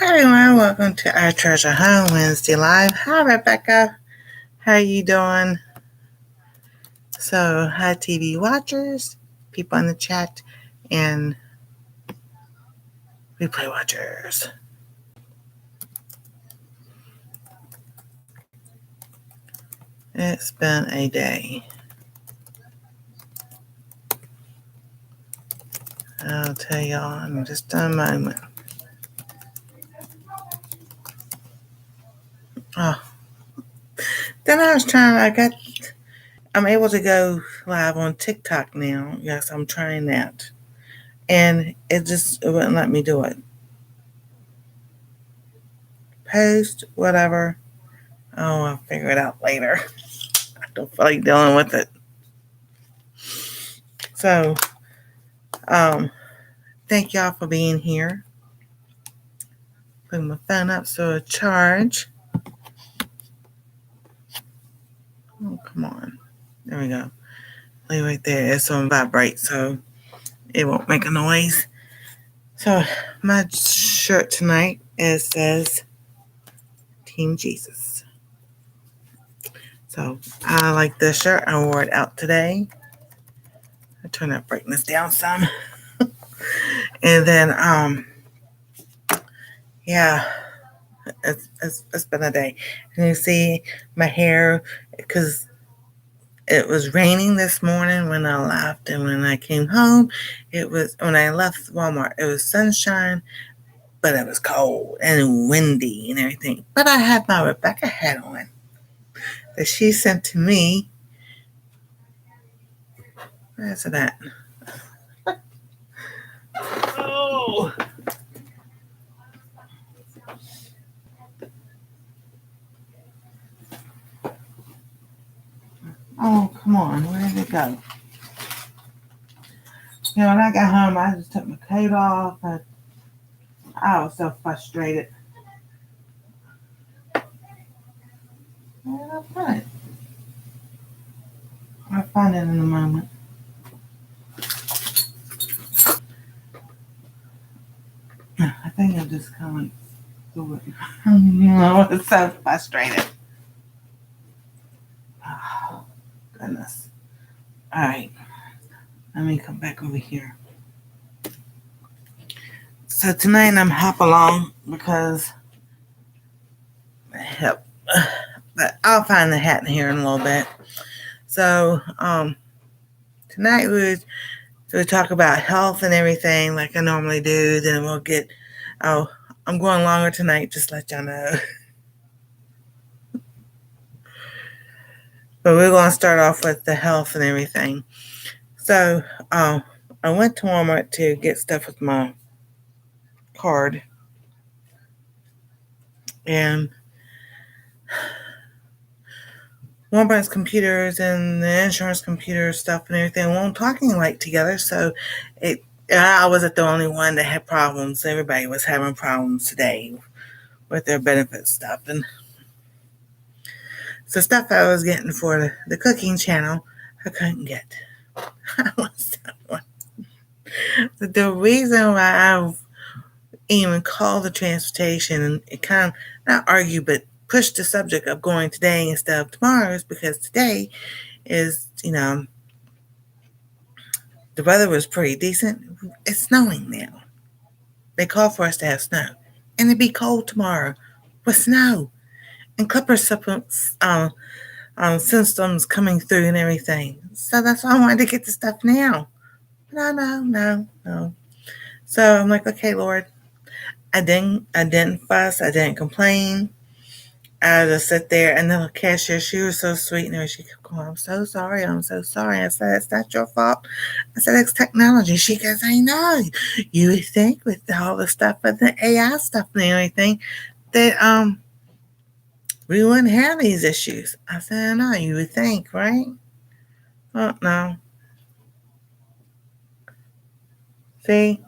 Hi everyone, welcome to our Treasure Home Wednesday Live. Hi Rebecca, how you doing? So, hi TV watchers, people in the chat, and replay watchers. It's been a day. I'll tell y'all in just a moment. Oh, then I'm able to go live on TikTok now. Yes, I'm trying that. And it wouldn't let me do it. Post, whatever. Oh, I'll figure it out later. I don't feel like dealing with it. So, thank y'all for being here. Put my phone up so it charge. Oh, come on. There we go. Leave right there. It's on vibrate, so it won't make a noise. So, my shirt tonight says Team Jesus. So, I like this shirt. I wore it out today. I turn that brightness down some. And then, yeah, it's been a day. And you see my hair, because it was raining this morning when I left, and when I came home, when I left Walmart, it was sunshine, but it was cold and windy and everything. But I had my Rebecca hat on that she sent to me. Where's it at? Oh! Oh, come on. Where did it go? When I got home, I just took my coat off. I was so frustrated. Where did I put it? I'll find it in a moment. I think I just kind of do it. I was so frustrated. Oh, goodness. All right. Let me come back over here. So tonight I'm hop along because help. But I'll find the hat in here in a little bit. So tonight we'll talk about health and everything like I normally do. Then we'll get I'm going longer tonight, just to let y'all know. But we're going to start off with the health and everything. So I went to Walmart to get stuff with my card. And Walmart's computers and the insurance computer stuff and everything weren't talking like together. So I wasn't the only one that had problems. Everybody was having problems today with their benefit stuff. And so stuff I was getting for the cooking channel, I couldn't get. The reason why I even called the transportation and it kind of not argue, but push the subject of going today instead of tomorrow is because today is, the weather was pretty decent. It's snowing now. They call for us to have snow. And it'd be cold tomorrow with snow. And clipper systems coming through and everything. So that's why I wanted to get the stuff now. No. So I'm like, okay, Lord. I didn't fuss. I didn't complain. I just sit there, and the cashier, she was so sweet, and she kept going, I'm so sorry. I said, it's not your fault. I said, it's technology. She goes, I know. You would think with all the stuff, with the AI stuff and everything, that we wouldn't have these issues. I said, I know, you would think, right? Oh, no. See?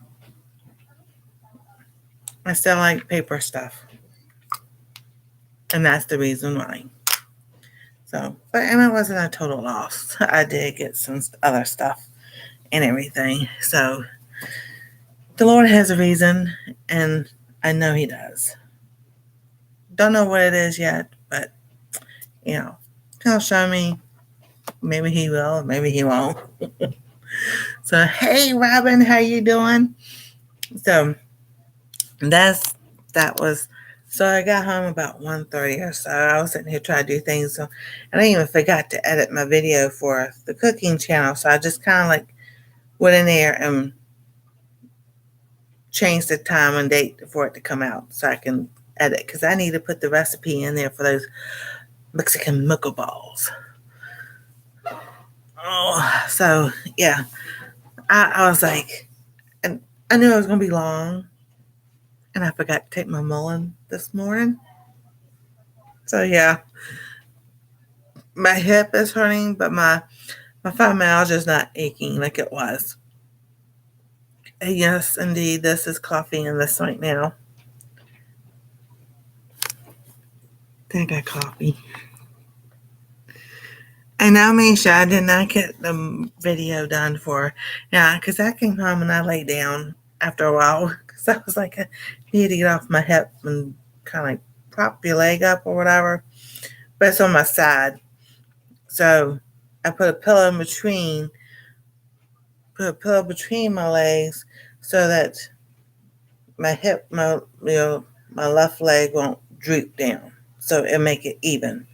I still like paper stuff. And that's the reason why. So, and it wasn't a total loss. I did get some other stuff and everything. So, the Lord has a reason, and I know he does. Don't know what it is yet, but you know, he'll show me. Maybe he will, maybe he won't. So, hey, Robin, how you doing? So that's that was. So I got home about 1:30 or so. I was sitting here trying to do things, so and I even forgot to edit my video for the cooking channel. So I just kind of like went in there and changed the time and date for it to come out, so I can edit because I need to put the recipe in there for those Mexican muckle balls. Oh, so yeah, I was like, and I knew it was gonna be long, and I forgot to take my mullein this morning. So yeah, my hip is hurting, but my fibromyalgia is not aching like it was. And yes, indeed, this is coffee in this right now. I got coffee. And now, Misha, I did not get the video done for, yeah, because I came home and I laid down after a while because I was like, I need to get off my hip and kind of like prop your leg up or whatever. But it's on my side. So I put a pillow between my legs so that my hip, my left leg won't droop down. So it'll make it even.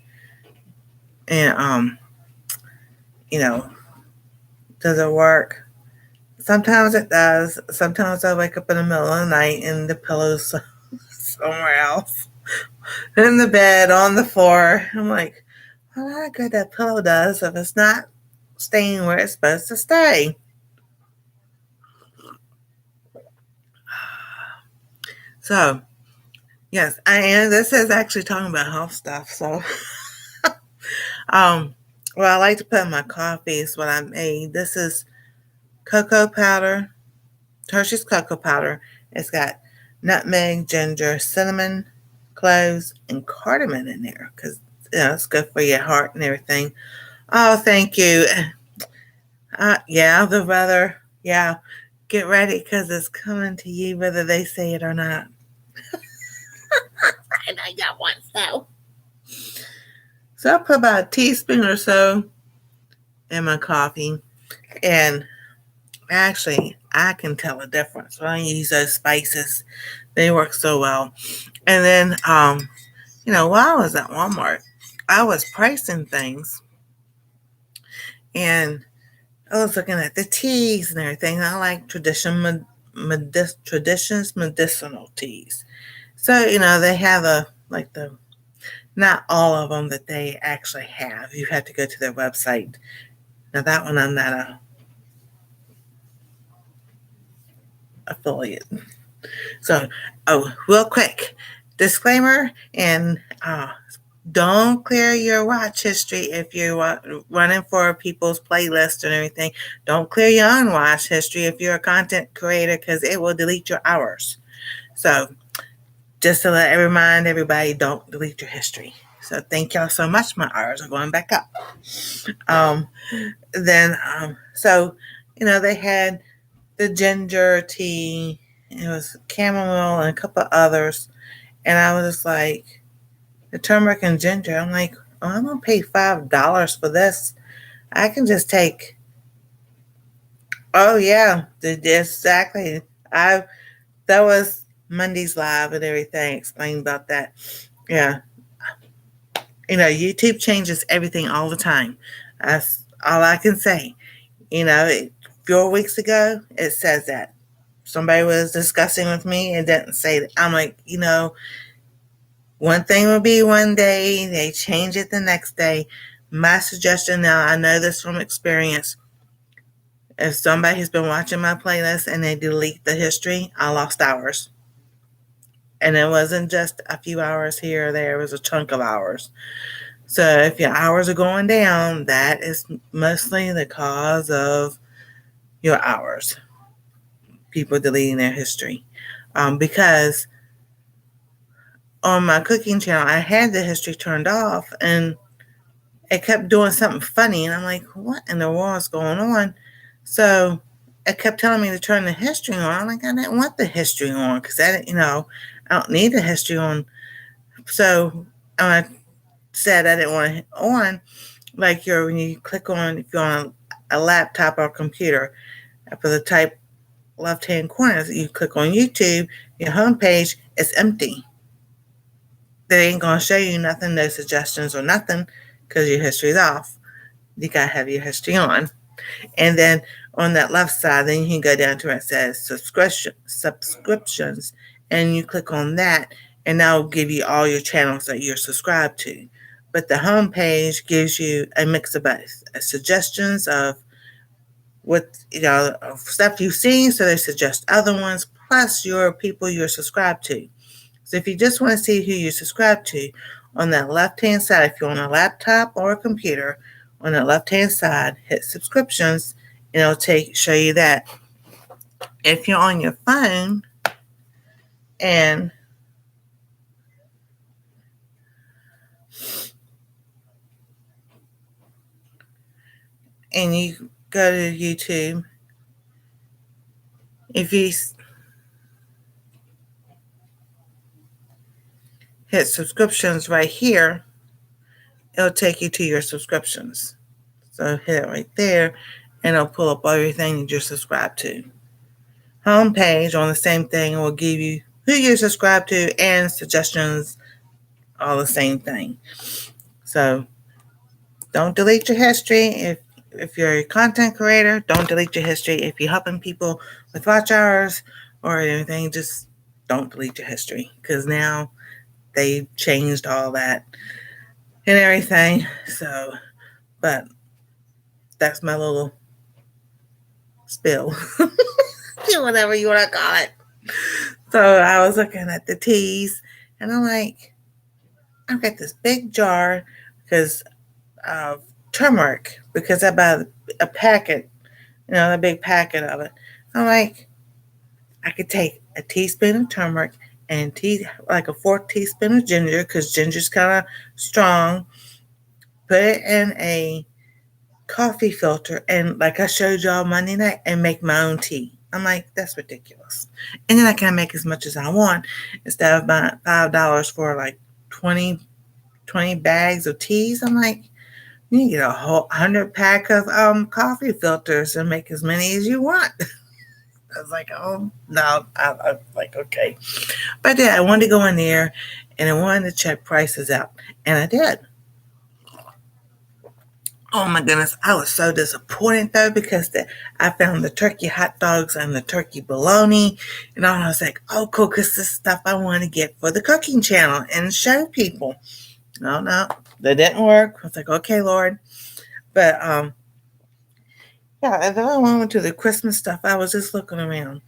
And, you know, does it work? Sometimes it does. Sometimes I wake up in the middle of the night and the pillow's somewhere else. In the bed, on the floor. I'm like, well, how good that pillow does if it's not staying where it's supposed to stay. So, yes, I am. This is actually talking about health stuff. So, what I like to put in my coffee is what I made. This is cocoa powder, Hershey's cocoa powder. It's got nutmeg, ginger, cinnamon, cloves, and cardamom in there because it's good for your heart and everything. Oh, thank you. Yeah, the weather. Yeah, get ready because it's coming to you whether they say it or not. And I got one, so. So I put about a teaspoon or so in my coffee, and actually, I can tell a difference when I use those spices. They work so well. And then, while I was at Walmart, I was pricing things, and I was looking at the teas and everything. I like traditions medicinal teas. So, they have not all of them that they actually have. You have to go to their website. Now, that one I'm not a affiliate. So, real quick disclaimer, and don't clear your watch history if you're running for people's playlists and everything. Don't clear your own watch history if you're a content creator because it will delete your hours. So, just to remind everybody, don't delete your history. So, thank y'all so much. My hours are going back up. They had the ginger tea. It was chamomile and a couple of others. And I was just like, the turmeric and ginger. I'm like, I'm going to pay $5 for this. I can just take, oh, yeah, exactly. That was Monday's live and everything, explained about that. Yeah. YouTube changes everything all the time. That's all I can say. 4 weeks ago, it says that. Somebody was discussing with me and didn't say that. I'm like, one thing will be one day, they change it the next day. My suggestion now, I know this from experience. If somebody has been watching my playlist and they delete the history, I lost hours. And it wasn't just a few hours here or there, it was a chunk of hours. So if your hours are going down, that is mostly the cause of your hours. People deleting their history. Because on my cooking channel, I had the history turned off and it kept doing something funny. And I'm like, what in the world is going on? So it kept telling me to turn the history on. I'm like, I didn't want the history on because I don't need the history on. So I said I didn't want it on, like when you click on, if you're on a laptop or a computer, for the type left hand corner, you click on YouTube, your homepage is empty. They ain't gonna show you nothing, no suggestions or nothing, because your history's off. You gotta have your history on. And then on that left side, then you can go down to where it says subscriptions, and you click on that, and that'll give you all your channels that you're subscribed to. But the home page gives you a mix of both, suggestions of what of stuff you've seen, so they suggest other ones, plus your people you're subscribed to. So if you just want to see who you subscribe to, on that left-hand side, if you're on a laptop or a computer, on the left-hand side, hit subscriptions, and it'll show you that. If you're on your phone and you go to YouTube, if you hit subscriptions right here, it'll take you to your subscriptions. So hit it right there, and it'll pull up everything that you're subscribed to. Homepage on the same thing will give you who you're subscribed to and suggestions, all the same thing. So don't delete your history. If you're a content creator, don't delete your history. If you're helping people with watch hours or anything, just don't delete your history, because now they changed all that and everything. So, but that's my little spill. Whatever you want to call it. So I was looking at the teas, and I'm like, I've got this big jar because of turmeric, because I bought a packet, a big packet of it. I'm like, I could take a teaspoon of turmeric and like a 4th teaspoon of ginger, because ginger's kind of strong. Put it in a coffee filter, and like I showed y'all Monday night, and make my own tea. I'm like, that's ridiculous. And then I can make as much as I want, instead of buying $5 for like 20 bags of teas. I'm like, you can get a whole 100 pack of coffee filters and make as many as you want. I was like, oh no, I was like, okay. But yeah, I wanted to go in there, and I wanted to check prices out, and I did. Oh my goodness, I was so disappointed though, because I found the turkey hot dogs and the turkey bologna, and I was like, oh cool, because this stuff I want to get for the cooking channel and show people. No, that didn't work. I was like, okay, Lord. But yeah, and then I went to the Christmas stuff. I was just looking around,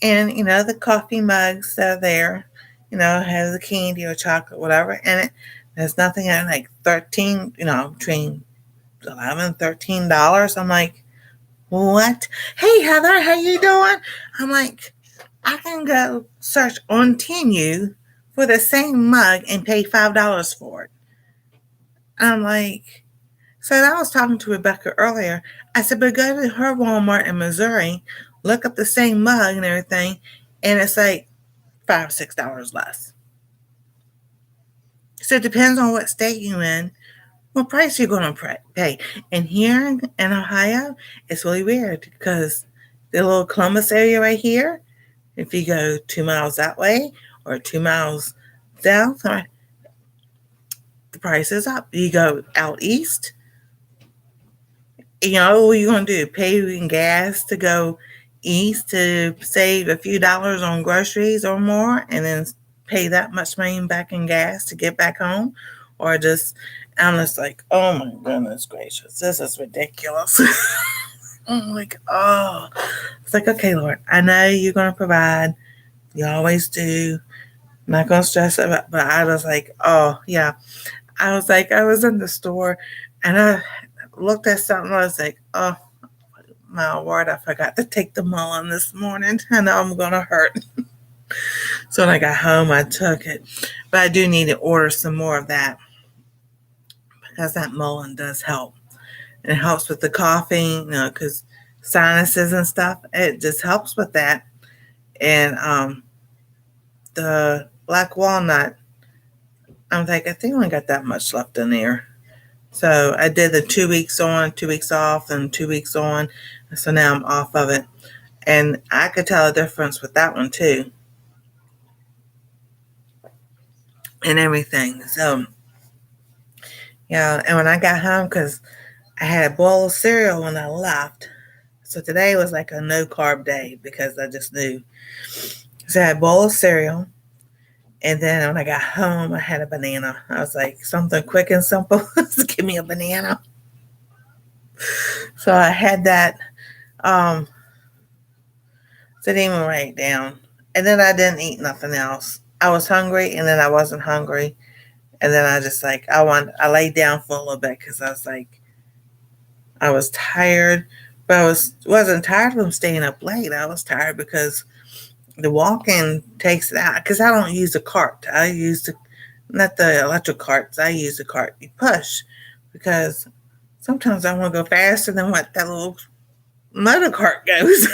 and the coffee mugs that are there, has the candy or chocolate, whatever, and there's nothing at like 13, between $11, $13. I'm like, what? Hey Heather, how you doing? I'm like, I can go search on Temu for the same mug and pay $5 for it. I'm like, so I was talking to Rebecca earlier. I said, but go to her Walmart in Missouri, look up the same mug and everything, and it's like $5, $6 less. So it depends on what state you're in, what price you're going to pay. And here in Ohio, it's really weird, because the little Columbus area right here, if you go 2 miles that way or 2 miles south, the price is up. You go out east, what are you going to do? Pay in gas to go east to save a few dollars on groceries or more, and then pay that much money back in gas to get back home? Or I'm just like, oh my goodness gracious, this is ridiculous. I'm like, oh. It's like, okay, Lord, I know you're going to provide. You always do. I'm not going to stress about it, but I was like, oh, yeah. I was in the store, and I looked at something. I was like, oh, my word, I forgot to take the mullein this morning. I know I'm going to hurt. So when I got home, I took it. But I do need to order some more of that, because that mullein does help. And it helps with the coughing, because sinuses and stuff. It just helps with that. And the black walnut, I'm like, I think I only got that much left in there. So I did the 2 weeks on, 2 weeks off, and 2 weeks on. So now I'm off of it. And I could tell a difference with that one too. And everything. So, yeah. And when I got home, because I had a bowl of cereal when I left. So today was like a no carb day because I just knew. So I had a bowl of cereal. And then when I got home, I had a banana. I was like, something quick and simple. Just give me a banana. So I had that. So I didn't even write it down. And then I didn't eat nothing else. I was hungry, and then I wasn't hungry. And then I just like, I laid down for a little bit because I was like, I was tired. But wasn't tired from staying up late. I was tired because the walking takes it out. Because I don't use a cart. I use not the electric carts. I use the cart you push. Because sometimes I want to go faster than what that little motor cart goes.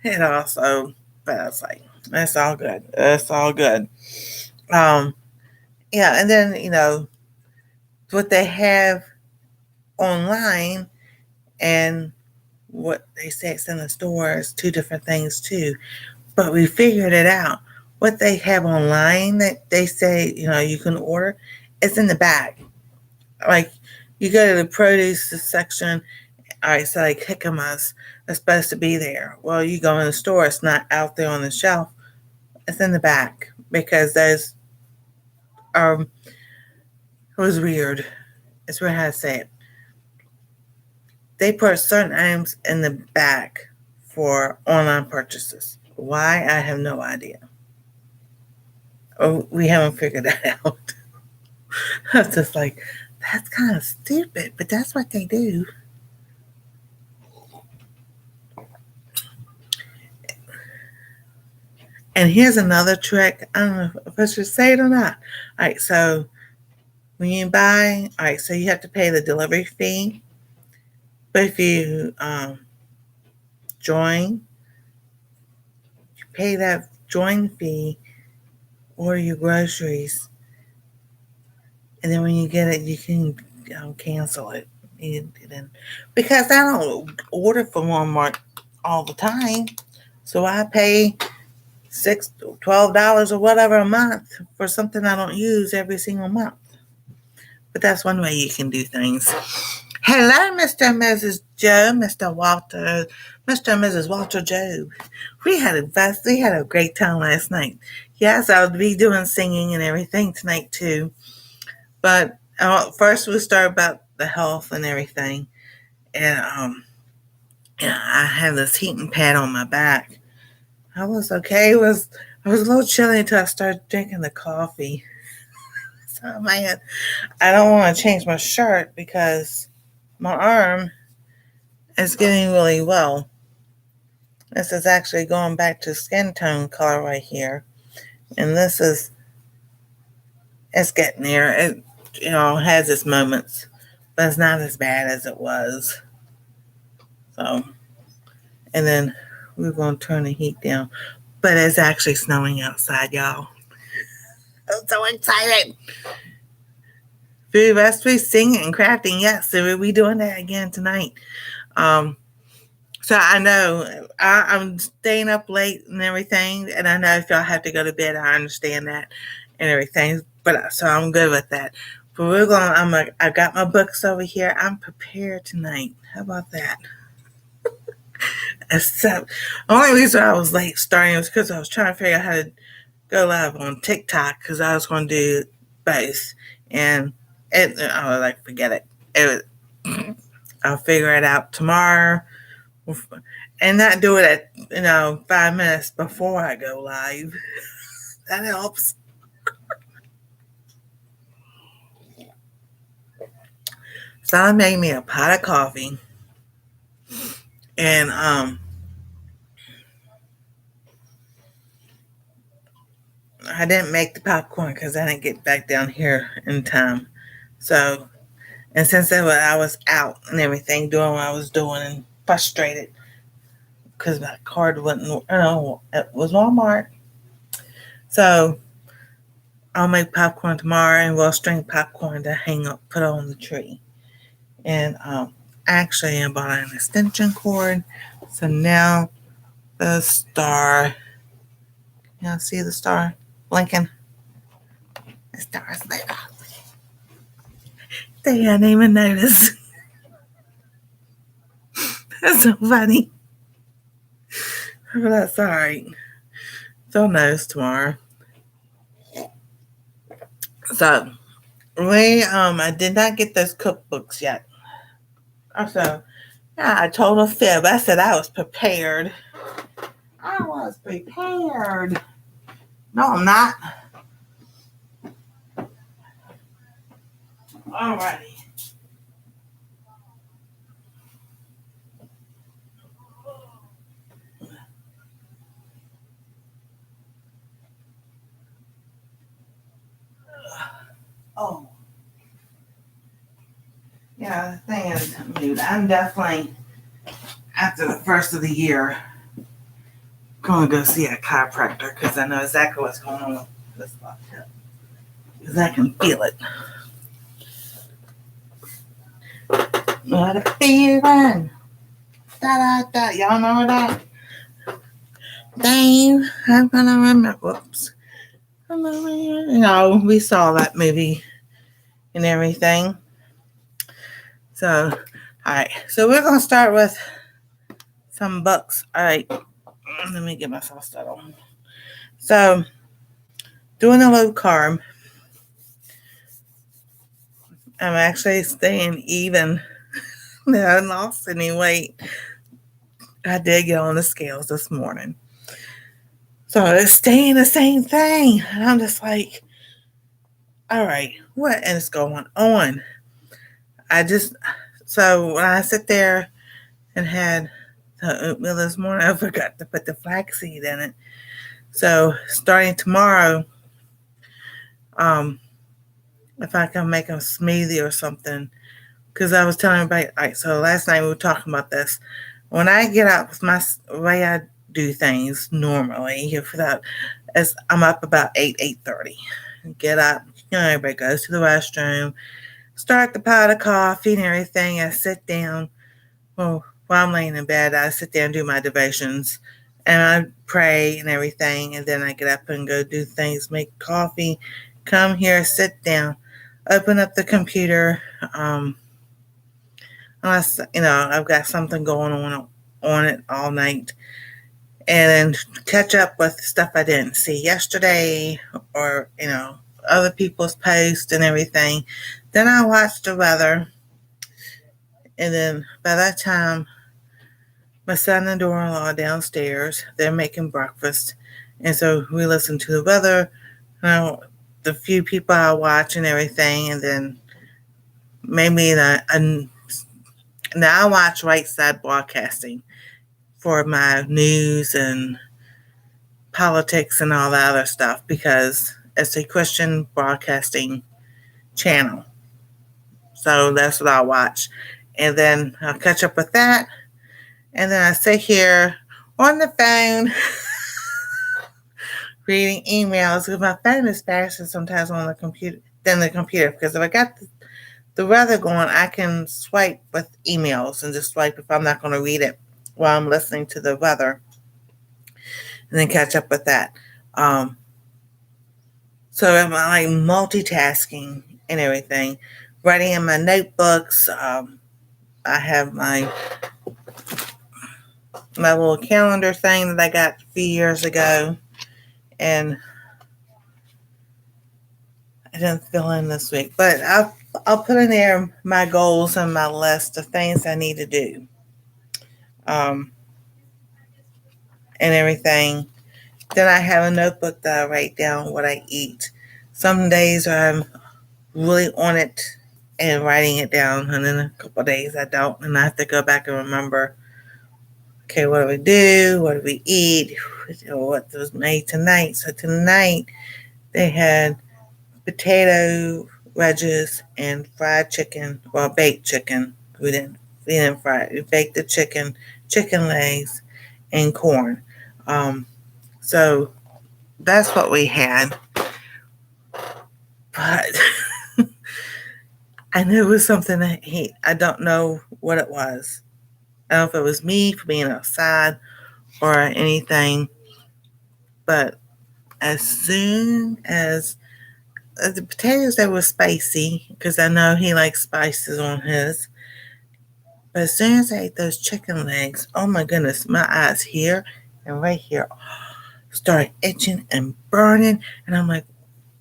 And also, but I was like, that's all good. That's all good. Yeah, and then, what they have online and what they say it's in the store is two different things too. But we figured it out. What they have online that they say, you can order, it's in the bag. Like, you go to the produce section, all right, so like jicamas are supposed to be there. Well, you go in the store, it's not out there on the shelf. It's in the back because those it was weird. It's weird how to say it. They put certain items in the back for online purchases. Why? I have no idea. Oh, we haven't figured that out. I was just like, that's kind of stupid, but that's what they do. And here's another trick. I don't know if I should say it or not. All right, so when you buy, all right, so you have to pay the delivery fee. But if you join, you pay that join fee or your groceries. And then when you get it, you can cancel it. Because I don't order from Walmart all the time. So I pay $12 or whatever a month for something I don't use every single month. But that's one way you can do things. Hello, Mr. and Mrs. Joe, Mr. Walter, Mr. and Mrs. Walter Joe. We had a great time last night. Yes, I'll be doing singing and everything tonight too. But first we'll start about the health and everything. And I have this heating pad on my back. I was okay. I was a little chilly until I started drinking the coffee. So man, I don't want to change my shirt because my arm is getting really well. This is actually going back to skin tone color right here. And it's getting there. It, has its moments, but it's not as bad as it was. So, and then we're going to turn the heat down. But it's actually snowing outside, y'all. I'm so excited. Food recipes, singing, and crafting. Yes, so we'll be doing that again tonight. So I know I'm staying up late and everything, and I know if y'all have to go to bed, I understand that and everything. But so I'm good with that. But I got my books over here. I'm prepared tonight. How about that? Except, the only reason I was late starting was because I was trying to figure out how to go live on TikTok because I was going to do both. And I was like, forget it. I'll figure it out tomorrow. And not do it at 5 minutes before I go live. That helps. So I made me a pot of coffee. And I didn't make the popcorn because I didn't get back down here in time. So, since I was out and everything, doing what I was doing and frustrated, because my card wasn't, it was Walmart. So I'll make popcorn tomorrow, and we'll string popcorn to hang up, put on the tree. And actually, I bought an extension cord. So now the star, see the star blinking? The star's there. They didn't even notice. That's so funny. But that's all right. They'll notice tomorrow. So I did not get those cookbooks yet. So yeah, I told a fib. I said I was prepared. I was prepared. No, I'm not. Alrighty. Oh. Yeah, the thing is, dude, I'm definitely, after the first of the year, going to go see a chiropractor because I know exactly what's going on with this left hip. Because I can feel it. What a feeling. Da da da. Y'all know that? Dave, I'm gonna remember. Whoops. We saw that movie and everything. So, all right. So we're gonna start with some books. All right. Let me get myself started. So, doing a low carb. I'm actually staying even. I haven't lost any weight. I did get on the scales this morning. So it's staying the same thing. And I'm just like, all right, what is going on? So when I sit there and had the oatmeal this morning, I forgot to put the flaxseed in it. So starting tomorrow, if I can make a smoothie or something, because I was telling everybody, all right, so last night we were talking about this. When I get up with my way I do things normally, I'm up about 8:30. Get up, everybody goes to the restroom, start the pot of coffee and everything. I sit down. Well, while I'm laying in bed, I sit down and do my devotions, and I pray and everything, and then I get up and go do things, make coffee, come here, sit down, open up the computer. Unless, I've got something going on it all night, and then catch up with stuff I didn't see yesterday, or, other people's posts and everything. Then I watch the weather, and then by that time, my son and daughter-in-law are downstairs. They're making breakfast, and so we listen to the weather, the few people I watch and everything, and then maybe now I watch Right Side Broadcasting for my news and politics and all that other stuff, because it's a Christian broadcasting channel. So that's what I'll watch. And then I'll catch up with that. And then I sit here on the phone reading emails, because my phone is faster sometimes on the computer than the computer. Because if I got the weather going, I can swipe with emails and just swipe if I'm not going to read it while I'm listening to the weather, and then catch up with that. So I'm like multitasking and everything, writing in my notebooks. I have my little calendar thing that I got a few years ago, and I didn't fill in this week, but I'll put in there my goals and my list of things I need to do, and everything. Then I have a notebook that I write down what I eat. Some days I'm really on it and writing it down, and then a couple of days I don't, and I have to go back and remember, okay, what do we do? What do we eat? What was made tonight? So tonight they had potato wedges and fried chicken, well, baked chicken. We didn't fry it. We baked the chicken legs, and corn. So that's what we had. But I knew it was something that I don't know what it was. I don't know if it was me for being outside or anything. But as soon as the potatoes, they were spicy because I know he likes spices on his. But as soon as I ate those chicken legs, oh my goodness, my eyes here and right here started itching and burning. And I'm like,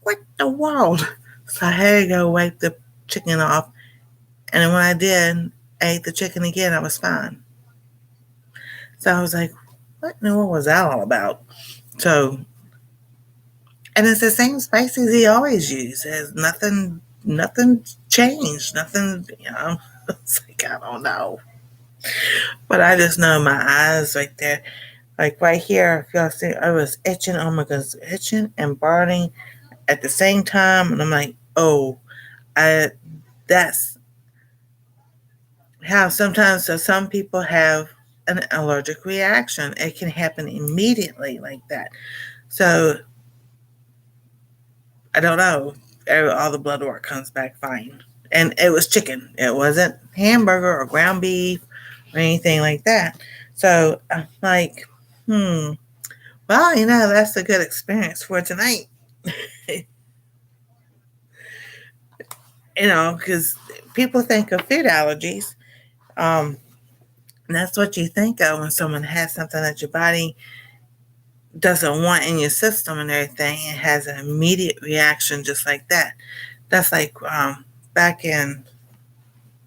what the world? So I had to go wipe the chicken off. And when I did, I ate the chicken again, I was fine. So I was like, what in the world was that all about? So, and it's the same spices he always uses. Nothing changed. Nothing, it's like, I don't know. But I just know my eyes right there, like right here, if y'all see, I was itching. Oh my goodness, itching and burning at the same time. And I'm like, oh, I, that's how sometimes so some people have an allergic reaction. It can happen immediately like that. So I don't know. All the blood work comes back fine. And it was chicken. It wasn't hamburger or ground beef or anything like that. So I'm like, well, that's a good experience for tonight. Because people think of food allergies. Um, and that's what you think of when someone has something that your body doesn't want in your system and everything. It has an immediate reaction just like that. That's like back in,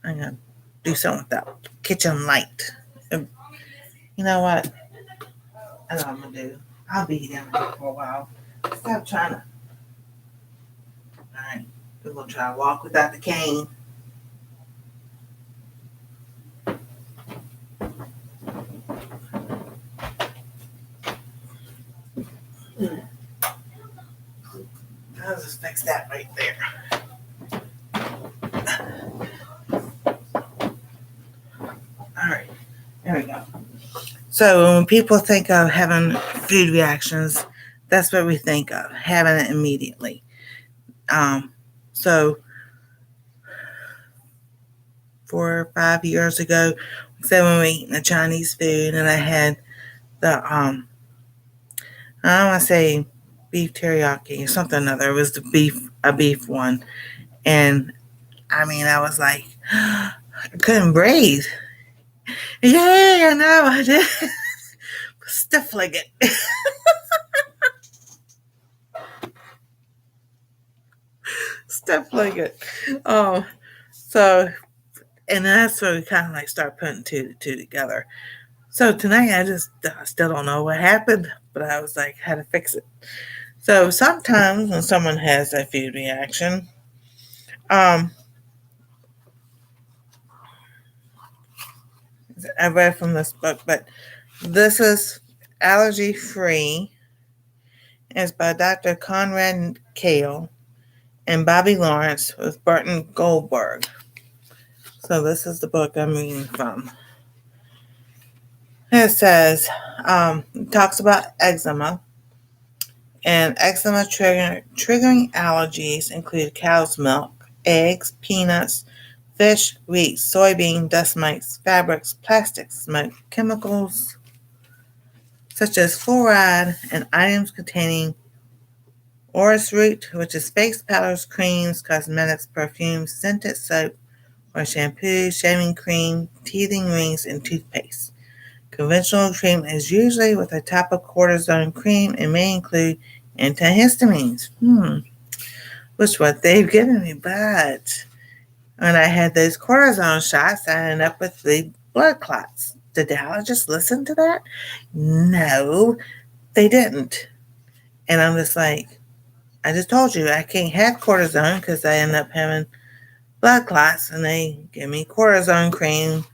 I'm going to do something with that kitchen light. You know what? I know what I'm going to do. I'll be down here for a while. Stop trying to. All right. We're going to try to walk without the cane. I'll just fix that right there. All right. There we go. So when people think of having food reactions, that's what we think of, having it immediately. So 4 or 5 years ago, say when we were eating the Chinese food, and I had the I don't want to say beef teriyaki or something or other. It was a beef one, and I mean, I was like, I couldn't breathe. Yeah, I know I did. Stiff like it. Stuff like it. So, and that's where we kind of like start putting two together. So tonight I still don't know what happened, but I was like, how to fix it. So sometimes when someone has a food reaction, I read from this book, but this is Allergy Free. It's by Dr. Conrad Kale and Bobby Lawrence with Burton Goldberg. So this is the book I'm reading from. It says, it talks about eczema. And eczema triggering allergies include cow's milk, eggs, peanuts, fish, wheat, soybean, dust mites, fabrics, plastics, smoke, chemicals such as fluoride, and items containing orris root, which is face powders, creams, cosmetics, perfumes, scented soap or shampoo, shaving cream, teething rings, and toothpaste. Conventional treatment is usually with a type of cortisone cream and may include antihistamines. Which what they've given me, but when I had those cortisone shots, I ended up with the blood clots. Did the allergist listen to that? No, they didn't. And I'm just like, I just told you I can't have cortisone because I end up having blood clots, and they give me cortisone cream,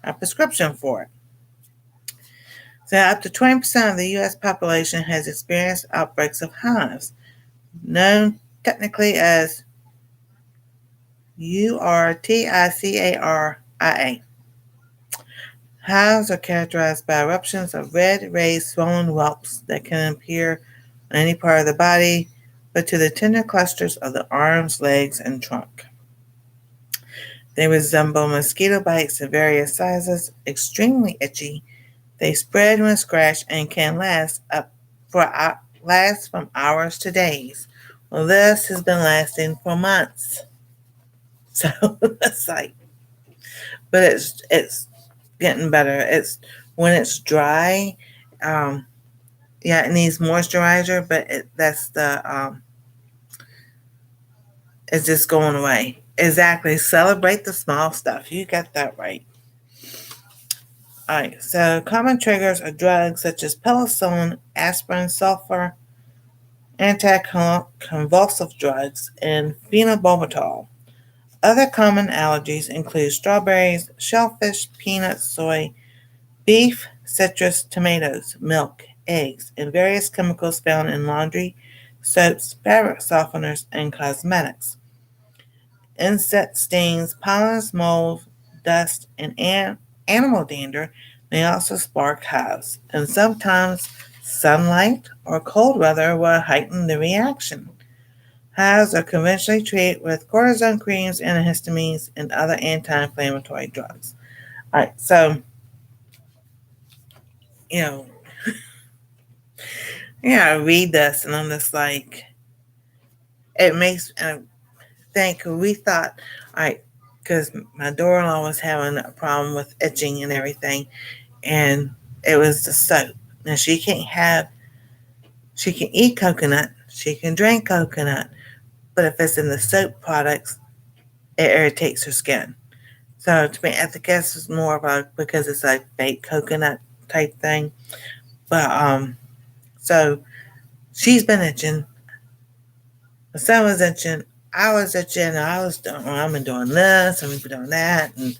a prescription for it. So up to 20% of the U.S. population has experienced outbreaks of hives, known technically as URTICARIA. Hives are characterized by eruptions of red, raised, swollen whelps that can appear on any part of the body, but to the tender clusters of the arms, legs, and trunk. They resemble mosquito bites in various sizes, extremely itchy. They spread when scratched and can last from hours to days. Well, this has been lasting for months. So it's like, but it's getting better. It's when it's dry, um, yeah, it needs moisturizer, but that's it's just going away. Exactly. Celebrate the small stuff. You got that right. All right. So common triggers are drugs such as penicillin, aspirin, sulfur, anticonvulsive drugs, and phenobarbital. Other common allergies include strawberries, shellfish, peanuts, soy, beef, citrus, tomatoes, milk, eggs, and various chemicals found in laundry, soaps, fabric softeners, and cosmetics. Insect stings, pollens, mold, dust, and animal dander may also spark hives, and sometimes sunlight or cold weather will heighten the reaction. Hives are conventionally treated with cortisone creams, antihistamines, and other anti-inflammatory drugs. All right, so you know, I read this and I'm just like, it makes me think. We thought, all right, because my daughter-in-law was having a problem with itching and everything, and it was the soap. Now she can eat coconut, she can drink coconut, but if it's in the soap products, it irritates her skin. So to me, I guess it's more about because it's like fake coconut type thing. But so she's been itching. My son was itching. I was itching. I was doing. Well, I've been doing this. I've been doing that, and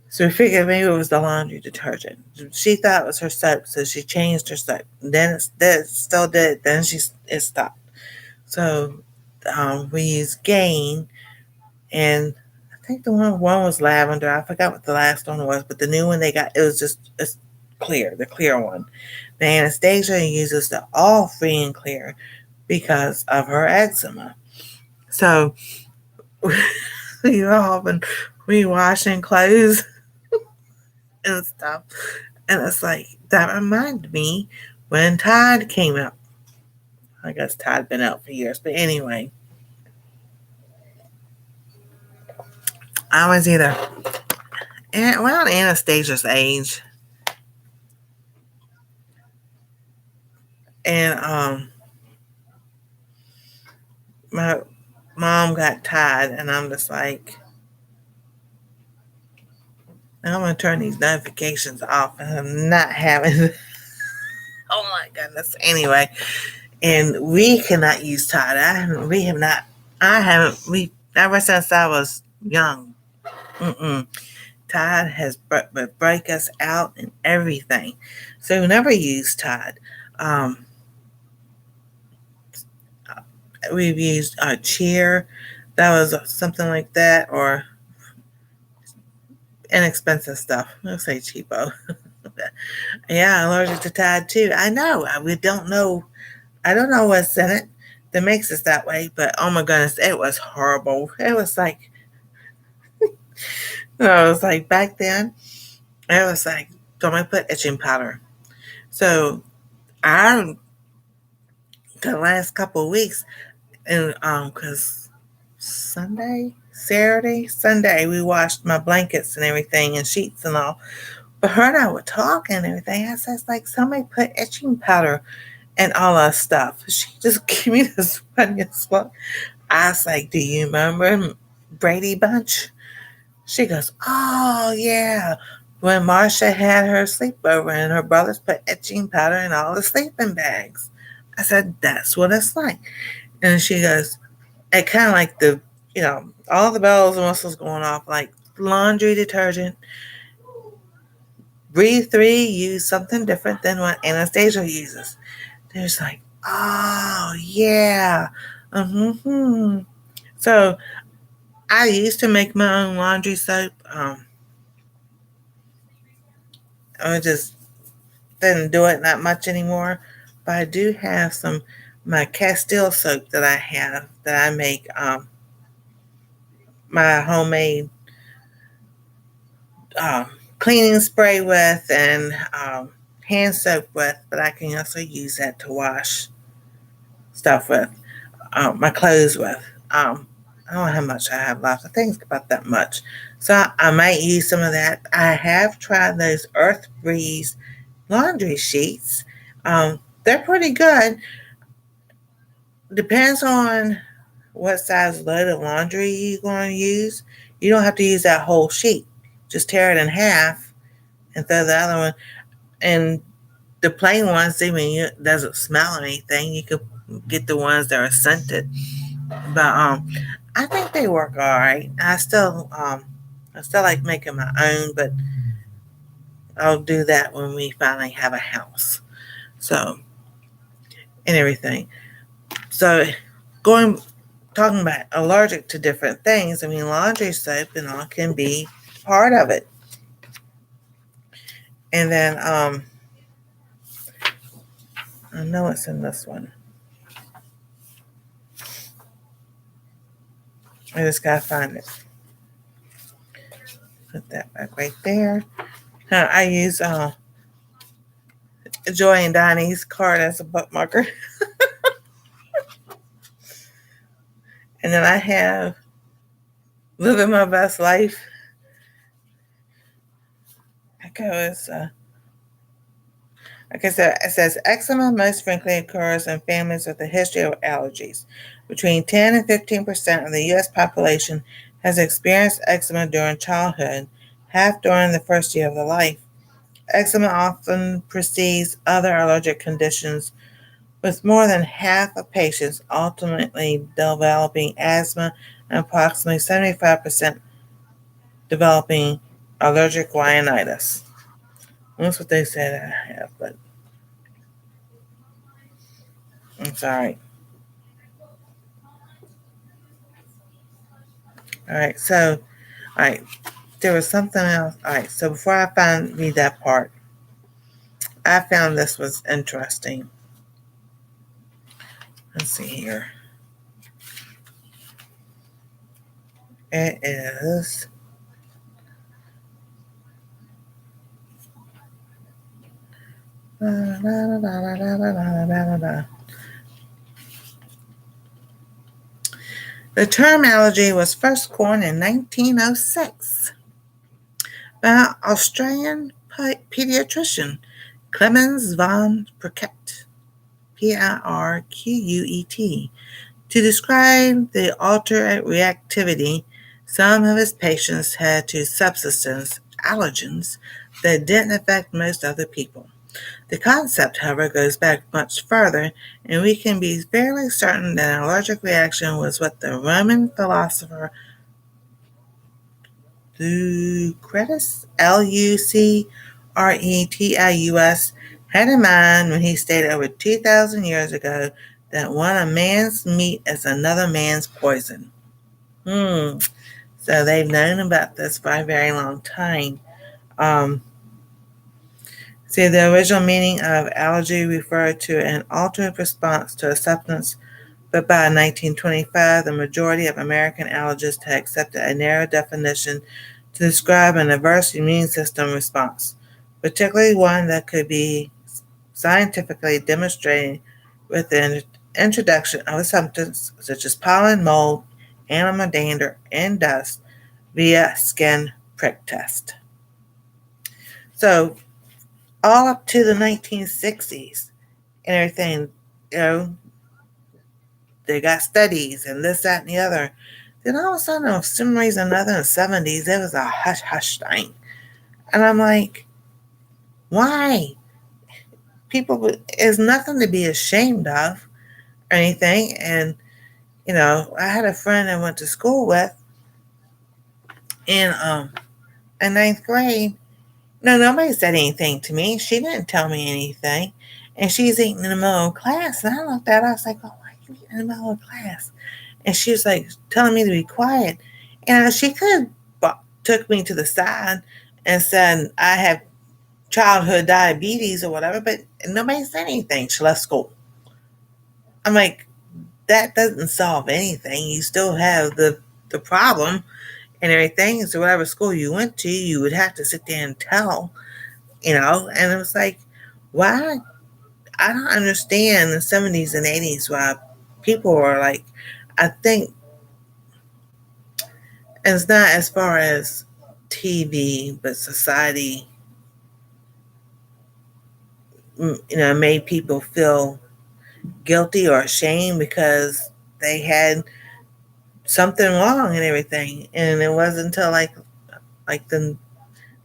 so we figured maybe it was the laundry detergent. She thought it was her soap, so she changed her soap. Then it still did. Then it stopped. So we used Gain, and I think one was lavender. I forgot what the last one was, but the new one they got, it was just it's clear, the clear one. The Anastasia uses the all free and clear because of her eczema. So we all been rewashing clothes and stuff. And it's like, that reminded me when Tide came out. I guess Tide been out for years. But anyway, I was either around Anastasia's age. And my mom got Tide. And I'm just like, I'm going to turn these notifications off. And I'm not having. Oh my goodness. Anyway, and we cannot use Tide. We have not. I haven't. We ever since I was young. Mm-mm. Tide has break us out and everything, so we never use Tide. Um, we've used Cheer. That was something like that, or inexpensive stuff. I'll say cheapo. Yeah, allergic to Tide too. I know. We don't know. I don't know what's in it that makes us that way, but oh my goodness, it was horrible. It was like, it was like back then, it was like, don't I put itching powder? So I, the last couple of weeks, and because Sunday, we washed my blankets and everything and sheets and all. But her and I were talking and everything. I said, it's like somebody put itching powder and all our stuff. She just gave me this funniest look. I was like, do you remember Brady Bunch? She goes, oh, yeah. When Marcia had her sleepover and her brothers put etching powder in all the sleeping bags. I said, that's what it's like. And she goes, it kind of like all the bells and whistles going off, like laundry detergent. Breathe 3, use something different than what Anastasia uses. There's like, oh, yeah. Mm-hmm. So I used to make my own laundry soap. I just didn't do it not much anymore. But I do have some my Castile soap that I have that I make my homemade cleaning spray with and hand soap with, but I can also use that to wash stuff with, my clothes with. I don't know how much I have left. I think it's about that much. So I might use some of that. I have tried those Earth Breeze laundry sheets. They're pretty good. Depends on what size load of laundry you're going to use. You don't have to use that whole sheet. Just tear it in half and throw the other one. And the plain ones, I mean, it doesn't smell anything. You could get the ones that are scented, but I think they work all right. I still like making my own, but I'll do that when we finally have a house. So and everything. So going talking about allergic to different things. I mean, laundry soap and all can be part of it. And then I know it's in this one. I just gotta find it. Put that back right there. I use Joy and Donnie's card as a bookmarker. And then I have Living My Best Life. It goes, like I said, it says eczema most frequently occurs in families with a history of allergies. Between 10 and 15% of the U.S. population has experienced eczema during childhood, half during the first year of their life. Eczema often precedes other allergic conditions, with more than half of patients ultimately developing asthma and approximately 75% developing allergic rhinitis. That's what they said I have, but I'm sorry. All right, so, all right, there was something else. All right, so before I read that part, I found this was interesting. Let's see here. It is the term allergy was first coined in 1906 by Australian pediatrician Clemens von Pirquet, Pirquet, to describe the altered reactivity some of his patients had to substance allergens that didn't affect most other people. The concept, however, goes back much further, and we can be fairly certain that an allergic reaction was what the Roman philosopher Lucretius, Lucretius, had in mind when he stated over 2,000 years ago that one a man's meat is another man's poison. So they've known about this for a very long time. See, the original meaning of allergy referred to an altered response to a substance, but by 1925, the majority of American allergists had accepted a narrow definition to describe an adverse immune system response, particularly one that could be scientifically demonstrated with the introduction of a substance such as pollen, mold, animal dander, and dust via skin prick test. So all up to the 1960s and everything, you know, they got studies and this, that, and the other. Then all of a sudden, for some reason or another, in the 70s, it was a hush hush thing. And I'm like, why? People, it's nothing to be ashamed of or anything. And, you know, I had a friend I went to school with in ninth grade. No, nobody said anything to me. She didn't tell me anything. And she's eating in the middle of class. And I looked at her, I was like, oh, why are you eating in the middle of class? And she was like telling me to be quiet. And she could have took me to the side and said, I have childhood diabetes or whatever, but nobody said anything. She left school. I'm like, that doesn't solve anything. You still have the problem and everything. So whatever school you went to, you would have to sit there and tell, And it was like, why? I don't understand the 70s and 80s why people were like, I think it's not as far as TV, but society, made people feel guilty or ashamed because they had something wrong and everything. And it wasn't until like the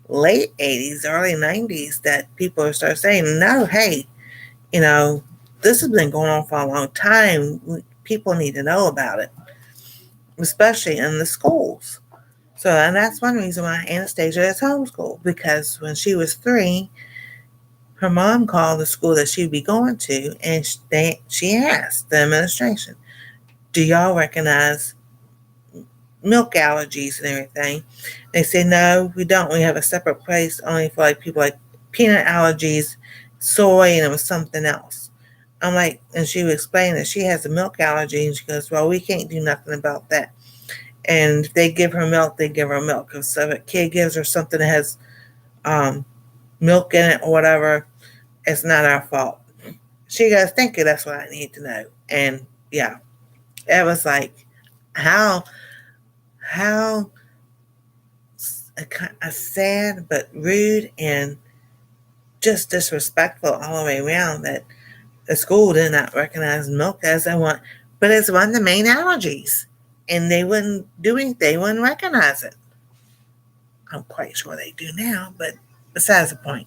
late 80s, early 90s that people start saying, no, hey, you know, this has been going on for a long time. People need to know about it, especially in the schools. So, and that's one reason why Anastasia is homeschooled, because when she was 3, her mom called the school that she'd be going to, and she asked the administration, do y'all recognize milk allergies and everything? They said, no, we don't. We have a separate place only for like people like peanut allergies, soy, and it was something else. I'm like, and she would explain that she has a milk allergy, and she goes, well, we can't do nothing about that. And if they give her milk, they give her milk. If a kid gives her something that has milk in it or whatever, it's not our fault. She goes, thank you, that's what I need to know. And yeah, it was like, how a sad but rude and just disrespectful all the way around that the school did not recognize milk as they want, but it's one of the main allergies, and they wouldn't do anything, they wouldn't recognize it. I'm quite sure they do now, but besides the point.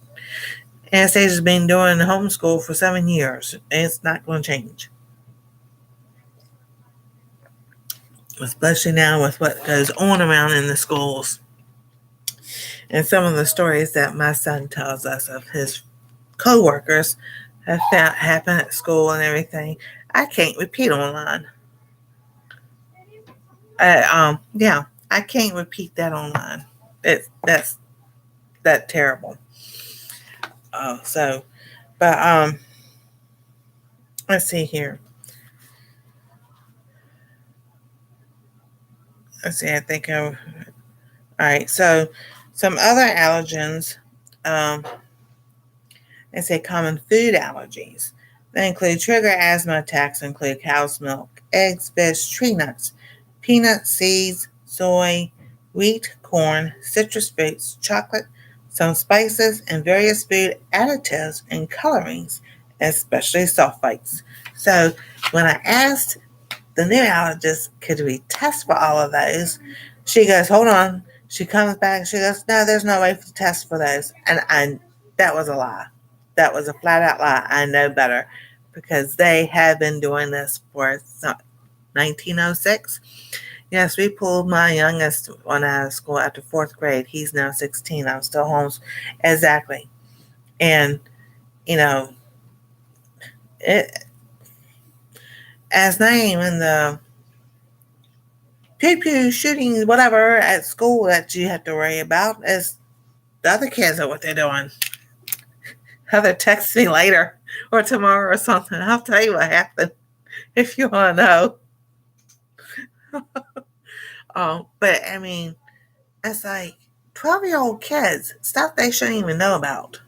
Anastasia's been doing homeschool for 7 years, and it's not going to change. Especially now with what goes on around in the schools. And some of the stories that my son tells us of his co-workers have found happen at school and everything, I can't repeat online. Yeah, I can't repeat that online. That's that terrible. But let's see here. Let's see. I think I. All right. So, some other allergens. Let's say common food allergies. They include trigger asthma attacks, include cow's milk, eggs, fish, tree nuts, peanuts, seeds, soy, wheat, corn, citrus fruits, chocolate, some spices, and various food additives and colorings, especially sulfites. So when I asked the neurologist, could we test for all of those? She goes, hold on. She comes back. She goes, no, there's no way to test for those. And that was a lie. That was a flat out lie. I know better because they have been doing this for 1906. Yes, we pulled my youngest one out of school after 4th grade. He's now 16. I'm still home. Exactly. And, you know, it, as name in the pew pew shootings, whatever, at school that you have to worry about is the other kids are what they're doing. Heather text me later or tomorrow or something. I'll tell you what happened if you want to know. But I mean, it's like 12-year-old kids, stuff they shouldn't even know about.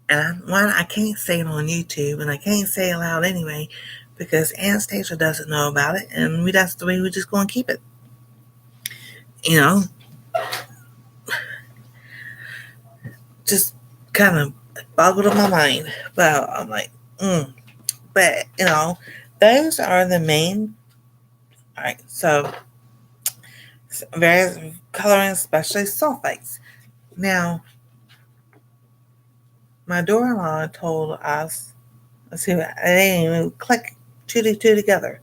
And I can't say it on YouTube, and I can't say it loud anyway, because Anastasia doesn't know about it, and that's the way we're just going to keep it. You know, just kind of boggled in my mind. But I'm like, But, those are the main. All right, so various coloring, especially sulfites. Now, my daughter-in-law told us, let's see, I didn't even click two to two together,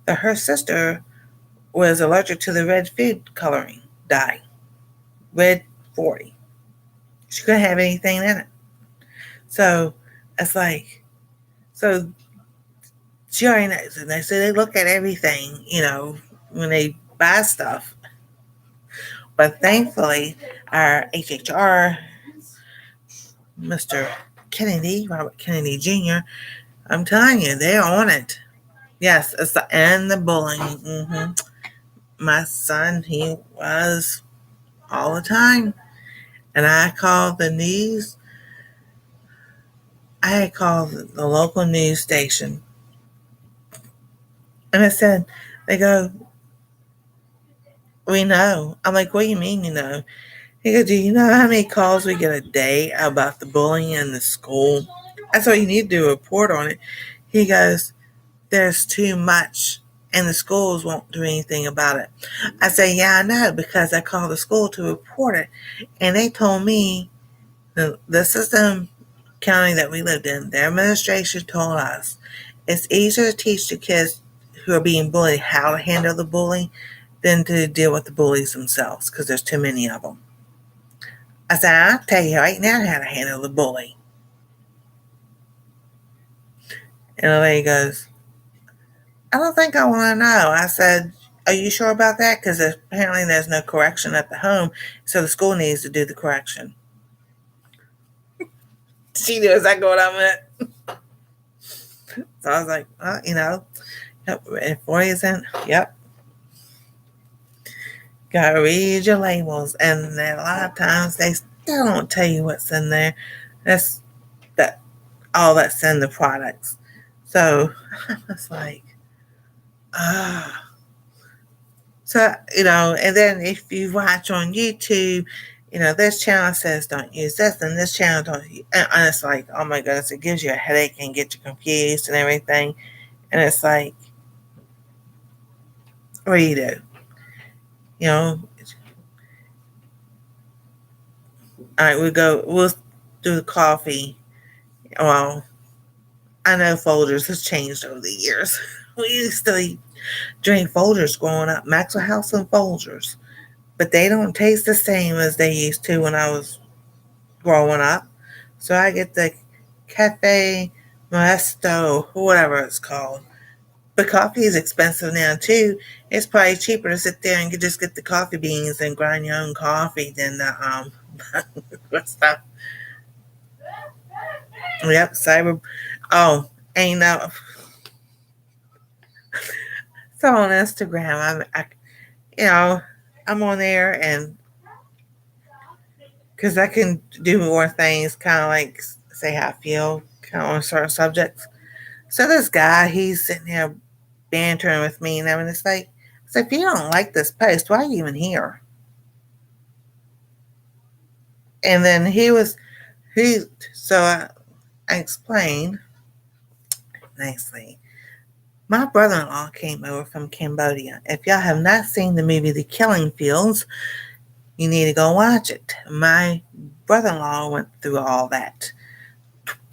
that her sister was allergic to the red food coloring dye, red 40. She couldn't have anything in it. So it's like, so she already knows. And they say they look at everything, when they buy stuff. But thankfully, our HHR, Mr. Kennedy, Robert Kennedy Jr., I'm telling you, they're on it. Yes, and the bullying. My son, he was all the time. And I called the news. I had called the local news station. And I said, they go, we know. I'm like, what do you mean you know? He goes, do you know how many calls we get a day about the bullying in the school? That's why you need to do a report on it. He goes, there's too much, and the schools won't do anything about it. I say, yeah, I know, because I called the school to report it, and they told me, this is the county that we lived in, their administration told us it's easier to teach the kids who are being bullied how to handle the bully than to deal with the bullies themselves, because there's too many of them. I said, I'll tell you right now how to handle the bully. And the lady goes, I don't think I want to know. I said, are you sure about that? Because apparently there's no correction at the home, so the school needs to do the correction. She knew exactly what I meant. So I was like, well, yep, if boy isn't, yep. Gotta read your labels. And then a lot of times they still don't tell you what's in there. That's that all that's in the products. So I was like, ah. So, and then if you watch on YouTube, this channel says don't use this, and this channel don't use, and it's like, oh my goodness, it gives you a headache and gets you confused and everything. And it's like, what do you do? All right, we'll do the coffee. Well, I know Folgers has changed over the years. We used to drink Folgers growing up, Maxwell House and Folgers, but they don't taste the same as they used to when I was growing up. So I get the Cafe Modesto, whatever it's called. But coffee is expensive now too. It's probably cheaper to sit there and just get the coffee beans and grind your own coffee than the stuff. Yep, cyber. Oh, and so on Instagram, I'm on there, and because I can do more things, kind of like say how I feel, kind of on certain subjects. So this guy, he's sitting there bantering with me, and I mean, it's like, so if you don't like this post, why are you even here? And then so I explained nicely. My brother-in-law came over from Cambodia. If y'all have not seen the movie The Killing Fields, you need to go watch it. My brother-in-law went through all that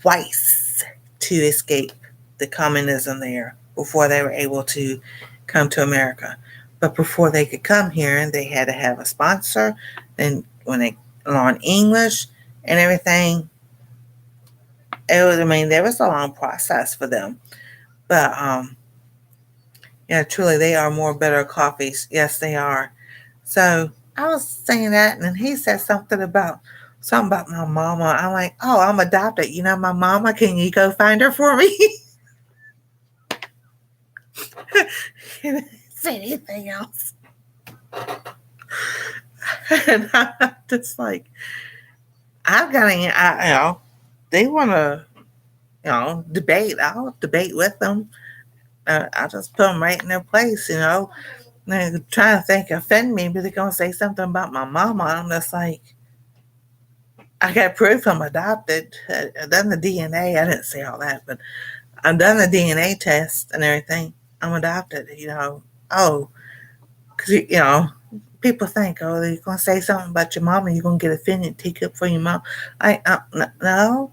twice to escape the communism there before they were able to come to America. But before they could come here, they had to have a sponsor. Then when they learned English and everything, there was a long process for them. But yeah, truly, they are more better coffees. Yes, they are. So I was saying that, and then he said something about my mama. I'm like, oh, I'm adopted. You know my mama. Can you go find her for me? He didn't say anything else. And I'm just like, I've got to, they want to, debate. I'll debate with them. I'll just put them right in their place, They're trying to think, offend me, but they're going to say something about my mama. I'm just like, I got proof I'm adopted. I've done the DNA. I didn't say all that, but I've done the DNA test and everything. I'm adopted, Oh, because, people think, oh, you're going to say something about your mama, you're going to get offended, take up for your mom. No,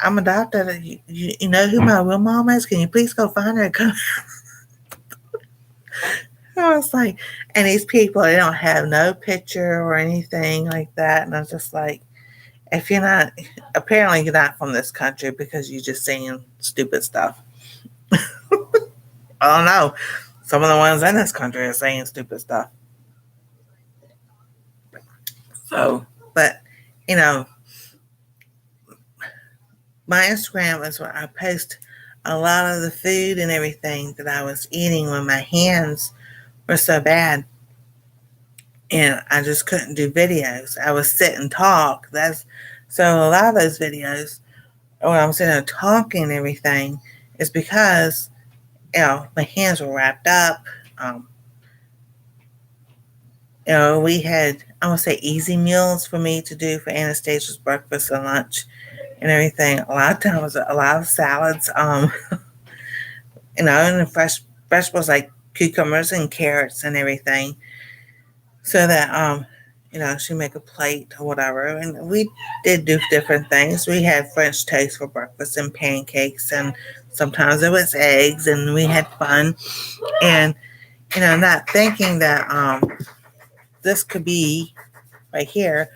I'm adopted. You know who my real mom is? Can you please go find her and come? I was like, and these people, they don't have no picture or anything like that. And I was just like, if you're not, apparently you're not from this country because you're just saying stupid stuff. I don't know. Some of the ones in this country are saying stupid stuff. So, but, you know, my Instagram is where I post a lot of the food and everything that I was eating when my hands were so bad. And I just couldn't do videos. I would sit and talk. So a lot of those videos, when I'm sitting there talking and everything, is because, my hands were wrapped up. Um, we had, I would say, easy meals for me to do for Anastasia's breakfast and lunch and everything. A lot of times, a lot of salads, and fresh vegetables like cucumbers and carrots and everything, so that she make a plate or whatever. And we did do different things. We had French toast for breakfast and pancakes, and sometimes it was eggs, and we had fun. And not thinking that this could be right here.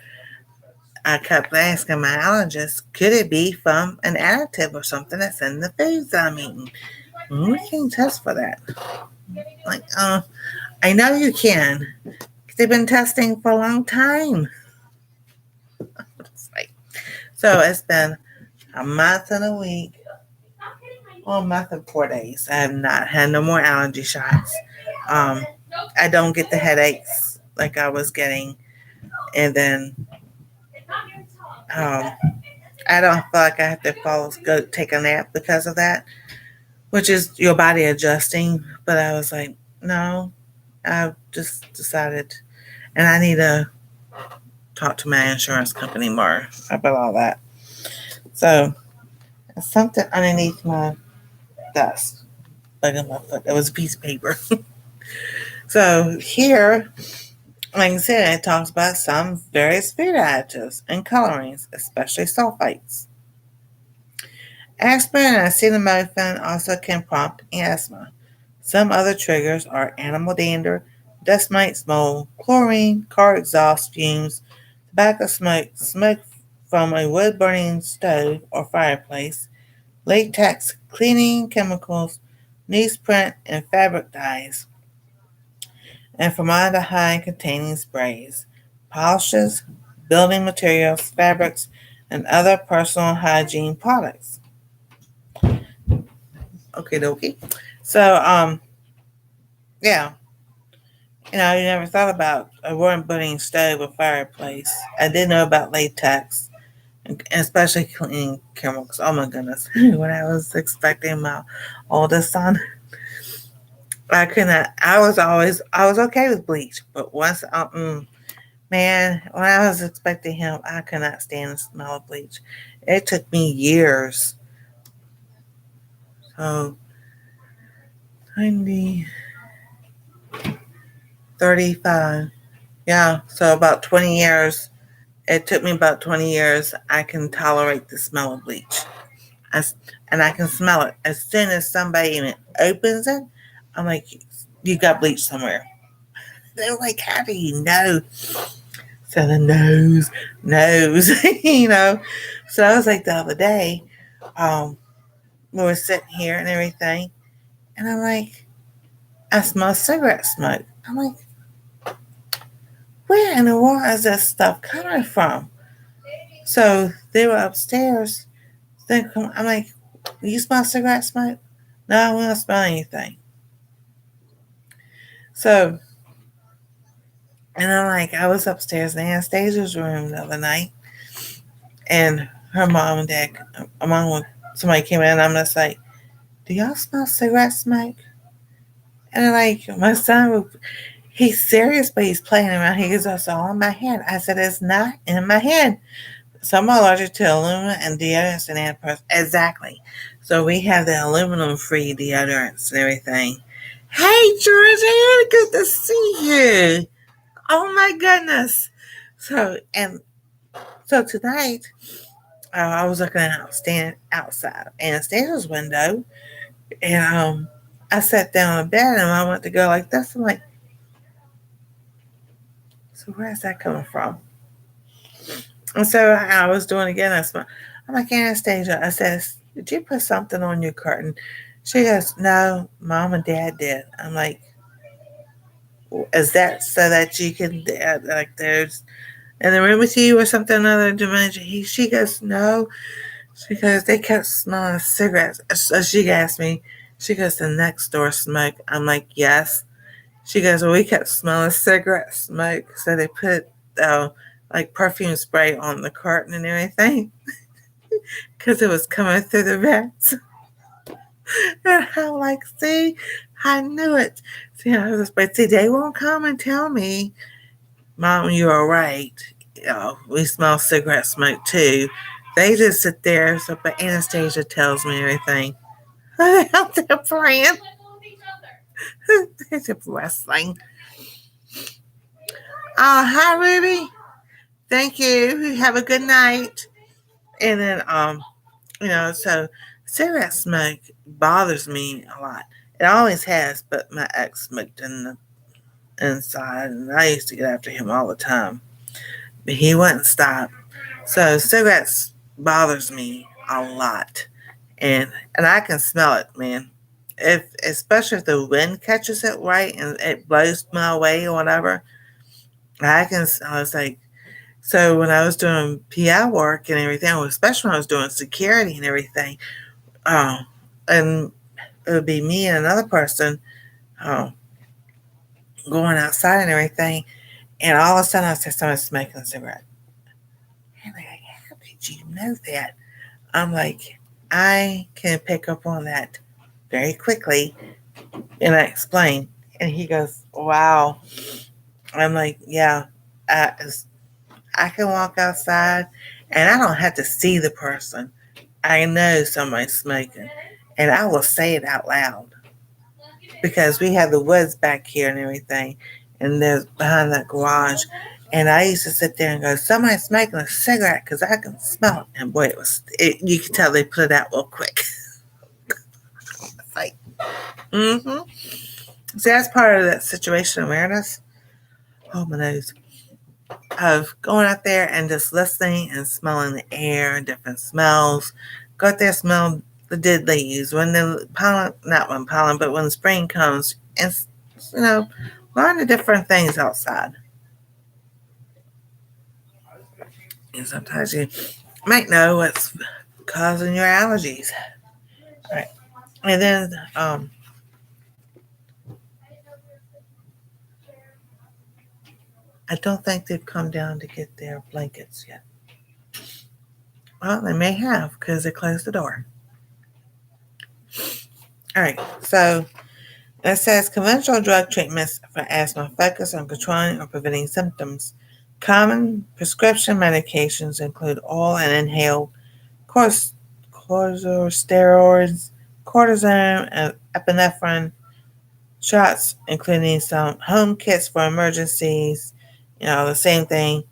I kept asking my allergist, could it be from an additive or something that's in the foods that I'm eating? We can't test for that. Like, I know you can. They've been testing for a long time. It's like, so it's been a month and a week, or a month and 4 days. I have not had no more allergy shots. Um, I don't get the headaches like I was getting, and then um, I don't feel like I have to go take a nap because of that, which is your body adjusting. But I was like, no, I just decided, and I need to talk to my insurance company more about all that. So something underneath my desk, like on my foot, it was a piece of paper. So here, like I said, it talks about some various food additives and colorings, especially sulfites. Aspirin and acetaminophen also can prompt asthma. Some other triggers are animal dander, dust mites, mold, chlorine, car exhaust fumes, tobacco smoke, smoke from a wood-burning stove or fireplace, latex cleaning chemicals, newsprint, and fabric dyes, and formaldehyde-containing sprays, polishes, building materials, fabrics, and other personal hygiene products. Okay, dokie. So, yeah, you never thought about a wood-burning stove or fireplace. I did know about latex, and especially cleaning chemicals. Oh my goodness! When I was expecting my oldest son, I couldn't. I was okay with bleach, but once, man, when I was expecting him, I could not stand the smell of bleach. It took me years. So, 90, 35. Yeah, so about 20 years. It took me about 20 years. I can tolerate the smell of bleach. And I can smell it. As soon as somebody even opens it, I'm like, you got bleach somewhere. They're like, how do you know? So the nose, So I was like the other day, we were sitting here and everything, and I'm like, I smell cigarette smoke. I'm like, where in the world is this stuff coming from? So they were upstairs. I'm like, you smell cigarette smoke? No, we don't smell anything. So, and I'm like, I was upstairs in Anastasia's room the other night, and her mom and dad, somebody came in, and I'm just like, do y'all smell cigarette smoke? And like, my son, he's serious, but he's playing around. He goes, it's all in my head. I said, it's not in my head. Some are allergic to aluminum and deodorants and antiperspirants. Exactly. So we have the aluminum-free deodorants and everything. Hey, Georgia, good to see you. Oh my goodness. So tonight, I was looking standing outside Anastasia's window, and I sat down in bed, and I went to go like this. I'm like, so where's that coming from? And so I was doing it again. I'm like, Anastasia, I said, did you put something on your curtain? She goes, no, mom and dad did. I'm like, is that so that you can, like, there's, in the room with you or something, another dimension? She goes, no. She goes, they kept smelling cigarettes. So she asked me, she goes, the next door smoke. I'm like, yes. She goes, well, we kept smelling cigarette smoke. So they put like perfume spray on the curtain and everything because it was coming through the vents. And I'm like, see, I knew it. See, but see, they won't come and tell me, Mom, you are right. We smell cigarette smoke too. They just sit there. So, but Anastasia tells me everything. They're out there playing. They're just wrestling. Oh, hi, Ruby. Thank you. Have a good night. And then, so cigarette smoke bothers me a lot. It always has, but my ex smoked in the inside, and I used to get after him all the time. But he wouldn't stop. So cigarettes bothers me a lot. And I can smell it, man. Especially if the wind catches it right and it blows my way or whatever, I was like, so when I was doing PI work and everything, especially when I was doing security and everything, and it would be me and another person uh, going outside and everything, and all of a sudden I said someone's smoking a cigarette. And they're like, how did you know that? I'm like, I can pick up on that very quickly. And I explain. And he goes, wow. I'm like, yeah, I can walk outside and I don't have to see the person. I know somebody's smoking. And I will say it out loud because we have the woods back here and everything. And there's behind that garage. And I used to sit there and go, somebody's smoking a cigarette because I can smell it. And boy, you could tell they put it out real quick. It's like, mm-hmm. See, that's part of that situation awareness. Oh, my nose. Of going out there and just listening and smelling the air and different smells. Go out there, smell the dead leaves. When the pollen, not when pollen, but when spring comes, and, learn the different things outside. And sometimes you might know what's causing your allergies. Right. And then, I don't think they've come down to get their blankets yet. Well, they may have because they closed the door. All right, so it says conventional drug treatments for asthma focus on controlling or preventing symptoms. Common prescription medications include oral and inhaled corticosteroids, cortisone, and epinephrine shots, including some home kits for emergencies. The same thing,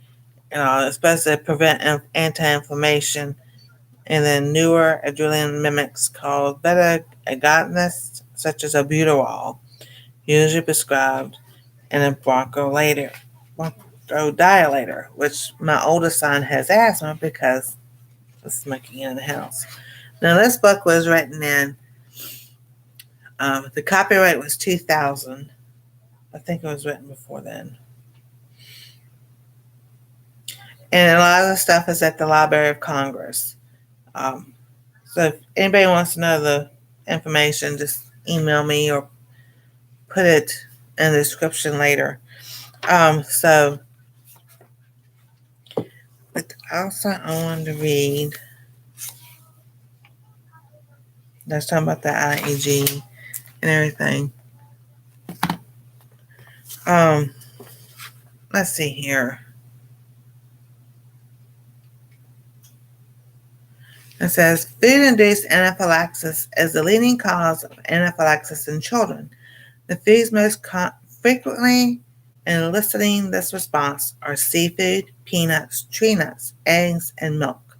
especially to prevent anti-inflammation. And then newer adrenaline mimics called beta-agonists, such as albuterol, usually prescribed, and a bronchodilator, which my oldest son has asthma because of smoking in the house. Now, this book was written in, the copyright was 2000. I think it was written before then. And a lot of the stuff is at the Library of Congress. So if anybody wants to know the information, just email me or put it in the description later. But also I wanted to read. Let's talk about the IAG and everything. Let's see here. It says food-induced anaphylaxis is the leading cause of anaphylaxis in children. The foods most frequently eliciting this response are seafood, peanuts, tree nuts, eggs, and milk.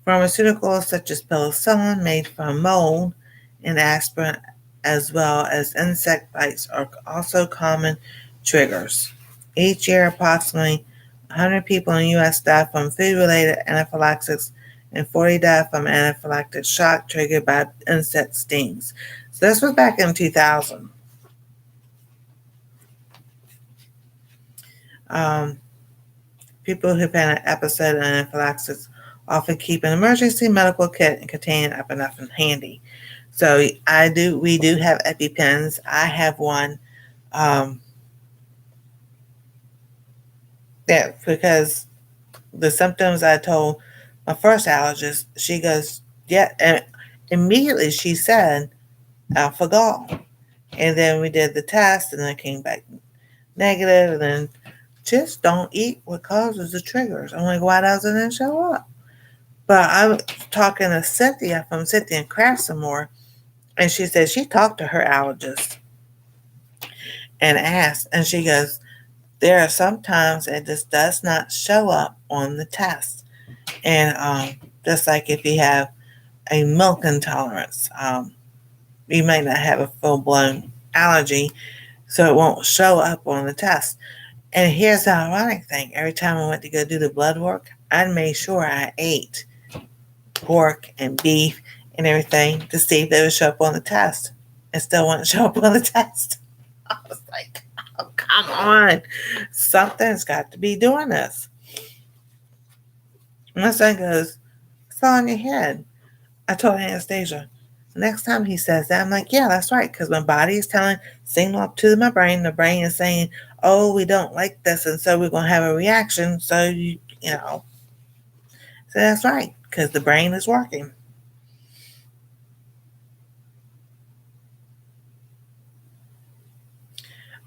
Pharmaceuticals such as penicillin made from mold and aspirin, as well as insect bites, are also common triggers. Each year, approximately 100 people in the U.S. die from food-related anaphylaxis, and 40 die from anaphylactic shock triggered by insect stings. So this was back in 2000. People who've had an episode of anaphylaxis often keep an emergency medical kit and container epinephrine handy. So we do have EpiPens. I have one. Um, because the symptoms I told my first allergist, she goes, yeah, and immediately she said alpha gall. And then we did the test and it came back negative, and then just don't eat what causes the triggers. I'm like, why doesn't it show up? But I was talking to Cynthia from Cynthia and Craft some more, and she said she talked to her allergist and asked, and she goes, there are some times it just does not show up on the test. And just like if you have a milk intolerance, you might not have a full blown allergy, so it won't show up on the test. And here's the ironic thing: every time I went to go do the blood work, I made sure I ate pork and beef and everything to see if they would show up on the test. It still wouldn't show up on the test. I was like, oh, come on. Something's got to be doing this. My son goes, it's all in your head. I told Anastasia, next time he says that, I'm like, yeah, that's right, because my body is telling, signal up to my brain. The brain is saying, oh, we don't like this, and so we're going to have a reaction. So, so that's right, because the brain is working.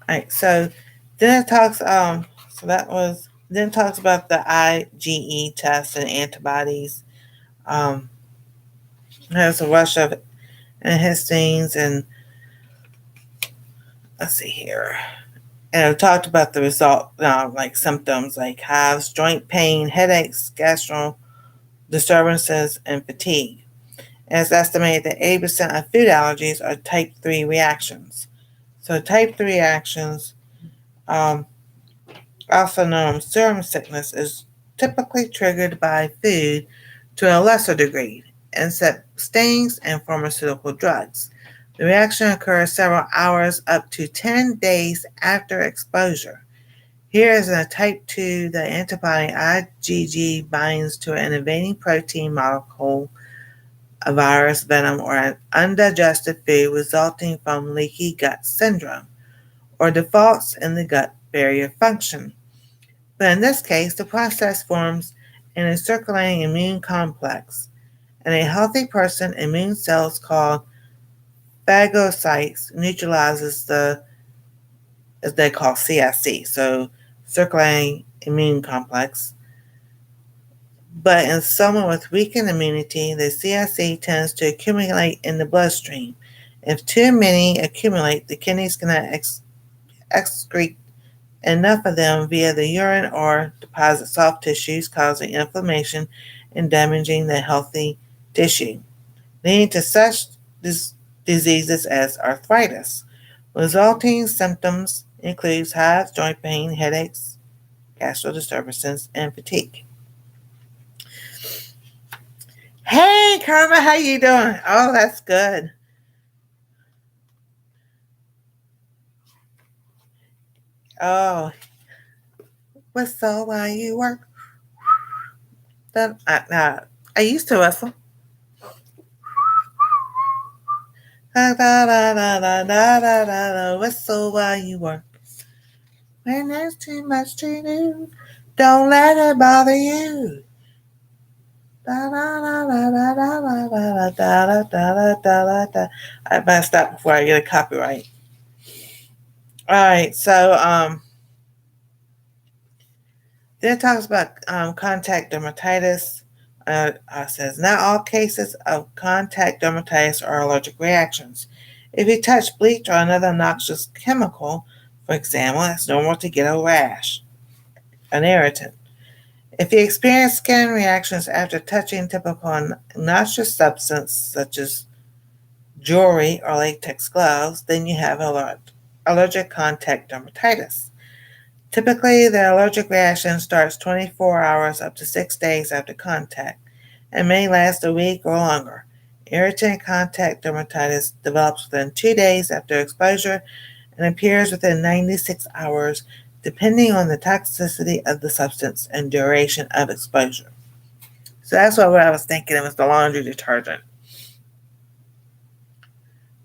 All right, so then it talks, then it talks about the IgE test and antibodies. There's a rush of histines, and let's see here. And I've talked about the result, like symptoms like hives, joint pain, headaches, gastro disturbances, and fatigue. And it's estimated that 80% of food allergies are type 3 reactions. So type 3 reactions, also known as serum sickness, is typically triggered by food to a lesser degree, insect stings, and pharmaceutical drugs. The reaction occurs several hours up to 10 days after exposure. Here is a type 2, the antibody IgG binds to an invading protein molecule, a virus, venom, or an undigested food resulting from leaky gut syndrome, or defaults in the gut barrier function. But in this case, the process forms in a circulating immune complex. In a healthy person, immune cells called phagocytes neutralizes the, as they call CIC, so circulating immune complex. But in someone with weakened immunity, the CIC tends to accumulate in the bloodstream. If too many accumulate, the kidneys cannot excrete enough of them via the urine or deposit soft tissues, causing inflammation and damaging the healthy tissue, leading to such diseases as arthritis. Resulting symptoms include hives, joint pain, headaches, gastro disturbances, and fatigue. Hey, Karma, how you doing? Oh, that's good. Oh, whistle while you work. I used to whistle. Da, da, da, da, da, da, da, da, whistle while you work. When there's too much to do, don't let it bother you. Da, da, da, da, da, da, da, da, da, da, da, da. I better stop before I get a copyright. All right, so then it talks about contact dermatitis. Says not all cases of contact dermatitis are allergic reactions. If you touch bleach or another noxious chemical, for example, it's normal to get a rash, an irritant. If you experience skin reactions after touching typical noxious substance such as jewelry or latex gloves, then you have allergic contact dermatitis. Typically, the allergic reaction starts 24 hours up to 6 days after contact and may last a week or longer. Irritant contact dermatitis develops within 2 days after exposure and appears within 96 hours depending on the toxicity of the substance and duration of exposure. So that's what I was thinking. It was the laundry detergent.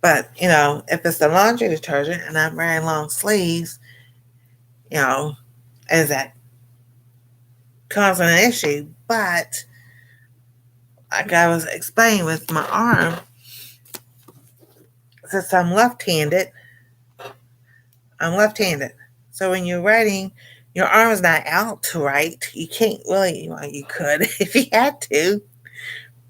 But, if it's the laundry detergent and I'm wearing long sleeves, is that causing an issue? But, like I was explaining with my arm, since I'm left-handed. So when you're writing, your arm is not out to write. You can't really, you could if you had to.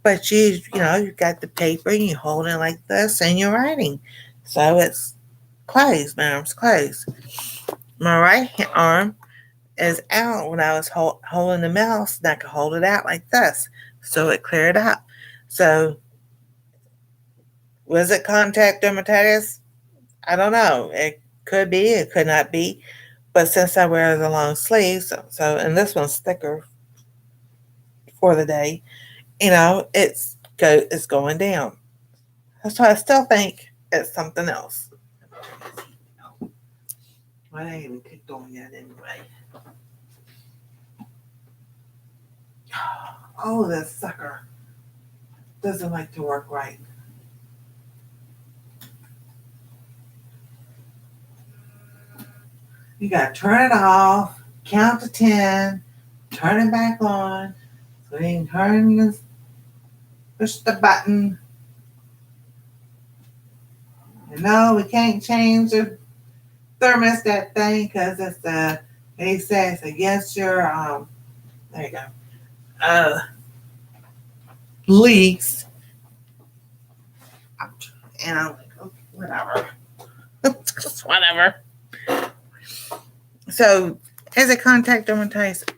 But you've got the paper and you hold it like this and you're writing. So it's closed. My arm's closed. My right arm is out when I was holding the mouse, and I could hold it out like this. So it cleared up. So was it contact dermatitis? I don't know. It could be, it could not be. But since I wear the long sleeves, and this one's thicker for the day, it's going down. So I still think it's something else. I ain't even kicked on yet anyway. Oh, this sucker doesn't like to work right. You gotta turn it off, count to 10, turn it back on, so you can push the button. No, we can't change the thermostat thing because it's they say it's against your there you go. Leaks. And I'm like, okay, whatever. Just whatever. So, is it contact dermatitis?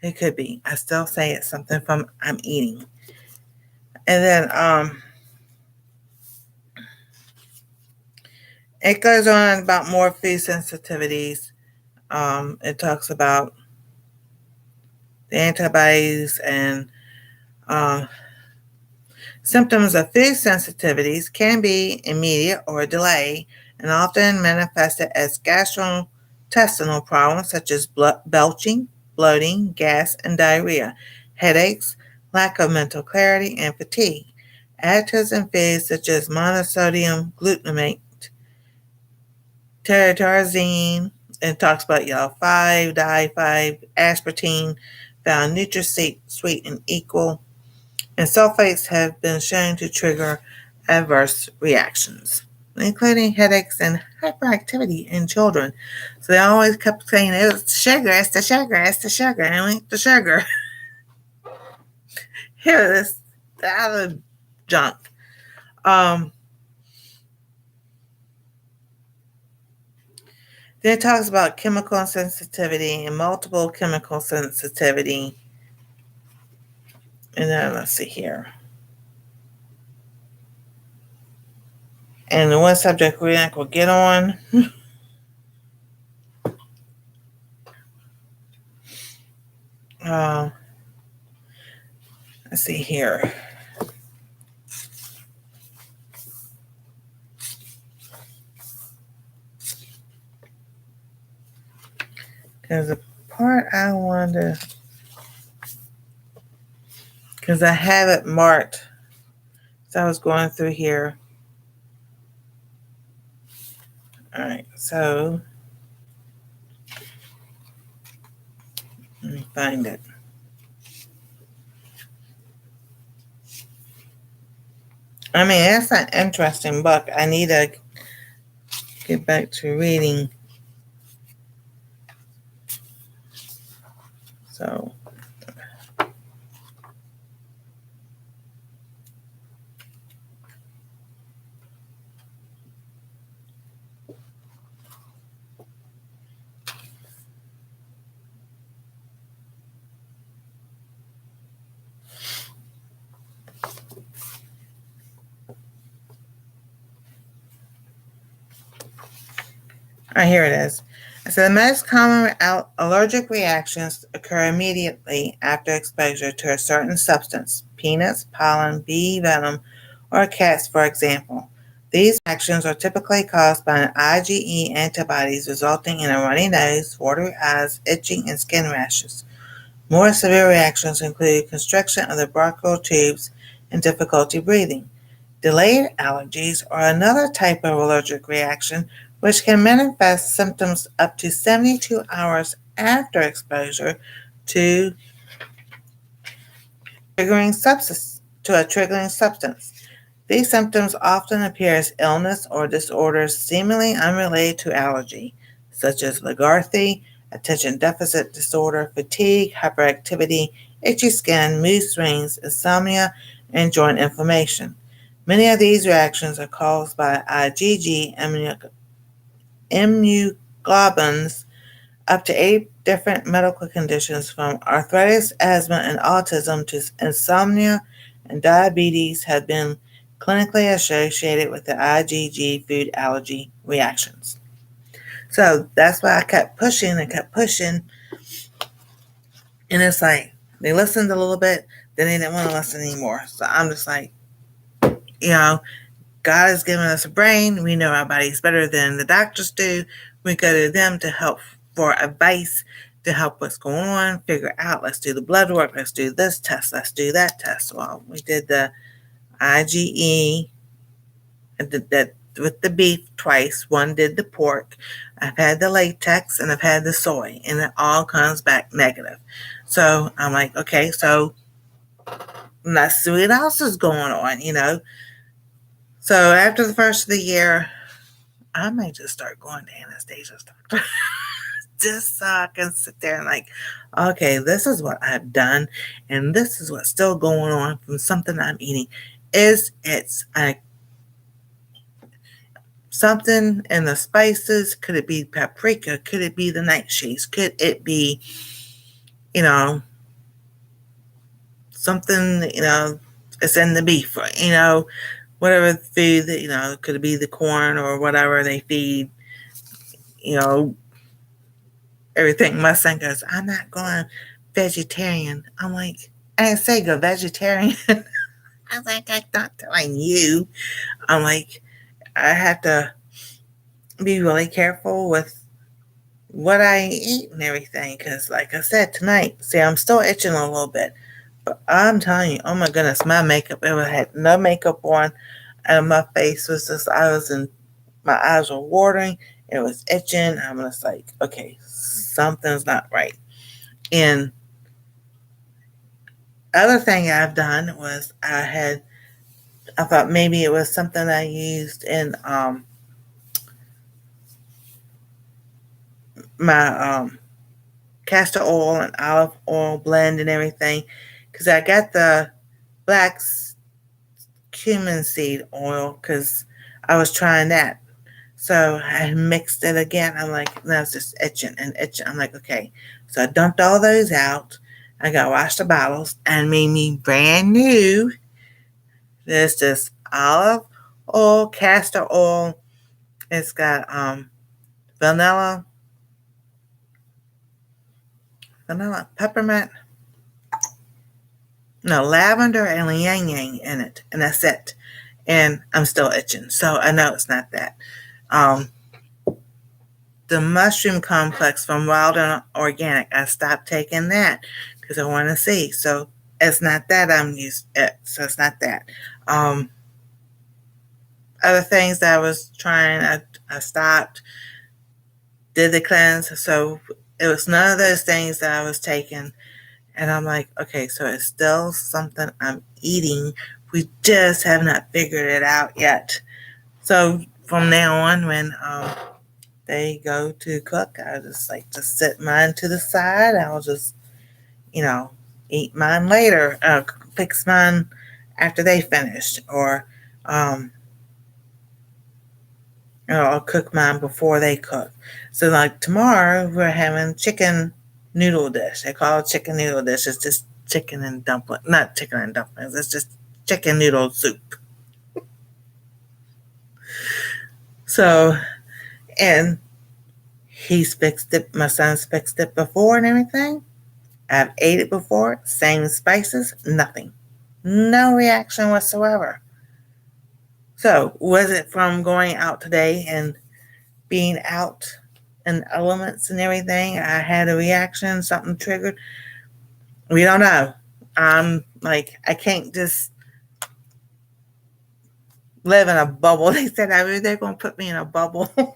It could be. I still say it's something from I'm eating. And then it goes on about more food sensitivities. It talks about the antibodies and symptoms of food sensitivities can be immediate or delayed and often manifested as gastrointestinal problems such as belching, bloating, gas, and diarrhea, headaches, lack of mental clarity, and fatigue. Additives in foods such as monosodium glutamate, tyrosine, and talks about yellow 5, dye 5, aspartame, found NutraSweet and equal, and sulfates have been shown to trigger adverse reactions, including headaches and hyperactivity in children. So they always kept saying, it's the sugar, it's the sugar, it's the sugar, and I the sugar. Here, this other junk. Then it talks about chemical sensitivity and multiple chemical sensitivity. And then let's see here. And the one subject we're not going to get on. Let's see here. Because the part I wanted to, because I have it marked. So I was going through here. All right, so let me find it. I mean, that's an interesting book. I need to get back to reading. So, here it is. So the most common allergic reactions occur immediately after exposure to a certain substance, peanuts, pollen, bee venom, or cats, for example. These reactions are typically caused by an IgE antibodies resulting in a runny nose, watery eyes, itching, and skin rashes. More severe reactions include constriction of the bronchial tubes and difficulty breathing. Delayed allergies are another type of allergic reaction which can manifest symptoms up to 72 hours after exposure to a triggering substance. These symptoms often appear as illness or disorders seemingly unrelated to allergy, such as lethargy, attention deficit disorder, fatigue, hyperactivity, itchy skin, mood swings, insomnia, and joint inflammation. Many of these reactions are caused by IgG immunoglobulins. Up to 8 different medical conditions from arthritis, asthma, and autism to insomnia and diabetes have been clinically associated with the IgG food allergy reactions. So that's why I kept pushing and kept pushing. And it's like they listened a little bit, then they didn't want to listen anymore. So I'm just like, you know, God has given us a brain. We know our bodies better than the doctors do. We go to them to help for advice, to help what's going on, figure out, let's do the blood work, let's do this test, let's do that test. Well, we did the IgE, I did that with the beef twice. One did the pork. I've had the latex and I've had the soy, and it all comes back negative. So I'm like, okay, so let's see what else is going on. So after the first of the year, I might just start going to Anastasia's doctor. Just so I can sit there and like, okay, this is what I've done, and this is what's still going on from something I'm eating. Is it's something in the spices? Could it be paprika? Could it be the nightshades? Could it be, something, it's in the beef, whatever food that, could it be the corn or whatever they feed, everything. My son goes, I'm not going vegetarian. I'm like, I didn't say go vegetarian. I was like, I'm not telling you. I'm like, I have to be really careful with what I eat and everything. Because, like I said, tonight, see, I'm still itching a little bit. But I'm telling you, oh my goodness, my makeup, I had no makeup on. And my face was just, my eyes were watering. It was itching. I'm just like, okay, something's not right. And other thing I've done was I thought maybe it was something I used in my castor oil and olive oil blend and everything, because I got the black cumin seed oil because I was trying that. So I mixed it again. I'm like, no, it's just itching and itching. I'm like, okay. So I dumped all those out. I got to wash the bottles and made me brand new. There's this olive oil, castor oil. It's got vanilla, peppermint, no, lavender and yang yang in it. And that's it. And I'm still itching. So I know it's not that. The mushroom complex from Wild and Organic, I stopped taking that because I want to see. So it's not that I'm used it. So it's not that. Other things that I was trying, I stopped, did the cleanse. So it was none of those things that I was taking. And I'm like, okay, so it's still something I'm eating. We just have not figured it out yet. So from now on, when they go to cook, I just like to set mine to the side. I'll just, eat mine later, fix mine after they finish, or I'll cook mine before they cook. So like tomorrow, we're having chicken noodle dish. They call it chicken noodle dish. It's just chicken and dumpling, not chicken and dumplings. It's just chicken noodle soup. So, and he's fixed it. My son's fixed it before and everything. I've ate it before. Same spices, nothing. No reaction whatsoever. So, was it from going out today and being out in elements and everything? I had a reaction, something triggered. We don't know. Like, I can't just live in a bubble. They said they're going to put me in a bubble. Like,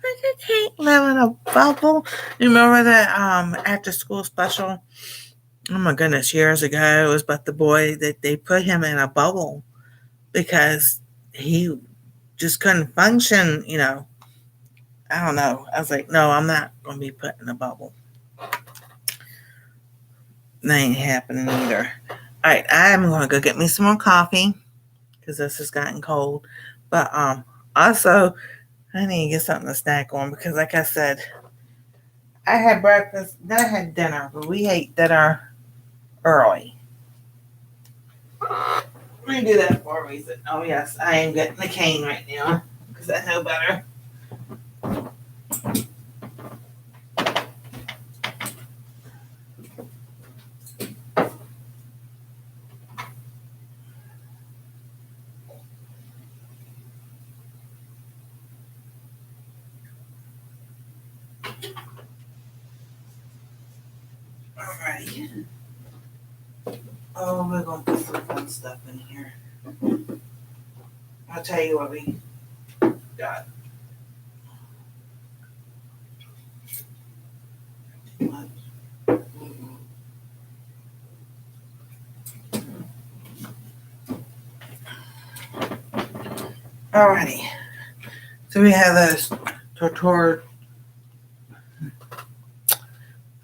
I can't live in a bubble. You remember that after school special? Oh my goodness, years ago, it was about the boy that they put him in a bubble because he just couldn't function, I don't know. I was like, no, I'm not going to be put in a bubble. That ain't happening either. All right, I'm going to go get me some more coffee because this has gotten cold. But also, I need to get something to snack on because, like I said, I had breakfast, then I had dinner, but we ate dinner early. Let me do that for a reason. Oh, yes, I am getting the cane right now because I know better. Alright. Oh, we're going to put some fun stuff in here. I'll tell you what we got. Alrighty. So we have those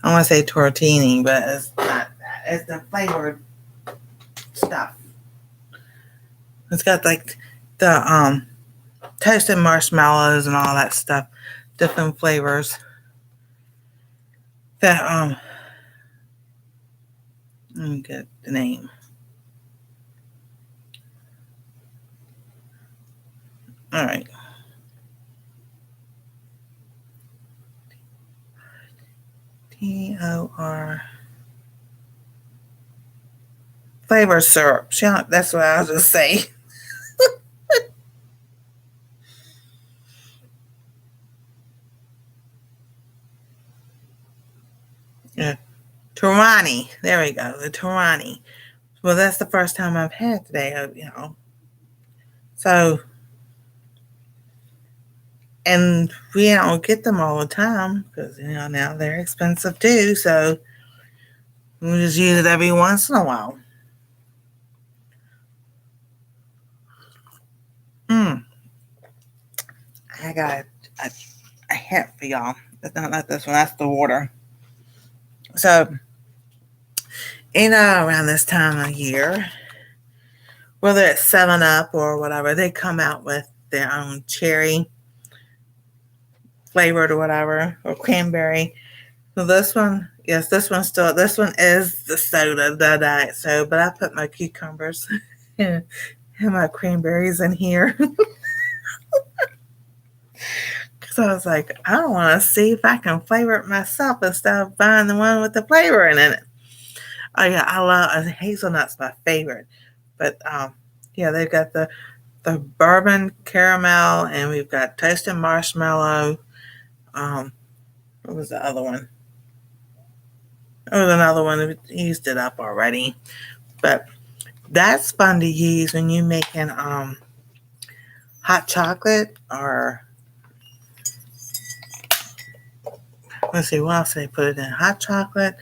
I want to say tortini, but it's not that. It's the flavored stuff. It's got like the toasted marshmallows and all that stuff, different flavors. That let me get the name. All right. TOR flavor syrup. That's what I was just saying. Yeah. Torani. There we go. The Torani. Well, that's the first time I've had today, So, and we don't get them all the time because, now they're expensive too. So, we just use it every once in a while. I got a hint for y'all. It's not like this one. That's the water. So, around this time of year, whether it's 7-Up or whatever, they come out with their own cherry flavored or whatever, or cranberry. So this one is the soda, the diet soda, but I put my cucumbers and my cranberries in here. Because I was like, I don't want to see if I can flavor it myself instead of buying the one with the flavor in it. Oh yeah, I love hazelnut's my favorite. But yeah, they've got the bourbon caramel, and we've got toasted marshmallow. What was the other one? There was another one that used it up already. But that's fun to use when you're making hot chocolate, or let's see, what else did they put it in? Hot chocolate,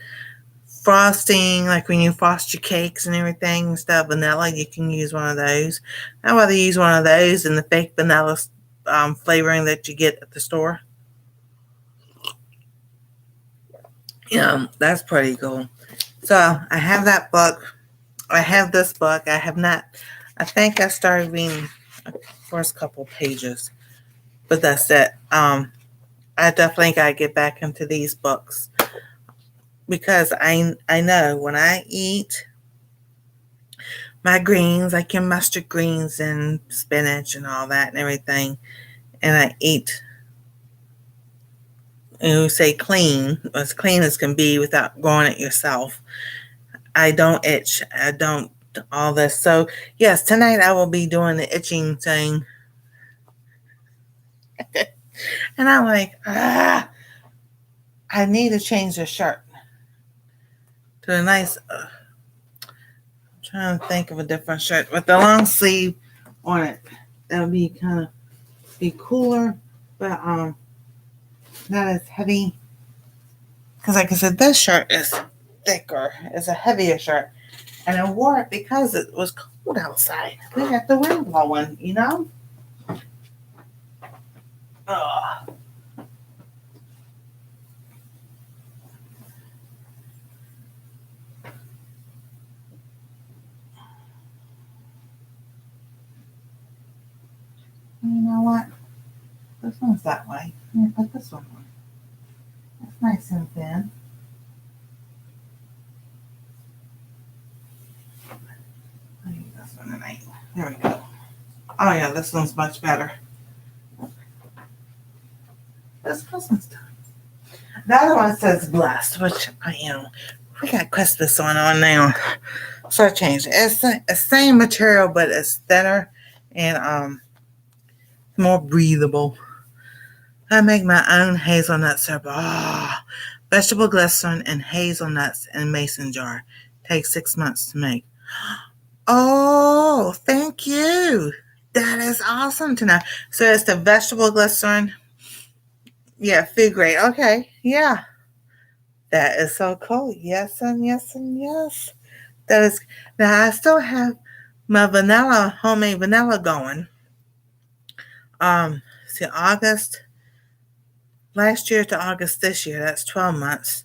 frosting, like when you frost your cakes and everything instead of vanilla, you can use one of those. I'd rather use one of those than the fake vanilla flavoring that you get at the store. That's pretty cool. So I have that book. I have this book. I have not. I think I started reading the first couple pages, but that's it. I definitely got to get back into these books because I know when I eat my greens, like your mustard greens and spinach and all that and everything, and I eat, say clean, as clean as can be without growing it yourself, I don't itch. I don't all this. So yes, tonight I will be doing the itching thing. And I'm like, I need to change the shirt to a nice, I'm trying to think of a different shirt with the long sleeve on it. That would be kind of be cooler, but not as heavy. Because like I said, this shirt is thicker. It's a heavier shirt. And I wore it because it was cold outside. We had the wind blowing, you know? Ugh. You know what? This one's that way. Let me put this one on. That's nice and thin. I need this one tonight. There we go. Oh yeah, this one's much better. It's Christmas time. The other one says blessed, which I am. We got Christmas on now. So I changed it. It's the same material, but it's thinner and more breathable. I make my own hazelnut syrup. Vegetable glycerin and hazelnuts in mason jar. Takes 6 months to make. Oh, thank you. That is awesome to know. So it's the vegetable glycerin. Yeah, food grade. Okay, yeah. That is so cool. Yes and yes and yes. That is. Now I still have my vanilla, homemade vanilla going. See, August last year to August this year. That's 12 months.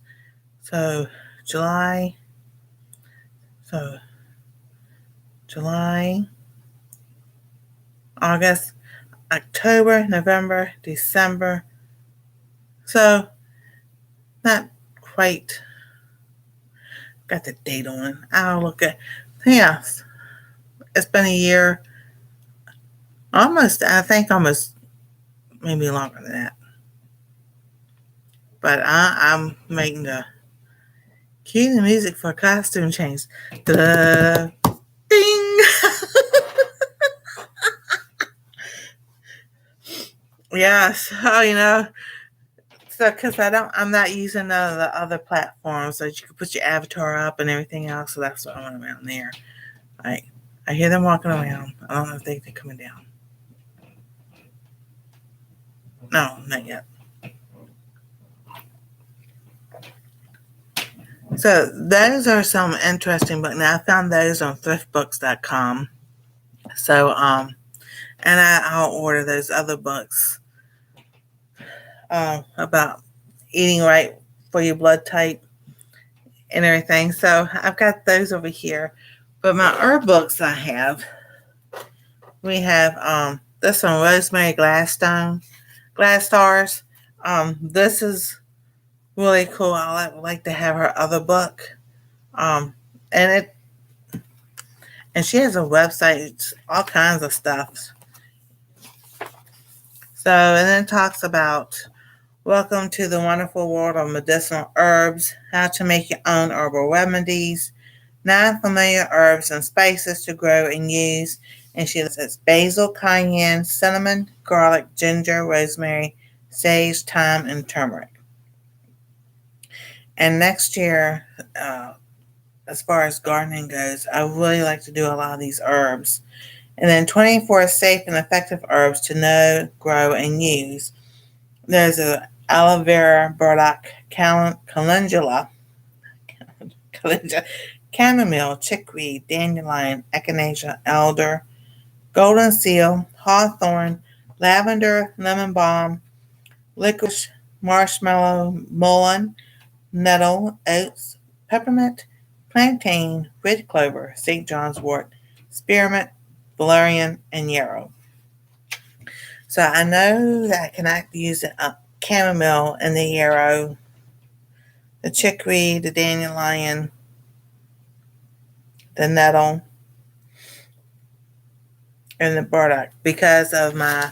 So July. So July, August, October, November, December. So not quite got the date on. I'll look at. Yes, it's been a year. Almost, I think almost maybe longer than that. But I'm making the cue the music for costume change. Da ding. Yes. Oh, So, because I'm not using none of the other platforms, so you can put your avatar up and everything else. So that's what I'm around there. I hear them walking around. I don't know if they're coming down. No, not yet. So those are some interesting books. Now I found those on thriftbooks.com. So and I'll order those other books about eating right for your blood type and everything. So I've got those over here. But my herb books we have this one, Rosemary Glass Stars. This is really cool. I would like to have her other book. Um, and she has a website, it's all kinds of stuff. So, and then it talks about welcome to the wonderful world of medicinal herbs, how to make your own herbal remedies, 9 familiar herbs and spices to grow and use. And she says basil, cayenne, cinnamon, garlic, ginger, rosemary, sage, thyme, and turmeric. And next year, as far as gardening goes, I really like to do a lot of these herbs. And then 24 safe and effective herbs to know, grow, and use. There's a aloe vera, burdock, calendula, chamomile, chickweed, dandelion, echinacea, elder, golden seal, hawthorn, lavender, lemon balm, licorice, marshmallow, mullein, nettle, oats, peppermint, plantain, red clover, St. John's wort, spearmint, valerian, and yarrow. So I know that I cannot use the chamomile and the yarrow, the chickweed, the dandelion, the nettle, and the burdock because of my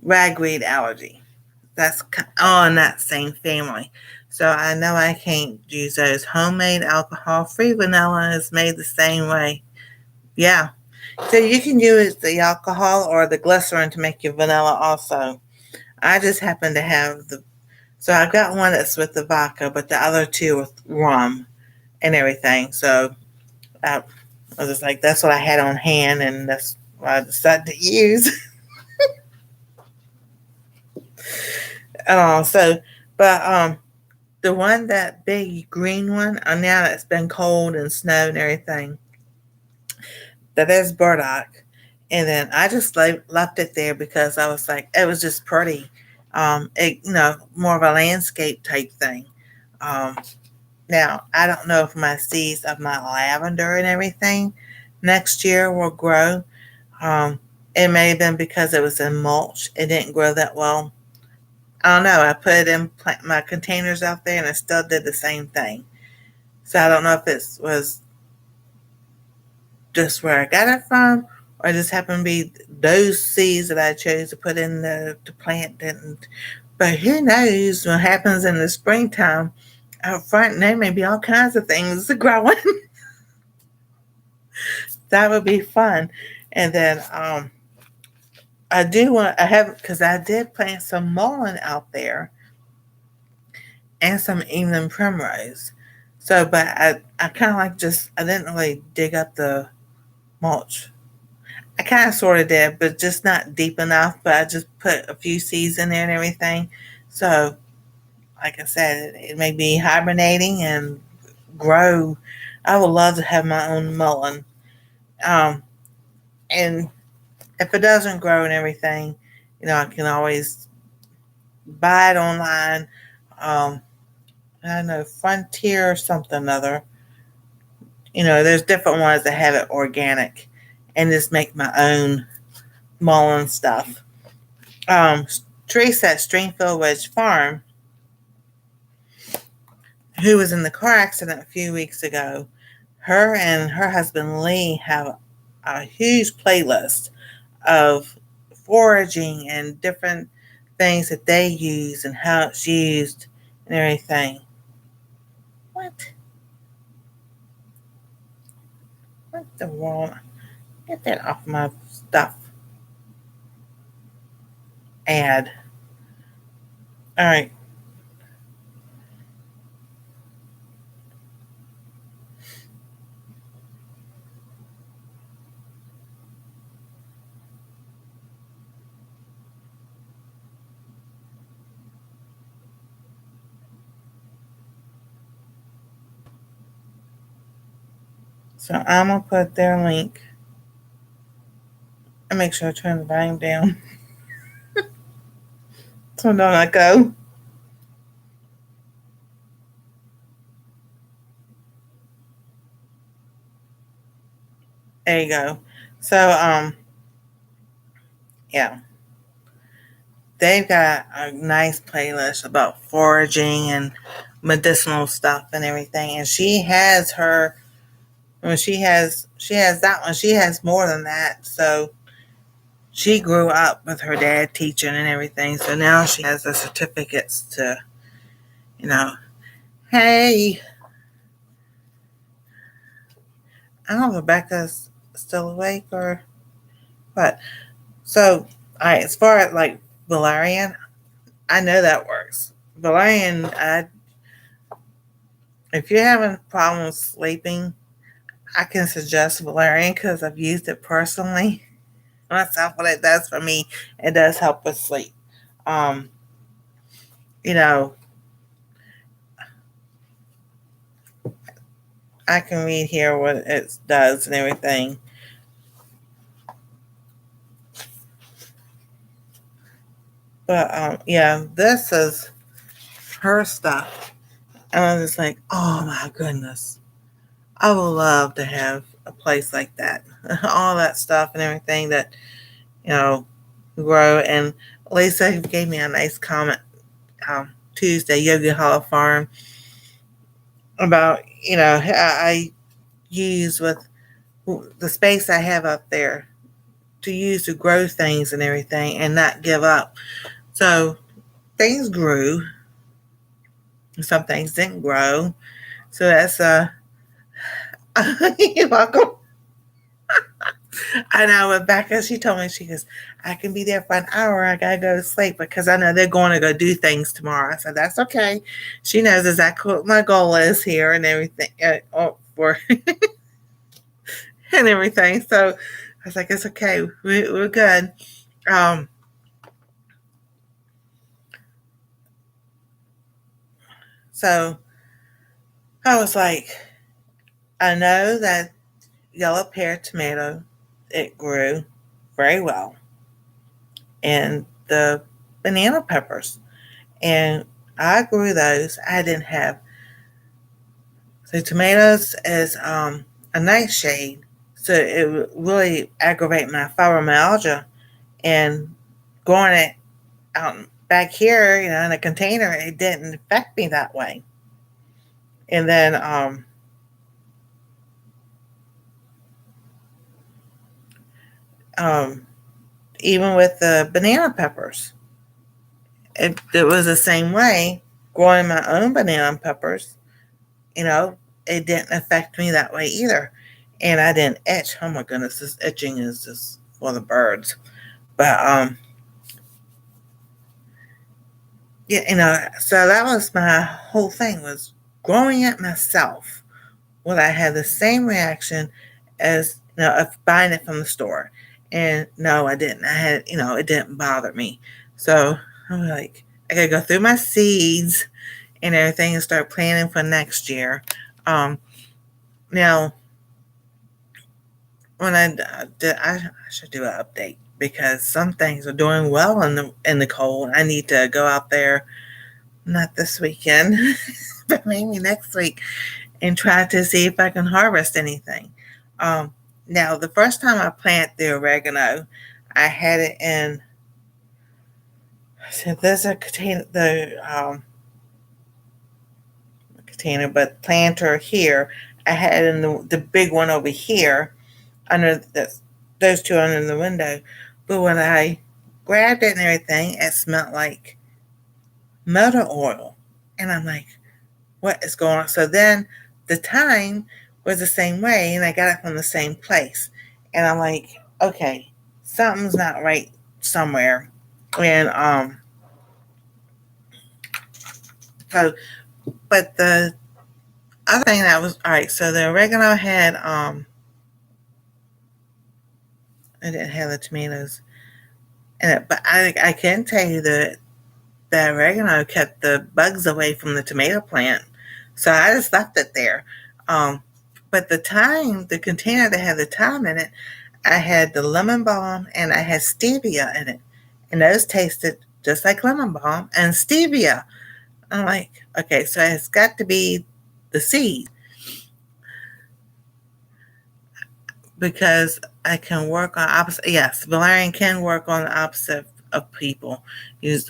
ragweed allergy. That's all in that same family. So I know I can't use those. Homemade alcohol-free vanilla is made the same way. Yeah. So you can use the alcohol or the glycerin to make your vanilla also. I just happen to have so I've got one that's with the vodka, but the other two with rum and everything. So I was just like, that's what I had on hand, and that's what I decided to use. So, but the one, that big green one, now that it's been cold and snow and everything, that is burdock. And then I just left it there because I was like, it was just pretty. More of a landscape type thing. Um, Now, I don't know if my seeds of my lavender and everything next year will grow. Um, it may have been because it was in mulch. It didn't grow that well. I don't know. I put it in my containers out there and it still did the same thing. So I don't know if it was just where I got it from or it just happened to be those seeds that I chose to put in the plant didn't. But who knows what happens in the springtime out front? And there may be all kinds of things growing. That would be fun. And then because I did plant some mullein out there and some evening primrose. So, but I kind of like I didn't really dig up the mulch. I kind of sort of did, but just not deep enough. But I just put a few seeds in there and everything. So, like I said, it may be hibernating and grow. I would love to have my own mullein. Um, and if it doesn't grow and everything, I can always buy it online. I don't know, Frontier or something other. There's different ones that have it organic, and just make my own mullein stuff. Teresa at Stringfield Wedge Farm, who was in the car accident a few weeks ago, her and her husband Lee have a huge playlist of foraging and different things that they use and how it's used and everything. What? What the world? Get that off my stuff. Ad. All right. So I'm gonna put their link and make sure I turn the volume down so don't let go. There you go. So yeah, they've got a nice playlist about foraging and medicinal stuff and everything. And she has her when she has that one. She has more than that. So she grew up with her dad teaching and everything. So now she has the certificates to, you know, hey, I don't know if Rebecca's still awake or what. So, all right, as far as like valerian, I know that works. Valerian, if you're having problems sleeping, I can suggest valerian because I've used it personally. That's what it does for me. It does help with sleep. Um, you know, I can read here what it does and everything. But yeah, this is her stuff. And I was just like, oh my goodness. I would love to have a place like that. All that stuff and everything that, you know, grow. And Lisa gave me a nice comment Tuesday, Yogi Hollow Farm, about, I use with the space I have up there to use to grow things and everything and not give up. So things grew. Some things didn't grow. So that's you're welcome. I know Rebecca, she told me, she goes, I can be there for an hour. I gotta go to sleep because I know they're going to go do things tomorrow. I said, that's okay. She knows exactly what my goal is here and everything for and everything. So I was like, it's okay. We're good. Um, so I was like, I know that yellow pear tomato, it grew very well. And the banana peppers. And I grew those. I didn't have so tomatoes is a nightshade, so it would really aggravate my fibromyalgia. And growing it out back here, in a container, it didn't affect me that way. And then um, even with the banana peppers, it was the same way. Growing my own banana peppers, you know, it didn't affect me that way either. And I didn't itch. Oh my goodness, this itching is just for the birds. But yeah, so that was my whole thing was growing it myself. Would I have the same reaction as of buying it from the store? And no, I didn't. I had it didn't bother me. So I'm like, I gotta go through my seeds and everything and start planning for next year. Now when I should do an update because some things are doing well in the cold. I need to go out there, not this weekend, but maybe next week, and try to see if I can harvest anything. Now, the first time I planted the oregano, I had it in. So there's a container, container, but planter here. I had it in the big one over here under those two under the window. But when I grabbed it and everything, it smelled like motor oil. And I'm like, what is going on? So then the time was the same way, and I got it from the same place. And I'm like, okay, something's not right somewhere. And so, but the other thing that was all right. So the oregano had I didn't have the tomatoes in it, but I can tell you that the oregano kept the bugs away from the tomato plant. So I just left it there. Um, but the container that had the thyme in it, I had the lemon balm and I had stevia in it. And those tasted just like lemon balm and stevia. I'm like, okay, so it's got to be the seed because I can work on opposite. Yes, valerian can work on the opposite of people. Use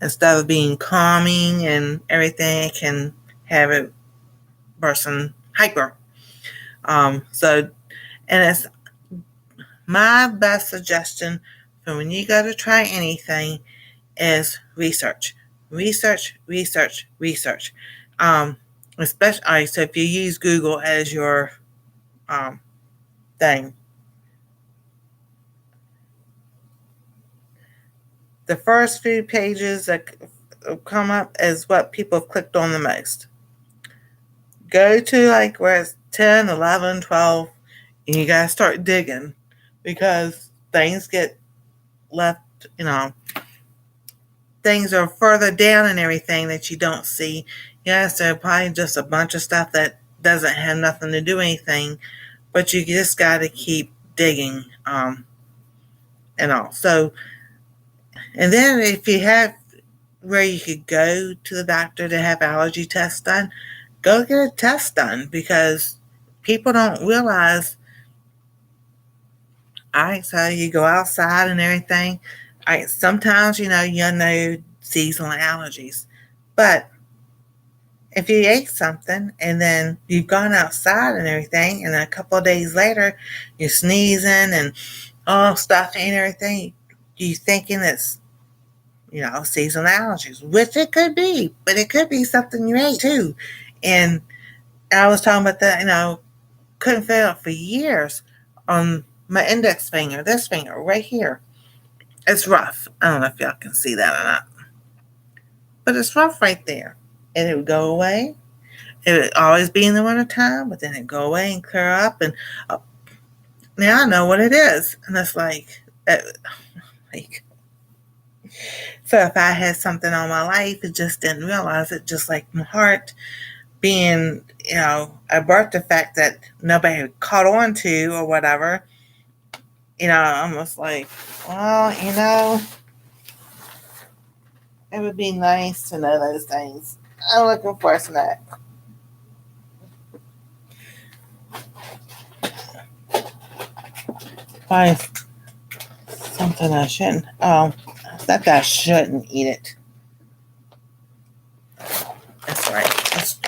instead of being calming and everything, it can have a person hyper. So, and it's my best suggestion for when you go to try anything is research, research, research, research. Especially, all right, so if you use Google as your um, thing, the first few pages that come up is what people have clicked on the most. Go to like where it's 10, 11, 12, and you got to start digging because things get left, things are further down and everything that you don't see. Yes, there are probably just a bunch of stuff that doesn't have nothing to do with anything, but you just got to keep digging and all. So, and then if you have where you could go to the doctor to have allergy tests done, go get a test done because people don't realize. All right, so you go outside and everything. All right, sometimes you know seasonal allergies, but if you ate something and then you've gone outside and everything, and a couple of days later you're sneezing and all stuff and everything, you thinking it's seasonal allergies, which it could be, but it could be something you ate too. And I was talking about that, couldn't feel it for years on my index finger, this finger right here. It's rough. I don't know if y'all can see that or not, but it's rough right there. And it would go away. It would always be in the wintertime, but then it'd go away and clear up. And now I know what it is. And it's like, so if I had something on my life, it just didn't realize it, just like my heart being, a birth defect that nobody caught on to or whatever. Almost like, well, it would be nice to know those things. I'm looking for a snack. Probably something I shouldn't. Oh, it's not that I shouldn't eat it. That's right. It's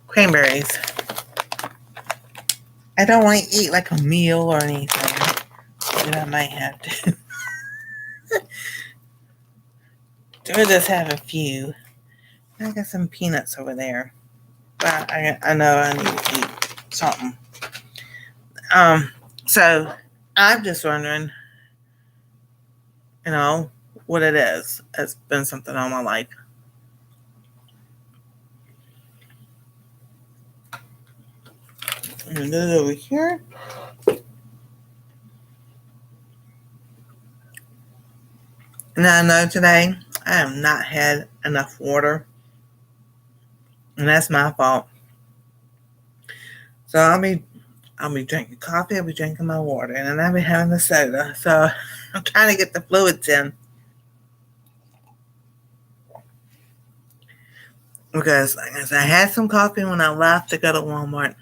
cranberries. I don't want to eat like a meal or anything, but I might have to. We'll just have a few. I got some peanuts over there, but I know I need to eat something. So I'm just wondering, what it is. It's been something all my life. And this over here. Now I know today I have not had enough water, and that's my fault. So I'll be drinking coffee, I'll be drinking my water, and then I'll be having the soda. So I'm trying to get the fluids in. Because like I said, I had some coffee when I left to go to Walmart.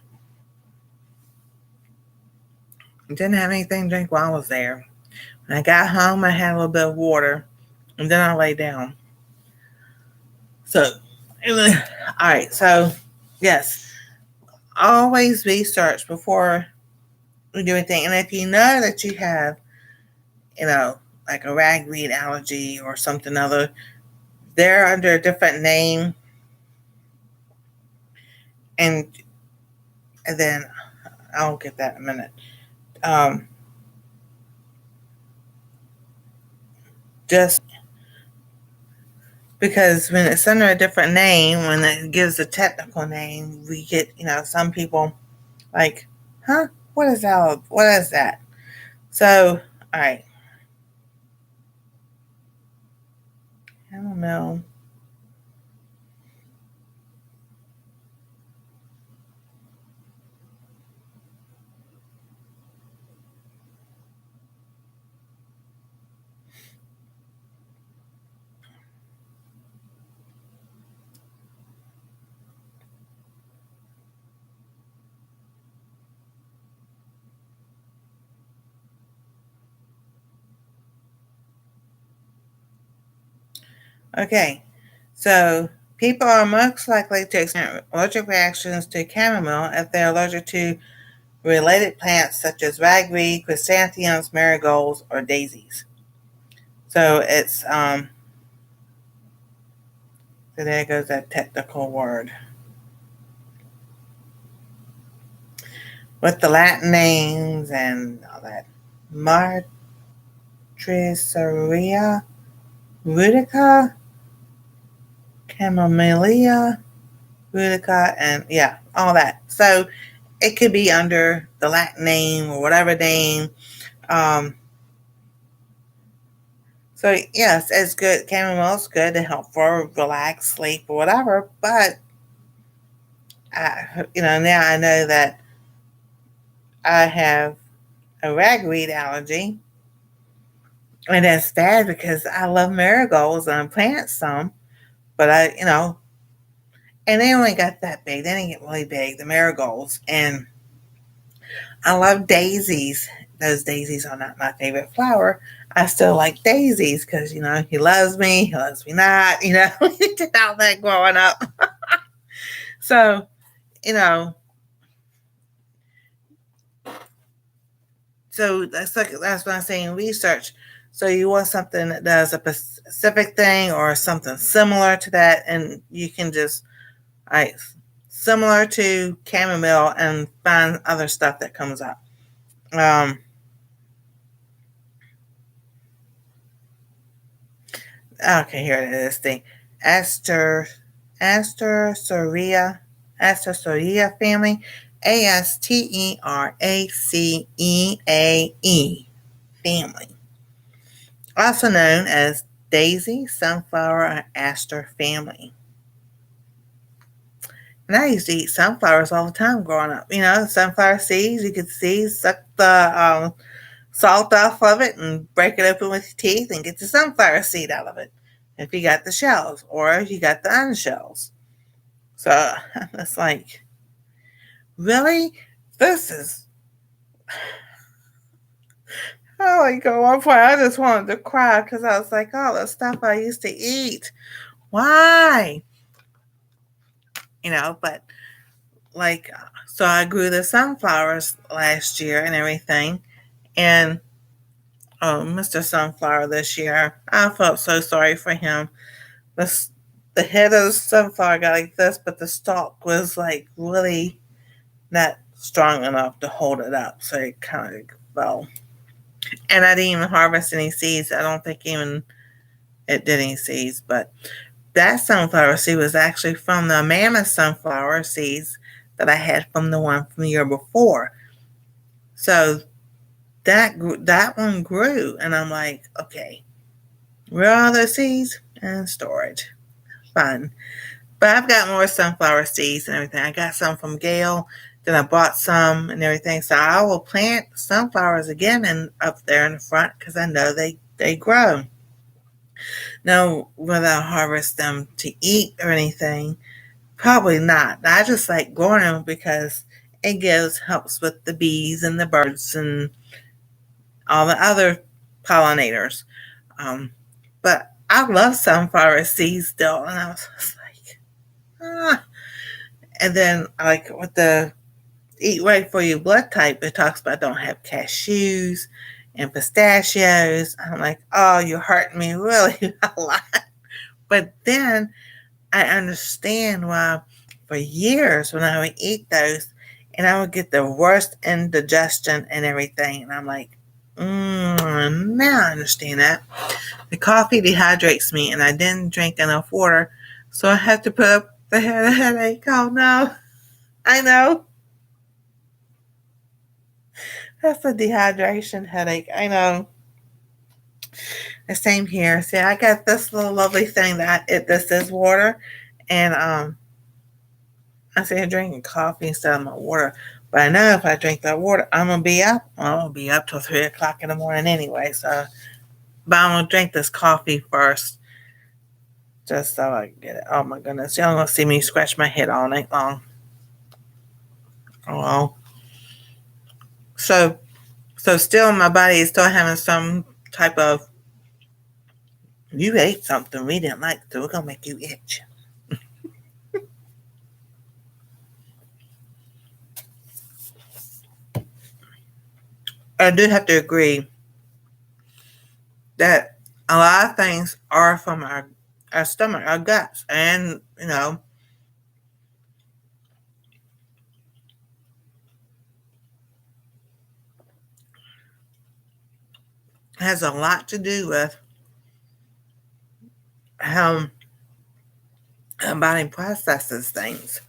I didn't have anything to drink while I was there. When I got home, I had a little bit of water, and then I lay down. So, all right. So, yes, always research before you do anything. And if you know that you have, like a ragweed allergy or something other, they're under a different name. And then I'll get that in a minute. Just because when it's under a different name, when it gives a technical name, we get, some people like, huh? What is that? What is that? So, all right. I don't know. Okay, so people are most likely to experience allergic reactions to chamomile if they're allergic to related plants such as ragweed, chrysanthemums, marigolds, or daisies. So it's so there goes that technical word. With the Latin names and all that. Martriceria rutica, Camellia rutica, and yeah, all that. So it could be under the Latin name or whatever name. So yes, it's good. Chamomile is good to help for relax, sleep, or whatever. But now I know that I have a ragweed allergy, and that's bad because I love marigolds and I plant some, but and they only got that big. They didn't get really big, the marigolds, and I love daisies. Those daisies are not my favorite flower. I still like daisies because, he loves me not, we did all that growing up. So, so that's what I'm saying, research. So you want something that does a specific thing or something similar to that, and you can just like similar to chamomile and find other stuff that comes up. Um, okay, here it is. The Aster Asteroria Asteroria family, Astereaceae family, also known as daisy, sunflower, or aster family. And I used to eat sunflowers all the time growing up. You know, sunflower seeds, you could see, suck the salt off of it and break it open with your teeth and get the sunflower seed out of it. If you got the shells or if you got the unshells. So it's like, really? This is, oh my God, one point I just wanted to cry because I was like, oh, the stuff I used to eat. Why? You know, but like, so I grew the sunflowers last year and everything. And Mr. Sunflower this year, I felt so sorry for him. The, the head of the sunflower got like this, but the stalk was like really not strong enough to hold it up. So it kind of fell. And I didn't even harvest any seeds. I don't think even it did any seeds. But that sunflower seed was actually from the mammoth sunflower seeds that I had from the one from the year before. So that one grew, and I'm like, okay, where are all those seeds? And storage. Fun. But I've got more sunflower seeds and everything. I got some from Gail. Then I bought some and everything. So I will plant sunflowers again and up there in the front because I know they grow. Now, will I harvest them to eat or anything? Probably not. I just like growing them because it helps with the bees and the birds and all the other pollinators. Um, but I love sunflower seeds still, and I was just like, ah. And then like with the eat right for your blood type, it talks about don't have cashews and pistachios. I'm like, oh, you're hurting me really a lot. But then I understand why for years when I would eat those and I would get the worst indigestion and everything. And I'm like, now I understand that. The coffee dehydrates me and I didn't drink enough water. So I have to put up the headache. Oh no. I know. That's a dehydration headache. I know. The same here. See, I got this little lovely thing this is water, and I say I'm drinking coffee instead of my water. But I know if I drink that water, I'm gonna be up. I'm gonna be up till 3 o'clock in the morning anyway. So, but I'm gonna drink this coffee first, just so I can get it. Oh my goodness, y'all gonna see me scratch my head all night long. Oh well. So, still my body is still having some type of. You ate something we didn't like, so we're gonna make you itch. I do have to agree that a lot of things are from our stomach, our guts, and has a lot to do with how our body processes things.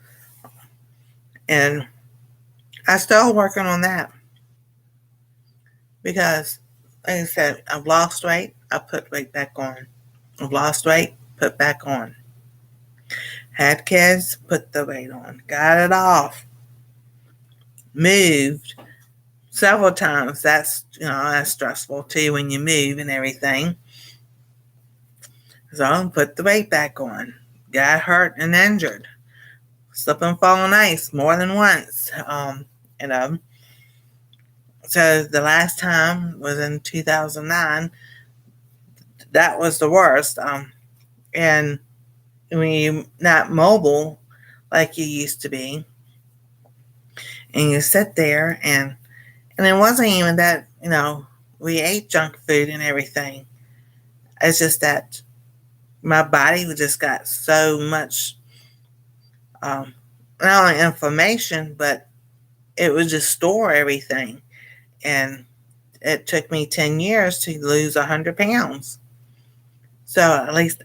And I'm still working on that because, like I said, I've lost weight, I put weight back on. I've lost weight, put back on. Had kids, put the weight on. Got it off. Moved several times. That's stressful too when you move and everything. So I put the weight back on. Got hurt and injured. Slip and fall on ice more than once. You know. So the last time was in 2009. That was the worst. And when you're not mobile like you used to be, and you sit there and it wasn't even that, we ate junk food and everything. It's just that my body just got so much, um, not only inflammation, but it would just store everything. And it took me 10 years to lose 100 pounds. So at least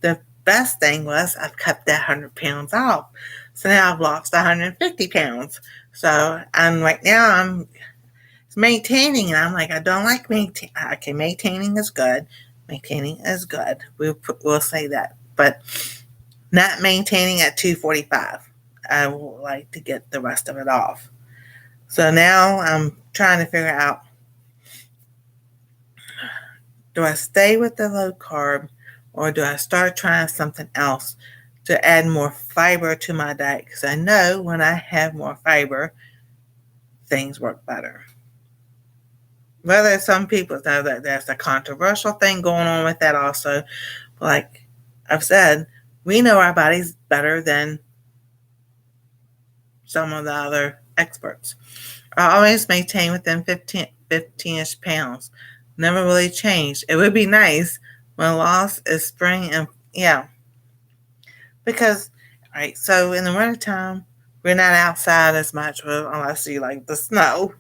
the best thing was I've cut that 100 pounds off. So now I've lost 150 pounds. So I'm right now I'm maintaining, and I'm like, I don't like maintaining. Okay, maintaining is good. Maintaining is good. We'll say that, but not maintaining at 245. I would like to get the rest of it off. So now I'm trying to figure out, do I stay with the low carb or do I start trying something else to add more fiber to my diet? Because I know when I have more fiber, things work better. Whether some people know that there's a controversial thing going on with that also. Like I've said, we know our bodies better than some of the other experts. I always maintain within 15-ish pounds. Never really changed. It would be nice when loss is spring and yeah. Because, all right, so in the wintertime, we're not outside as much unless you like the snow.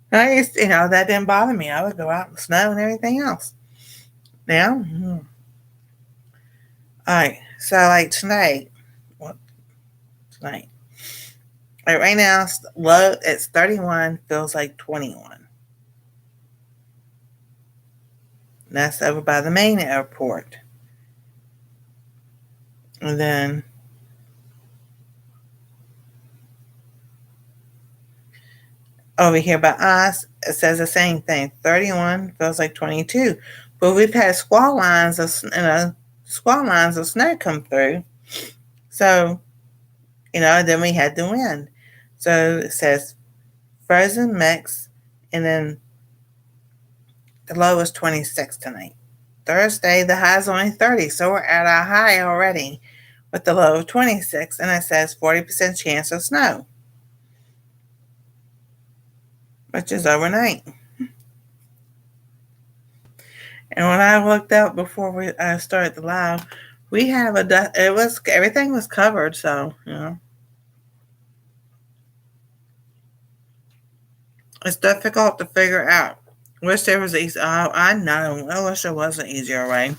That didn't bother me. I would go out in the snow and everything else. Now, all right, so like tonight, what, tonight? Like right now, it's low, it's 31, feels like 21. And that's over by the main airport. And then over here by us, it says the same thing. 31 feels like 22. But we've had squall lines of snow come through. So, then we had the wind. So it says frozen mix, and then the low was 26 tonight. Thursday, the high is only 30. So we're at our high already with the low of 26. And it says 40% chance of snow, which is overnight. And when I looked up before we started the live, we have everything was covered, so it's difficult to figure out. Wish there was easy. I know. I wish there was an easier way.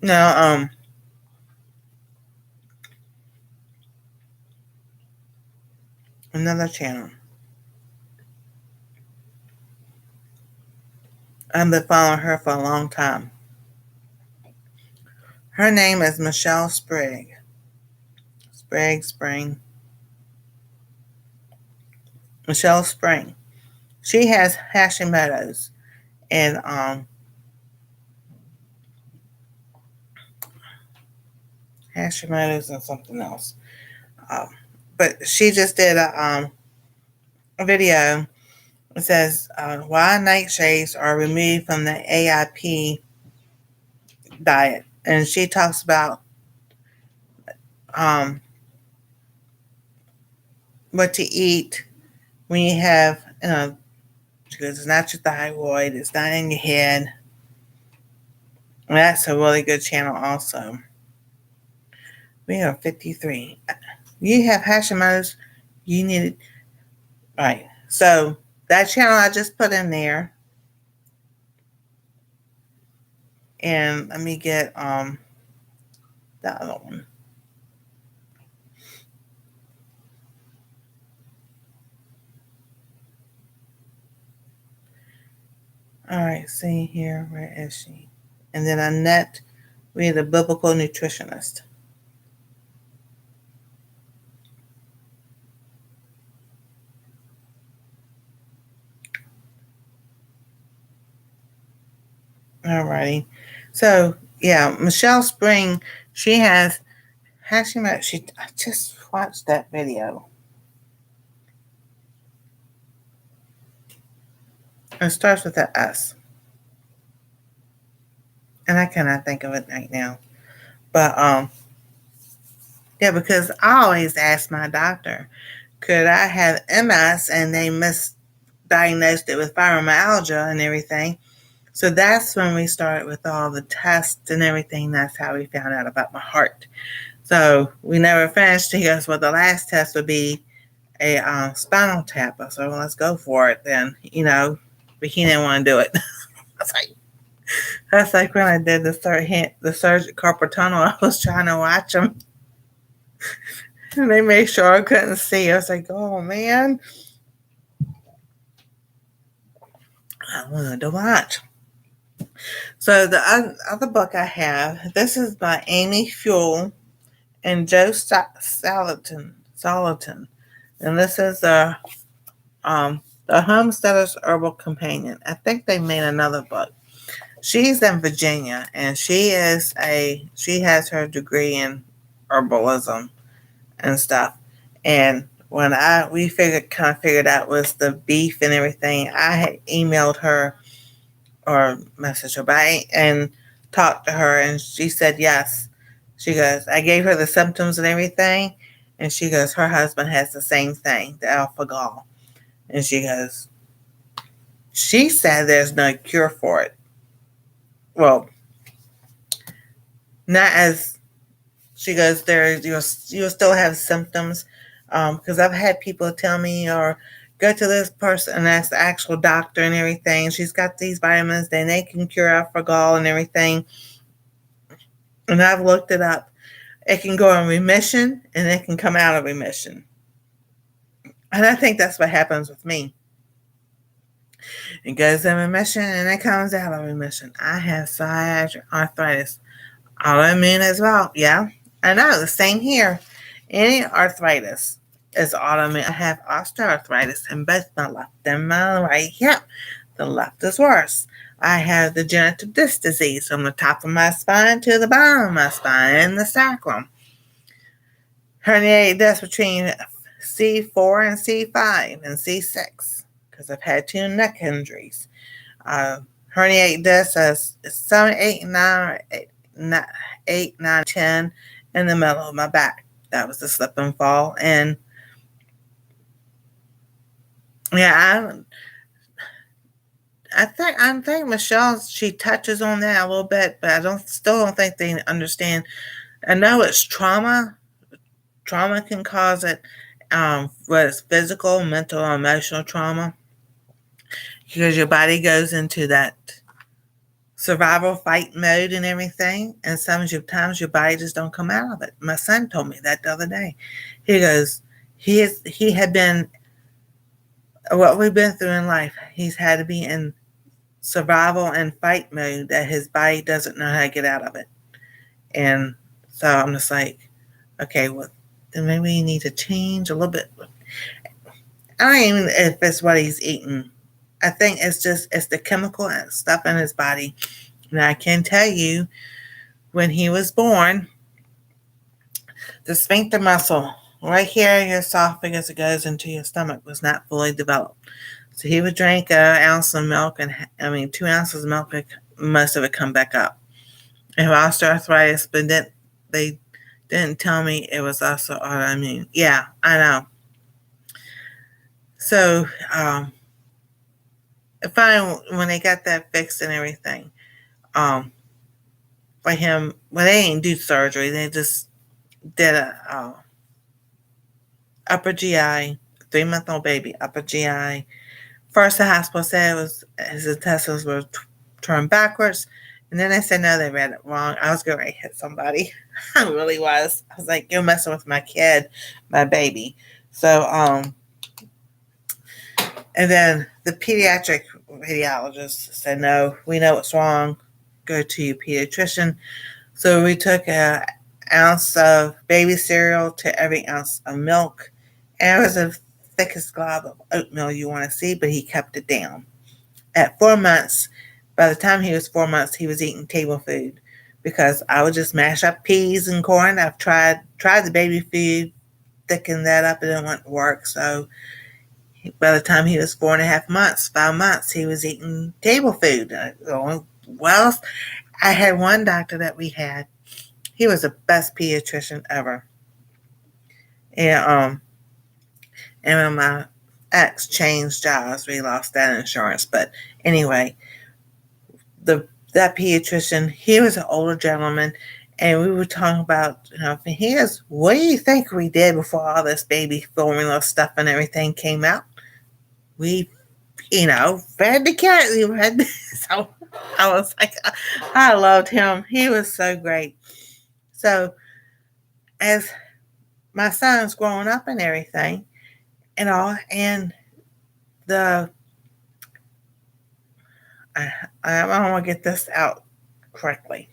No, another channel. I've been following her for a long time. Her name is Michelle Sprague. Spring. Michelle Spring. She has Hashimoto's and Hashimoto's and something else. Um, but she just did a video. It says why nightshades are removed from the AIP diet, and she talks about um, what to eat when you have, because it's not your thyroid, it's not in your head. And that's a really good channel also. We are 53. You have Hashimoto's, you need it. Right. So that channel I just put in there. And let me get the other one. All right, see here, where is she? And then Annette, we are the biblical nutritionist. All righty. So yeah, Michelle Spring, she has Hashimoto. I just watched that video. It starts with an S, and I cannot think of it right now. But Yeah, because I always ask my doctor, could I have MS and they misdiagnosed it with fibromyalgia and everything. So that's when we started with all the tests and everything. That's how we found out about my heart. So we never finished. He goes, well, the last test would be a spinal tap. I said, well, let's go for it then, but he didn't want to do it. That's like, that's like when I did the surgery carpal tunnel. I was trying to watch him, and they made sure I couldn't see. I was like, oh man, I wanted to watch. So the other book I have, this is by Amy Fuel and Joe Salatin, and this is the Homesteader's Herbal Companion. I think they made another book. She's in Virginia, and she has her degree in herbalism and stuff. And when we figured out was the beef and everything, I had emailed her or messaged her and talked to her, and she said yes. She goes, I gave her the symptoms and everything, and she goes, her husband has the same thing, the alpha gall, and she said there's no cure for it. Well, not as she goes there. You'll still have symptoms, because I've had people tell me or go to this person and that's the actual doctor and everything. She's got these vitamins, then they can cure alpha-gall and everything. And I've looked it up. It can go in remission and it can come out of remission. And I think that's what happens with me. It goes in remission and it comes out of remission. I have psoriatic arthritis. Autoimmune as well. Yeah, I know. The same here. Any arthritis is autoimmune. I have osteoarthritis in both my left and my right hip. The left is worse. I have degenerative disc disease from the top of my spine to the bottom of my spine and the sacrum. Herniated disc between C4 and C5 and C6 because I've had 2 neck injuries. Herniated disc is 7, 8, 9, 8, 9, 10 in the middle of my back. That was the slip and fall. And yeah, I think Michelle, she touches on that a little bit, but I still don't think they understand. I know it's trauma. Trauma can cause it, whether it's physical, mental, or emotional trauma, because your body goes into that survival fight mode and everything, and sometimes your body just don't come out of it. My son told me that the other day. He goes, he had been, what we've been through in life, he's had to be in survival and fight mode that his body doesn't know how to get out of it. And so I'm just like, okay, well, then maybe we need to change a little bit. I don't even know if it's what he's eating. I think it's the chemical stuff in his body. And I can tell you, when he was born, the sphincter muscle right here in your esophagus that goes into your stomach was not fully developed. So he would drink an ounce of milk, 2 ounces of milk, most of it come back up. And osteoarthritis, but they didn't tell me it was also autoimmune. Yeah, I know. So, when they got that fixed and everything, for him, well, they didn't do surgery. They just did a upper GI, 3-month-old baby, upper GI. First, the hospital said his intestines were turned backwards. And then they said, no, they read it wrong. I was going to hit somebody. I really was. I was like, you're messing with my kid, my baby. So, and then the pediatric radiologist said, no, we know what's wrong. Go to your pediatrician. So we took an ounce of baby cereal to every ounce of milk. And it was the thickest glob of oatmeal you want to see, but he kept it down. At 4 months, by the time he was 4 months, he was eating table food because I would just mash up peas and corn. I've tried the baby food, thicken that up, it didn't work. So by the time he was 4.5 months, 5 months, he was eating table food. Well, I had one doctor that we had. He was the best pediatrician ever. And when my ex changed jobs, we lost that insurance. But anyway, that pediatrician, he was an older gentleman, and we were talking about, what do you think we did before all this baby formula stuff and everything came out? We, fed the cat. We had so I was like, I loved him. He was so great. So as my son's growing up and everything, and the I want to get this out correctly.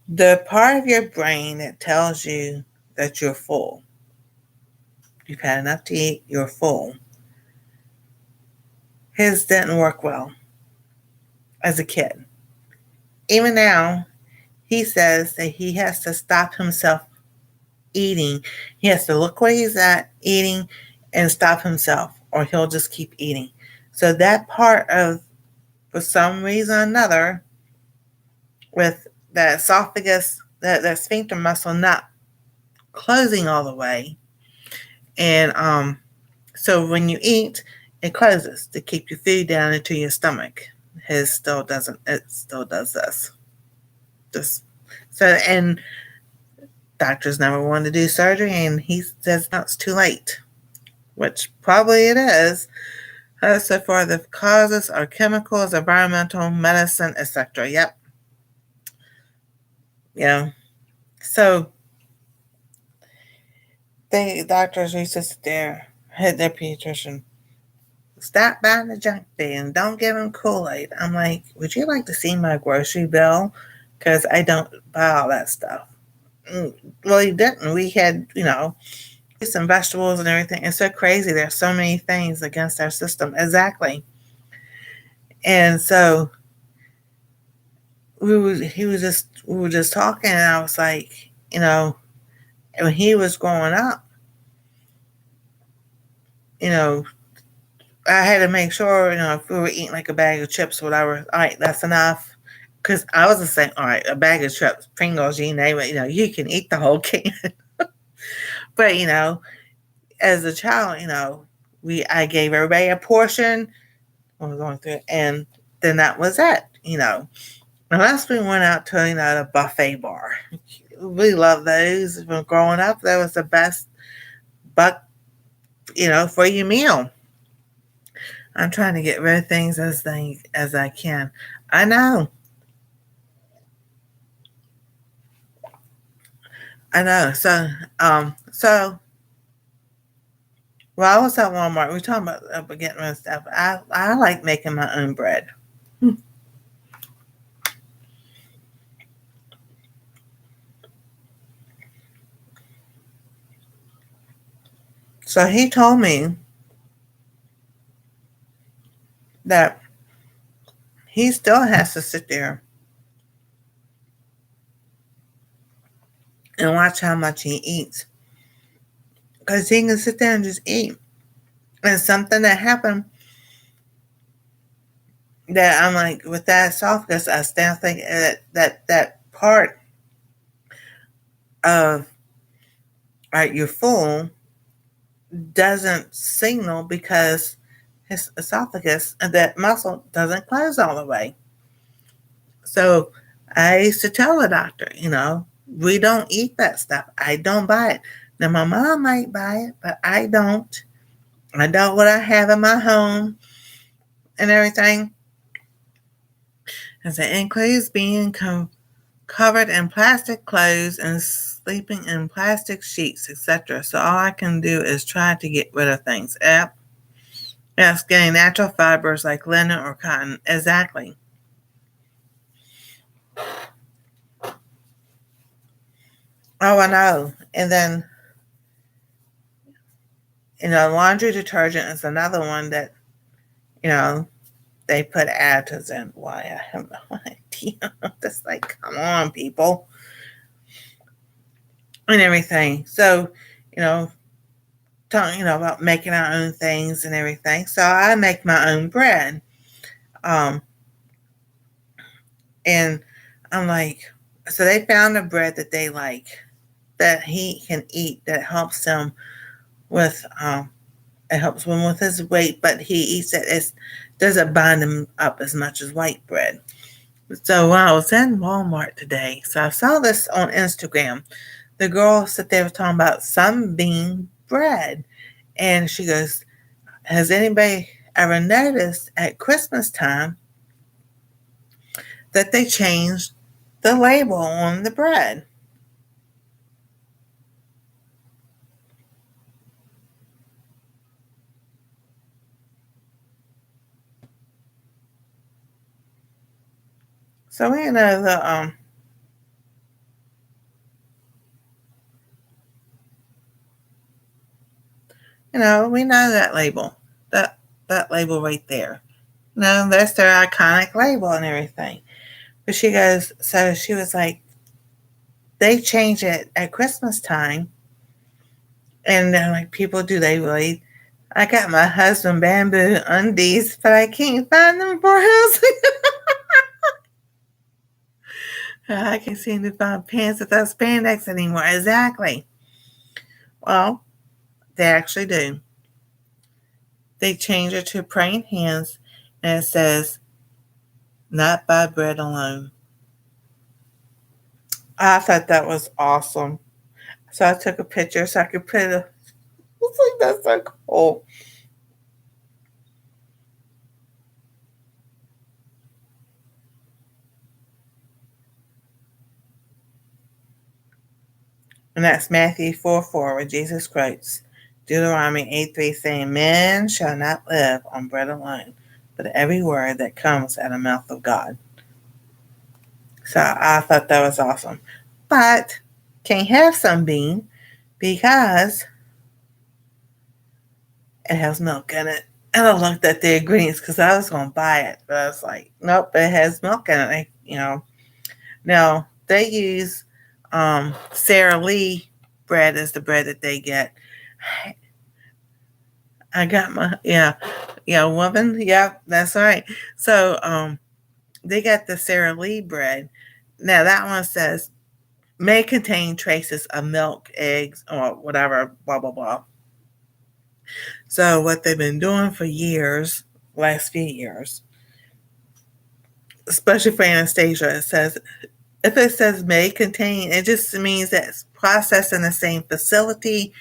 The part of your brain that tells you that you're full, you've had enough to eat, you're full, his didn't work well as a kid. Even now, he says that he has to stop himself eating. He has to look where he's at eating and stop himself, or he'll just keep eating. So that part of, for some reason or another, with that esophagus, that sphincter muscle not closing all the way, and so when you eat, it closes to keep your food down into your stomach. His still doesn't. It still does this. Just so, and doctors never wanted to do surgery, and he says no, it's too late, which probably it is. So far, the causes are chemicals, environmental, medicine, etc. Yep. Yeah. So doctors used to sit there, hit their pediatrician, stop buying the junk food and don't give them Kool-Aid. I'm like, would you like to see my grocery bill? Because I don't buy all that stuff. Well, he didn't. We had, some vegetables and everything. It's so crazy. There's so many things against our system. Exactly. And so we were just talking, and I was like, when he was growing up, I had to make sure, if we were eating like a bag of chips or whatever, all right, that's enough. Because I was just saying, all right, a bag of chips, Pringles, you name it, you can eat the whole can. But, as a child, I gave everybody a portion when we were going through it, and then that was it, Unless we went out to, the buffet bar. We loved those. When growing up, that was the best buck, for your meal. I'm trying to get rid of things as I can. I know. Well, I was at Walmart. We were talking about getting rid of stuff. I like making my own bread. So he told me that he still has to sit there and watch how much he eats. Because he can sit there and just eat. And something that happened that I'm like, with that esophagus, I still think that part of, all right, you're full, doesn't signal because his esophagus, that muscle doesn't close all the way. So I used to tell the doctor, we don't eat that stuff. I don't buy it. Now my mom might buy it, but I don't. I don't what I have in my home and everything. As it includes being covered in plastic clothes and sleeping in plastic sheets, etc. So all I can do is try to get rid of things. Yep. Yes, getting natural fibers like linen or cotton. Exactly. Oh, I know. And then, laundry detergent is another one that, they put additives in. Why? I have no idea. Just like, come on, people. And everything. So, talking, about making our own things and everything. So I make my own bread. Um, and I'm like, so they found a bread that they like. that he can eat that helps him with it helps him with his weight, but he eats it. It doesn't bind him up as much as white bread. So when I was in Walmart today, so I saw this on Instagram. The girl said they were talking about sunbeam bread, and she goes, "Has anybody ever noticed at Christmas time that they changed the label on the bread?" So we know we know that label, that label right there. No, that's their iconic label and everything. But she goes, so she was like, they change it at Christmas time. And then, like, people, do they really? I got my husband bamboo undies, but I can't find them for us. I can't seem to find pants without spandex anymore. Exactly. Well, they actually do. They change it to praying hands, and it says, not by bread alone. I thought that was awesome. So I took a picture so I could put it. It's like, that's so cool. And that's Matthew 4:4, where Jesus quotes Deuteronomy 8:3, saying, "Men shall not live on bread alone, but every word that comes out of the mouth of God." So I thought that was awesome. But can't have sunbeam because it has milk in it. And I looked at the ingredients because I was going to buy it, but I was like, nope, it has milk in it. Now they use Sara Lee bread as the bread that they get. I got my woman. Yep, that's right. So they got the Sara Lee bread. Now that one says may contain traces of milk, eggs, or whatever, blah blah blah. So what they've been doing for years, last few years, especially for Anastasia, it says if it says may contain, it just means that it's processed in the same facility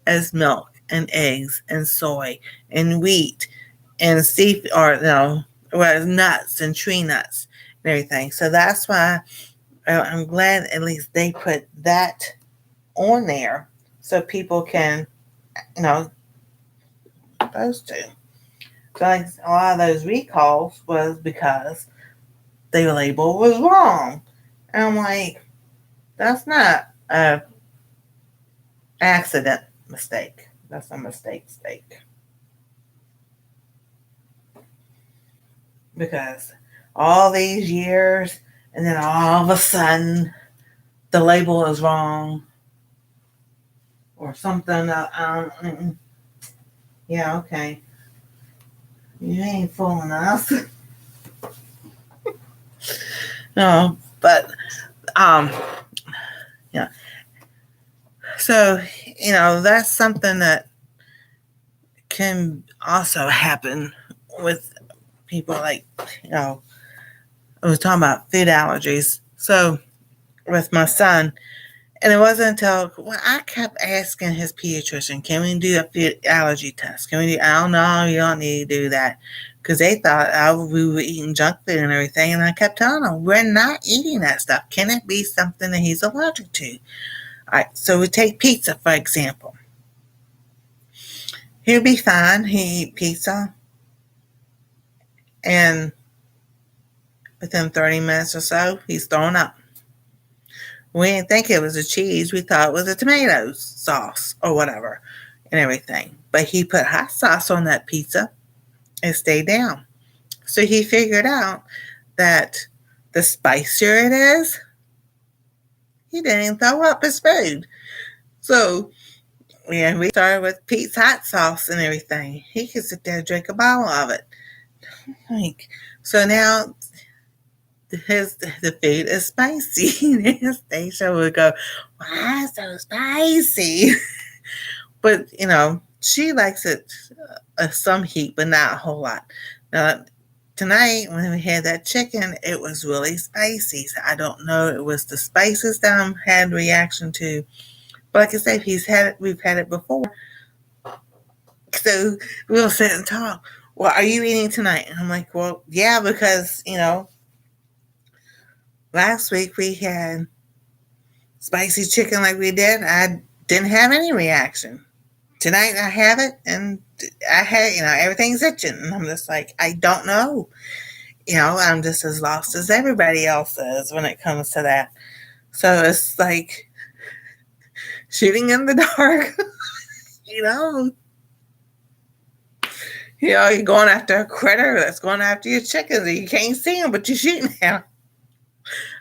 as milk and eggs and soy and wheat and nuts and tree nuts and everything. So that's why I'm glad at least they put that on there so people can, you know, those two. So like a lot of those recalls was because the label was wrong. And I'm like, that's not a accident mistake. That's a mistake. Because all these years, and then all of a sudden, the label is wrong or something. Yeah, okay. You ain't fooling us. No, but um, yeah. So that's something that can also happen with people, like I was talking about food allergies. So with my son, and it wasn't until I kept asking his pediatrician, "Can we do a food allergy test? Can we do?" "I don't know. You don't need to do that," because they thought we were eating junk food and everything. And I kept telling them, "We're not eating that stuff. Can it be something that he's allergic to?" All right. So we take pizza for example. He'll be fine. He eat pizza, and within 30 minutes or so, he's throwing up. We didn't think it was a cheese. We thought it was a tomato sauce or whatever and everything. But he put hot sauce on that pizza and stayed down. So he figured out that the spicier it is, he didn't throw up his food. So we started with Pete's hot sauce and everything. He could sit there and drink a bottle of it. Like, so now the food is spicy. And Anastasia would go, "Why so spicy?" But she likes it some heat, but not a whole lot. Now tonight when we had that chicken, it was really spicy. So I don't know. It was the spices that I had reaction to. But like I said, we've had it before. So we'll sit and talk. Well, are you eating tonight? And I'm like, well, yeah, because last week we had spicy chicken like we did. I didn't have any reaction. Tonight I have it, and I had, everything's itching. And I'm just like, I don't know. I'm just as lost as everybody else is when it comes to that. So it's like shooting in the dark. you know, you're going after a critter that's going after your chickens, and you can't see them, but you're shooting them.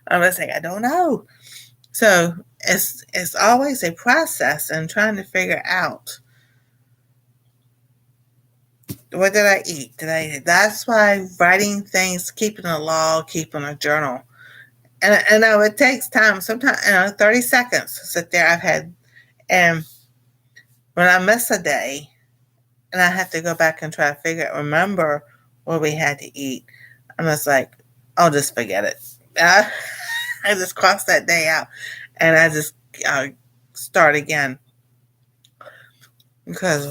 I'm just like, I don't know. So it's always a process and trying to figure out, what did I eat? That's why writing things, keeping a log, keeping a journal. And I know it takes time. Sometimes, 30 seconds to sit there. And when I miss a day and I have to go back and try to remember what we had to eat, I'm just like, I'll just forget it. I just cross that day out and I just start again. Because it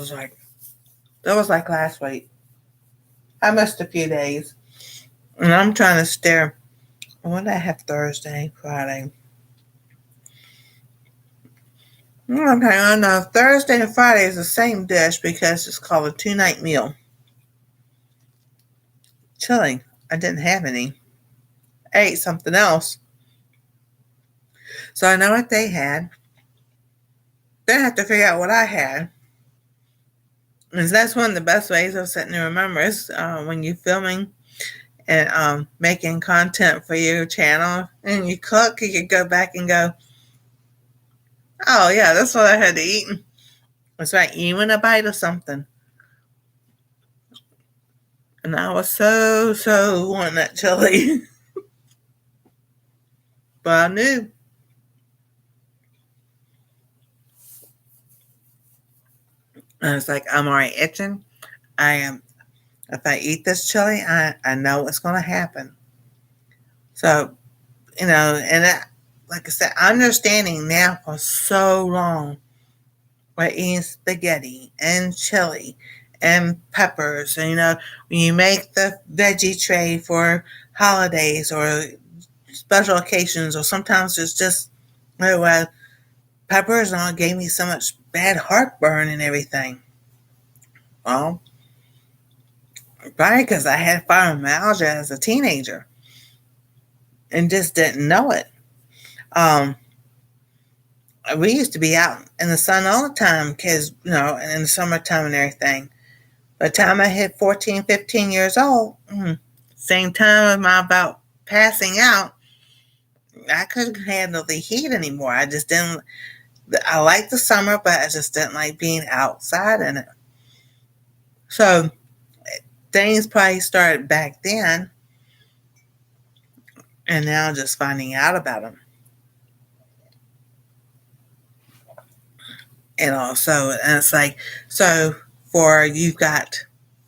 was like last week. I missed a few days. And I'm trying to stare. What did I have Thursday, Friday? Okay, I know Thursday and Friday is the same dish because it's called a 2-night meal. Chili. I didn't have any. I ate something else. So I know what they had. Then I have to figure out what I had. And that's one of the best ways of sitting to remember is when you're filming and making content for your channel and you cook, you can go back and go, oh yeah, that's what I had to eat. That's right, even a bite of something. And I was so wanting that chili. But I knew. I was like, I'm already itching. I am. If I eat this chili, I know what's going to happen. So, and like I said, understanding now for so long, we're eating spaghetti and chili and peppers. And, when you make the veggie tray for holidays or special occasions, or sometimes it's just, peppers and all gave me so much bad heartburn and everything. Well, probably because I had fibromyalgia as a teenager and just didn't know it. We used to be out in the sun all the time, kids, and in the summertime and everything. By the time I hit 14, 15 years old, same time I'm about passing out, I couldn't handle the heat anymore. I just didn't. I liked the summer, but I just didn't like being outside in it. So things probably started back then, and now just finding out about them. And it's like, so for you've got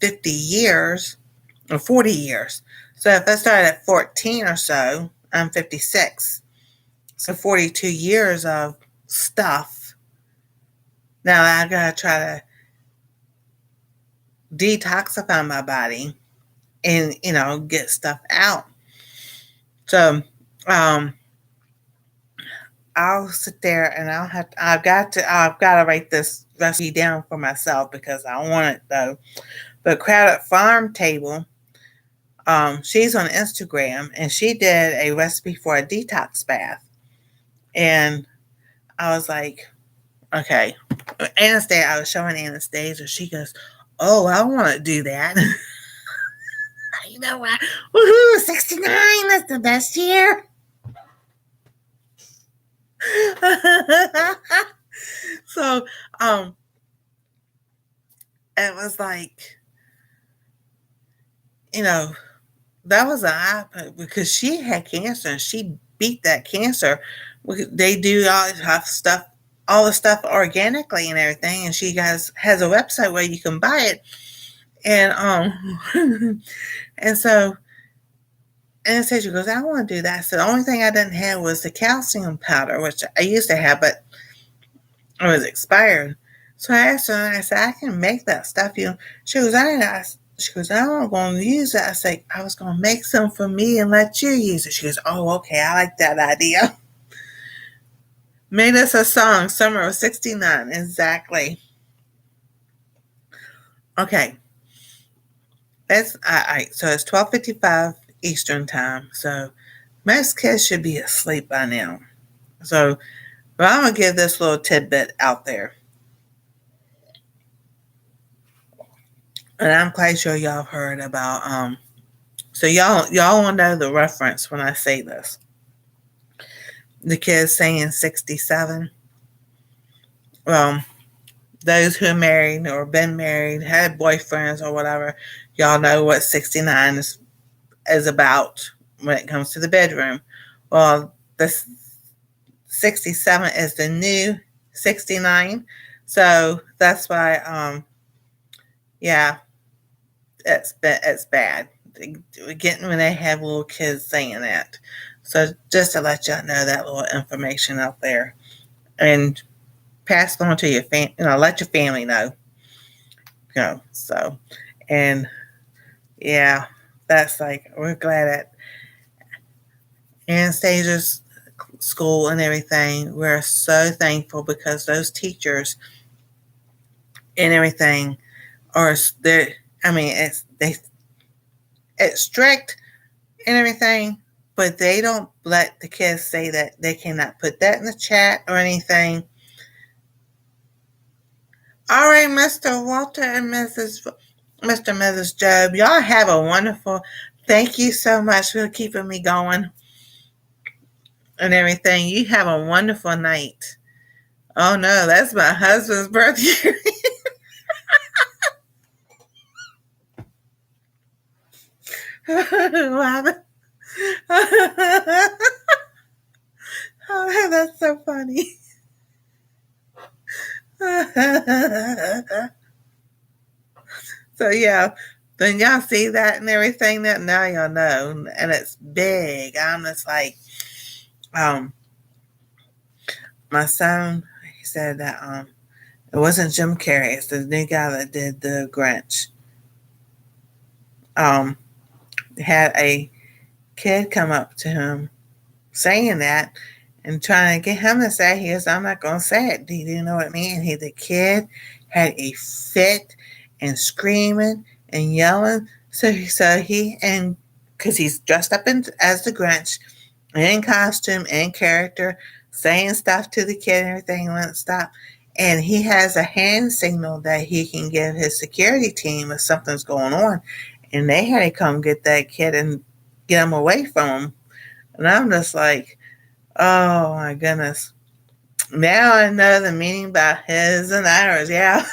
50 years or 40 years. So if I started at 14 or so, I'm 56. So 42 years of stuff. Now I gotta try to detoxify my body and, get stuff out. So, I'll sit there and I've got to write this recipe down for myself because I want it though. But Crowded Farm Table, she's on Instagram and she did a recipe for a detox bath. And I was like, okay. Anastasia, I was showing Anastasia. She goes, oh, I want to do that. You know what? Woohoo, 69. That's the best year. So, it was like, that was an eye because she had cancer and she beat that cancer. They do all the stuff organically and everything, and she has a website where you can buy it, and and so Anastasia goes, I want to do that. So the only thing I didn't have was the calcium powder, which I used to have, but it was expired. So I asked her, and I said, I can make that stuff. She goes, she goes, I'm going to use it. I said, I was going to make some for me and let you use it. She goes, oh, okay, I like that idea. Made us a song, Summer of '69, exactly. Okay, that's all right. So it's 12:55 Eastern time. So most kids should be asleep by now. So, but I'm gonna give this little tidbit out there, and I'm quite sure y'all have heard about. So y'all will know the reference when I say this. The kids saying 67. Well, those who are married or been married, had boyfriends or whatever, y'all know what 69 is about when it comes to the bedroom. Well, this 67 is the new 69. So that's why, yeah, it's bad. Getting when they have little kids saying that. So just to let y'all know that little information out there, and pass it on to your let your family know. So, and yeah, that's like we're glad at Anastasia's school and everything. We're so thankful because those teachers and everything are there. I mean, it's strict and everything, but they don't let the kids say that they cannot put that in the chat or anything. All right, Mr. Walter and Mr. and Mrs. Job, y'all have a wonderful. Thank you so much for keeping me going and everything. You have a wonderful night. Oh no, that's my husband's birthday. What happened? Oh, that's so funny. So yeah, then y'all see that and everything that now y'all know, and it's big. I'm just like, um, my son. He said that it wasn't Jim Carrey. It's the new guy that did the Grinch. Um, had a kid come up to him saying that and trying to get him to say it. He goes, I'm not going to say it. Do you know what I mean? The kid had a fit and screaming and yelling. So he, and because he's dressed up as the Grinch, in costume, in character, saying stuff to the kid and everything, won't stop. And he has a hand signal that he can give his security team if something's going on. And they had to come get that kid and get him away from him. And I'm just like, oh my goodness. Now I know the meaning about his and ours. Yeah.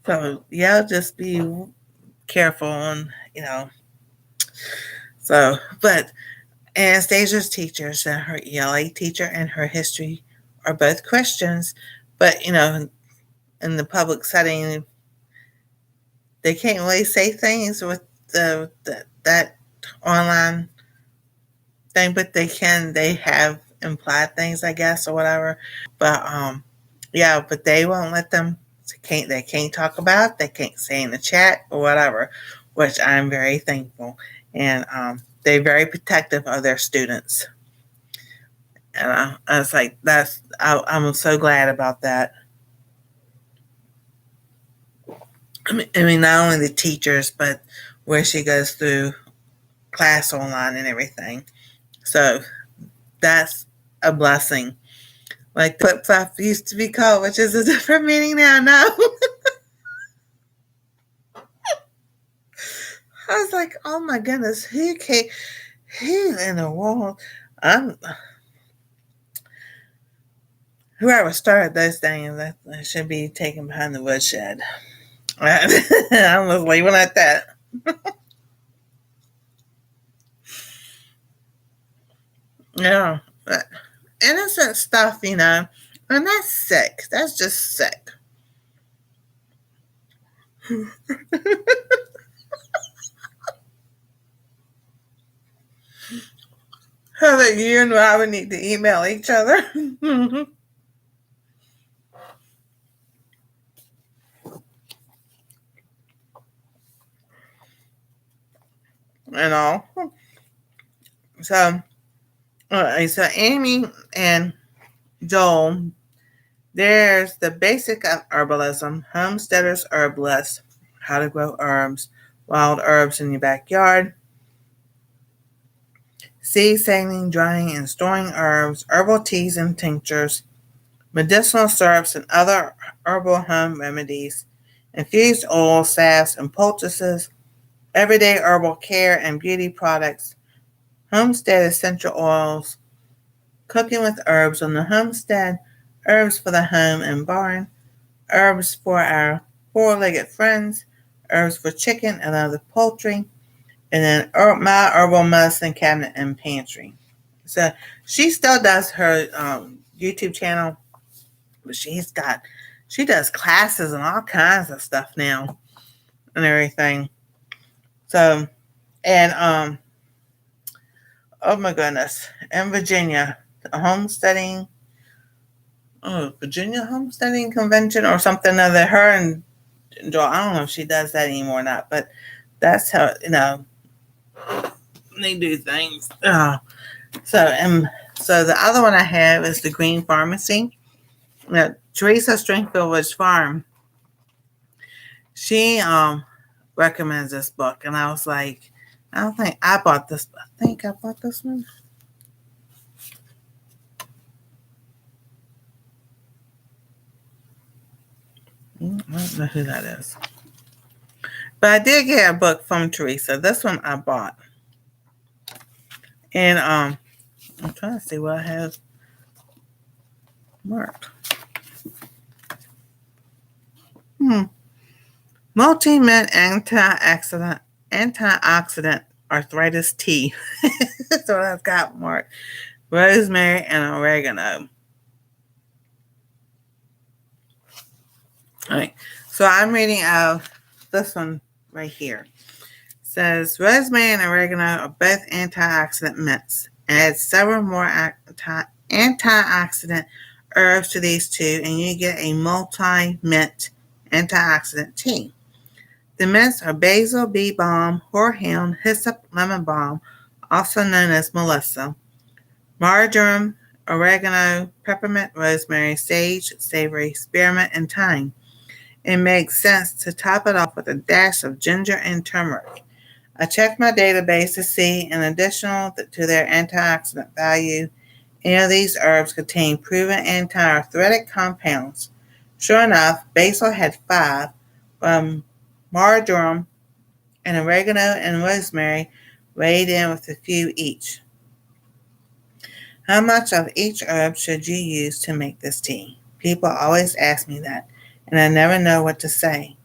So y'all just be careful on. So, but Anastasia's teachers, her ELA teacher and her history, are both Christians. But, in the public setting, they can't really say things with that online thing, but they have implied things, I guess, or whatever. But yeah, but they won't let them. They can't talk about it. They can't say in the chat or whatever, which I'm very thankful. And they're very protective of their students. And I was like, I'm so glad about that. I mean, not only the teachers, but where she goes through class online and everything. So that's a blessing. Like the flip flop used to be called, which is a different meaning now. No, I was like, oh my goodness, who in the world? I'm Whoever started those things that should be taken behind the woodshed. I'm just leaving it at that. Yeah. Innocent stuff, and that's sick. That's just sick. How that you and I would need to email each other. And all. So, so Amy and Joel, there's the basic of herbalism, homesteader's herb list, how to grow herbs, wild herbs in your backyard, seed saving, drying, and storing herbs, herbal teas and tinctures, medicinal syrups and other herbal home remedies, infused oils, salves, and poultices, everyday herbal care and beauty products, homestead essential oils, cooking with herbs on the homestead, herbs for the home and barn, herbs for our four-legged friends, herbs for chicken and other poultry, and then my herbal medicine cabinet and pantry. So she still does her YouTube channel, but she does classes and all kinds of stuff now and everything. So and oh my goodness, in Virginia, homesteading, Virginia Homesteading Convention or something other. Her and Joel, I don't know if she does that anymore or not, but that's how they do things. So the other one I have is the Green Pharmacy. Teresa Stringfield's Farm. She recommends this book, and I was like, I don't think I bought this. I think I bought this one. I don't know who that is. But I did get a book from Teresa. This one I bought. And I'm trying to see what I have marked. Multi-mint antioxidant arthritis tea. That's what I've got marked. Rosemary and oregano. All right. So I'm reading out this one right here. It says rosemary and oregano are both antioxidant mints. Add several more antioxidant herbs to these two, and you get a multi-mint antioxidant tea. The mints are basil, bee balm, horehound, hyssop, lemon balm, also known as melissa, marjoram, oregano, peppermint, rosemary, sage, savory, spearmint, and thyme. It makes sense to top it off with a dash of ginger and turmeric. I checked my database to see, in addition to their antioxidant value, any of these herbs contain proven anti-arthritic compounds. Sure enough, basil had 5, marjoram and oregano and rosemary weighed in with a few each. How much of each herb should you use to make this tea? People always ask me that, and I never know what to say.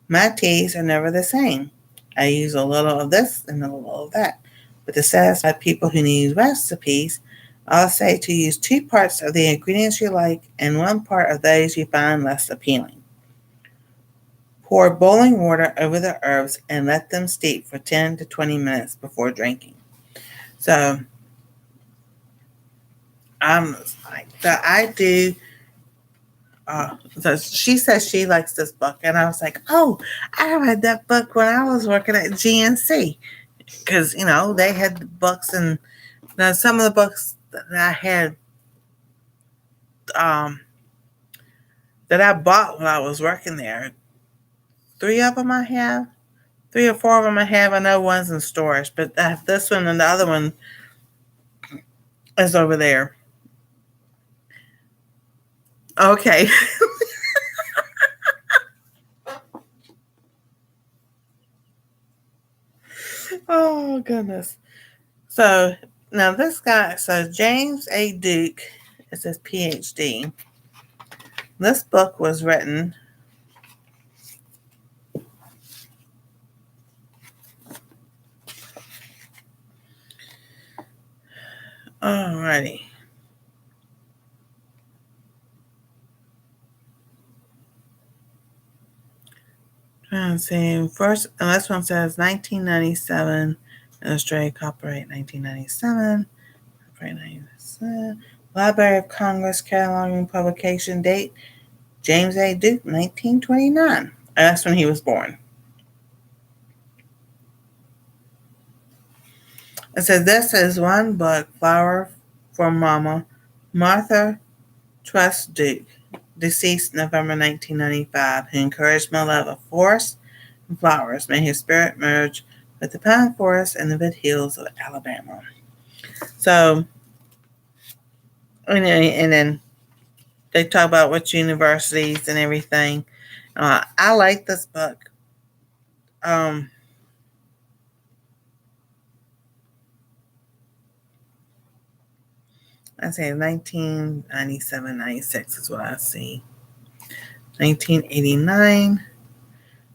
My teas are never the same. I use a little of this and a little of that. But to satisfy people who need recipes, I'll say to use 2 parts of the ingredients you like and 1 part of those you find less appealing. Pour boiling water over the herbs and let them steep for 10 to 20 minutes before drinking. So I do. So she says she likes this book, and I was like, "Oh, I read that book when I was working at GNC, because they had books, and some of the books that I had, that I bought when I was working there. 3 of them I have, 3 or 4 of them I have. I know one's in storage, but this one and the other one is over there." Okay. Oh goodness. So now this guy, James A. Duke, it says PhD. This book was written Alrighty. Trying to see. First, and this one says 1997. Illustrated copyright 1997. Copyright 1997. Library of Congress cataloging publication date James A. Duke 1929. That's when he was born. It says this is one book, Flower for Mama, Martha Trust Duke, deceased November 1995, who encouraged my love of forests and flowers. May his spirit merge with the pine forest and the vid hills of Alabama. So, and then they talk about which universities and everything. I like this book. I say 1997, 96 is what I see. 1989.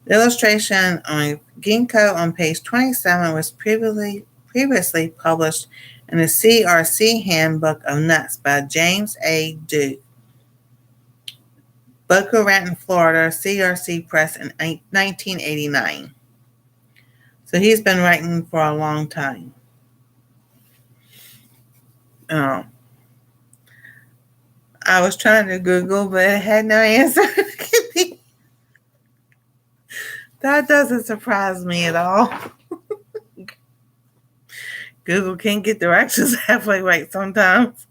The illustration on Ginkgo on page 27 was previously published in the CRC Handbook of Nuts by James A. Duke, Boca Raton, Florida, CRC Press in 1989. So he's been writing for a long time. I was trying to Google, but it had no answer. That doesn't surprise me at all. Google can't get directions halfway right sometimes.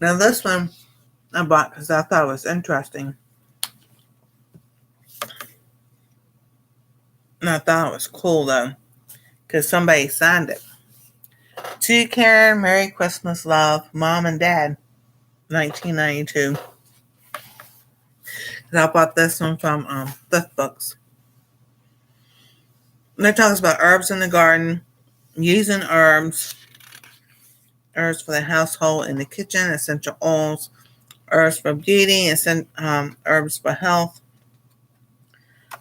Now this one I bought because I thought it was interesting. And I thought it was cool though, because somebody signed it. To Karen, Merry Christmas, Love, Mom and Dad, 1992. I bought this one from Thrift Books. And it talks about herbs in the garden, using herbs for the household in the kitchen, essential oils, herbs for beauty, and herbs for health,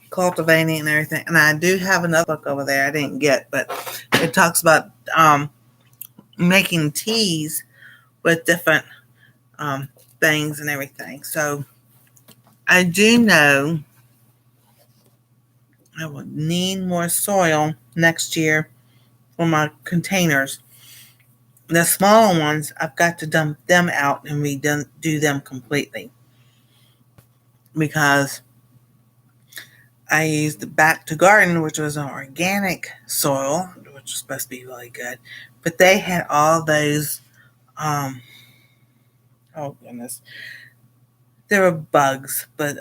cultivating and everything. And I do have another book over there I didn't get, but it talks about making teas with different things and everything. So I do know I will need more soil next year for my containers. The smaller ones, I've got to dump them out and redo them completely, because I used Back to Garden, which was an organic soil, which was supposed to be really good. But they had all those, oh goodness, there were bugs, but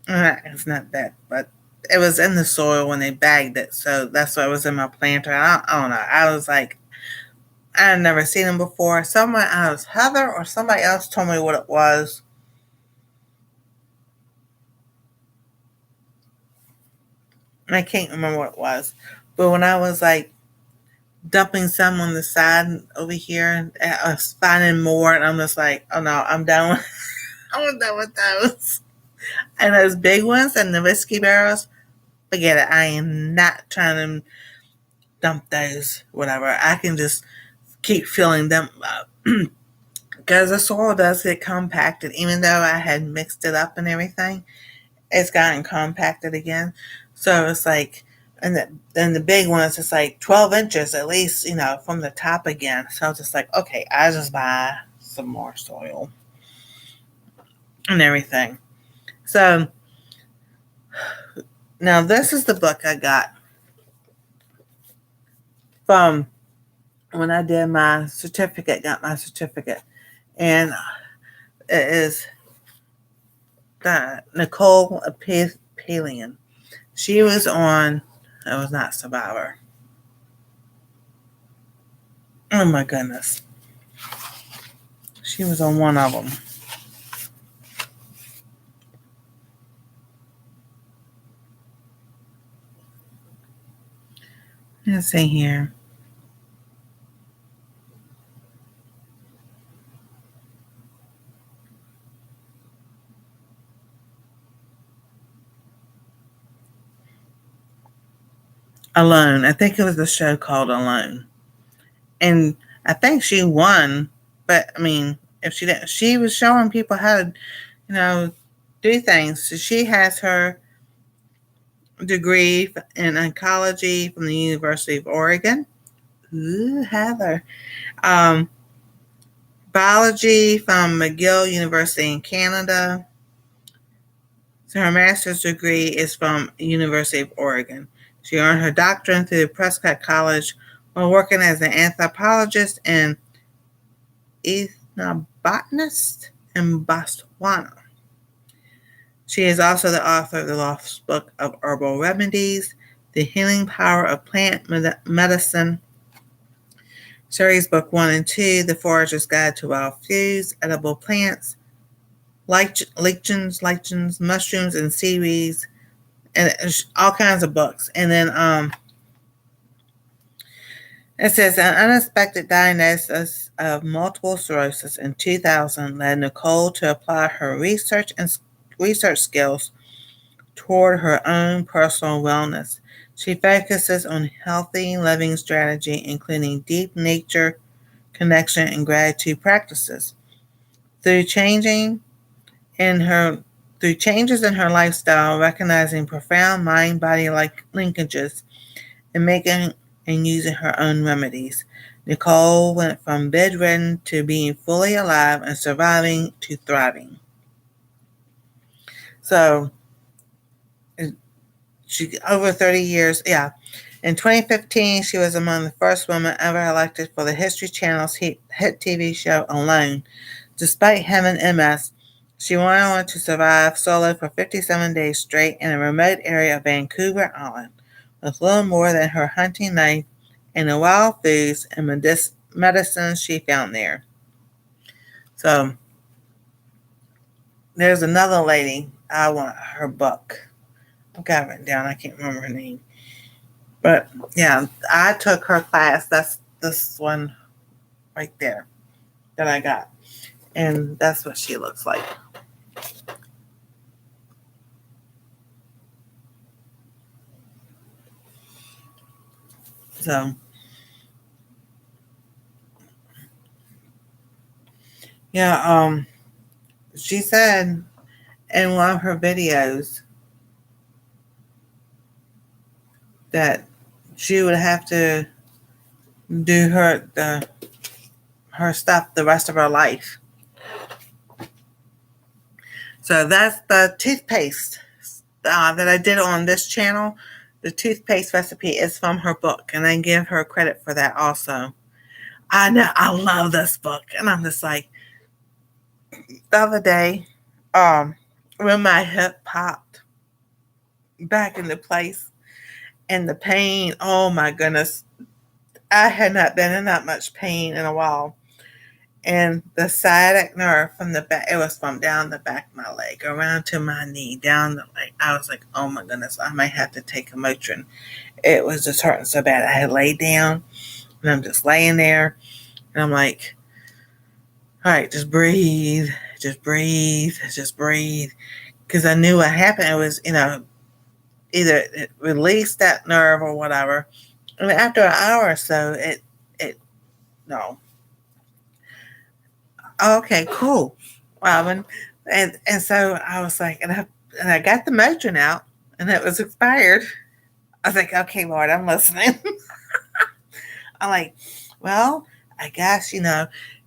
it's not that, but it was in the soil when they bagged it. So that's why it was in my planter. I don't know. I was like, I had never seen them before. I was Heather or somebody else told me what it was. I can't remember what it was. But when I was like dumping some on the side over here, I was finding more, and I'm just like, oh no, I'm done. I'm done with those. And those big ones and the whiskey barrels, forget it. I am not trying to dump those. Whatever. I can just keep filling them up. Because the soil does get compacted, even though I had mixed it up and everything, it's gotten compacted again. So it's like, and the big ones, it's like 12 inches at least, from the top again. So I was just like, okay, I just buy some more soil and everything. So now this is the book I got from when I did my certificate, got my certificate. And it is Nicole Palian. She was on, it was not Survivor. Oh my goodness. She was on one of them. Let's see here. Alone. I think it was a show called Alone. And I think she won, but I mean, if she didn't, she was showing people how to, you know, do things. So she has her degree in oncology from the University of Oregon. Ooh, Heather. Um, Biology from McGill University in Canada. So her master's degree is from University of Oregon. She earned her doctorate through Prescott College while working as an anthropologist and ethnobotanist in Botswana. She is also the author of the Lost Book of Herbal Remedies, The Healing Power of Plant Medicine, Series Book 1 and 2, The Forager's Guide to Wild Foods, Edible Plants, lichens, mushrooms, and seaweeds, and all kinds of books. And then it says an unexpected diagnosis of multiple sclerosis in 2000 led Nicole to apply her research skills toward her own personal wellness. She focuses on healthy living strategy, including deep nature connection and gratitude practices. Through changing in her through changes in her lifestyle, recognizing profound mind-body linkages, and making and using her own remedies, Nicole went from bedridden to being fully alive and surviving to thriving. So, she over 30 years, yeah. In 2015, she was among the first women ever elected for the History Channel's hit TV show Alone. Despite having MS, she went on to survive solo for 57 days straight in a remote area of Vancouver Island, with little more than her hunting knife and the wild foods and medicines she found there. So, there's another lady. I want her book. I've got it written down. I can't remember her name. But yeah, I took her class. That's this one right there that I got. And that's what she looks like. So, yeah, she said in one of her videos that she would have to do her stuff the rest of her life. So that's the toothpaste that I did on this channel. The toothpaste recipe is from her book, and I give her credit for that also. I know, I love this book, and I'm just like, the other day, when my hip popped back into place and the pain, oh my goodness, I had not been in that much pain in a while. And the sciatic nerve from the back, it was from down the back of my leg, around to my knee, down the leg. I was like, oh my goodness, I might have to take a Motrin. It was just hurting so bad. I had laid down, and I'm just laying there, and I'm like, all right, just breathe, just breathe, just breathe. Because I knew what happened. It was, either it released that nerve or whatever. And after an hour or so, no. Okay, cool. Well, and so I was like, and I got the Motrin out, and it was expired. I was like, okay, Lord, I'm listening. I'm like, well, I guess,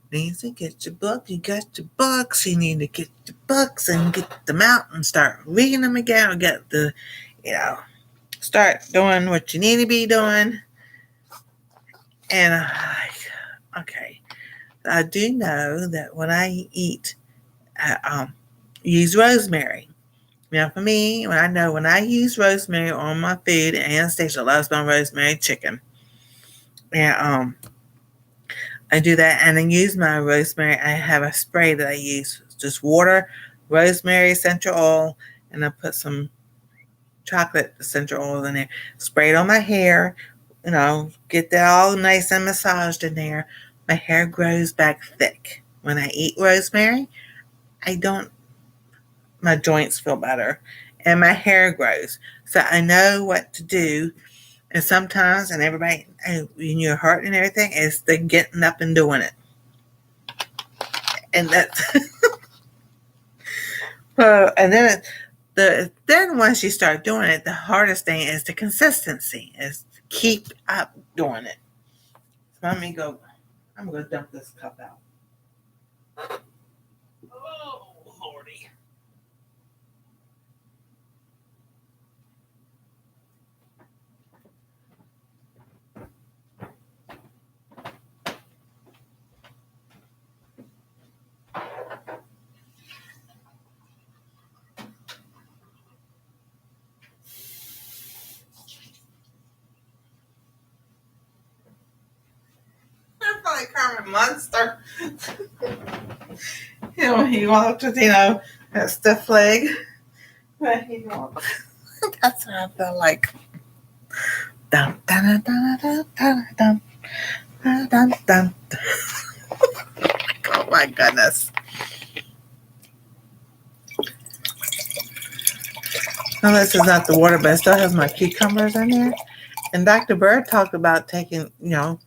needs to get your book. You got your books. You need to get your books and get them out and start reading them again. Or get start doing what you need to be doing. And I'm like, okay. I do know that when I eat, I use rosemary. For me, when I use rosemary on my food, and Anastasia loves my rosemary chicken. And I do that, and then use my rosemary. I have a spray that I use, just water, rosemary essential oil, and I put some chocolate essential oil in there. Spray it on my hair, get that all nice and massaged in there. My hair grows back thick. When I eat rosemary, my joints feel better, and my hair grows. So I know what to do And sometimes, and everybody, when you're hurt and everything, it's the getting up and doing it. And that's and then once you start doing it, the hardest thing is the consistency, is to keep up doing it. So let me go. I'm gonna dump this cup out. Oh lordy. I feel like Kermit Munster. He walked with, a stiff leg. But he walked. That's what I feel like. Dun, dun, dun, dun, dun, dun, dun, dun, dun. Oh my goodness. Now this is not the water, but it still has my cucumbers in there. And Dr. Bird talked about taking,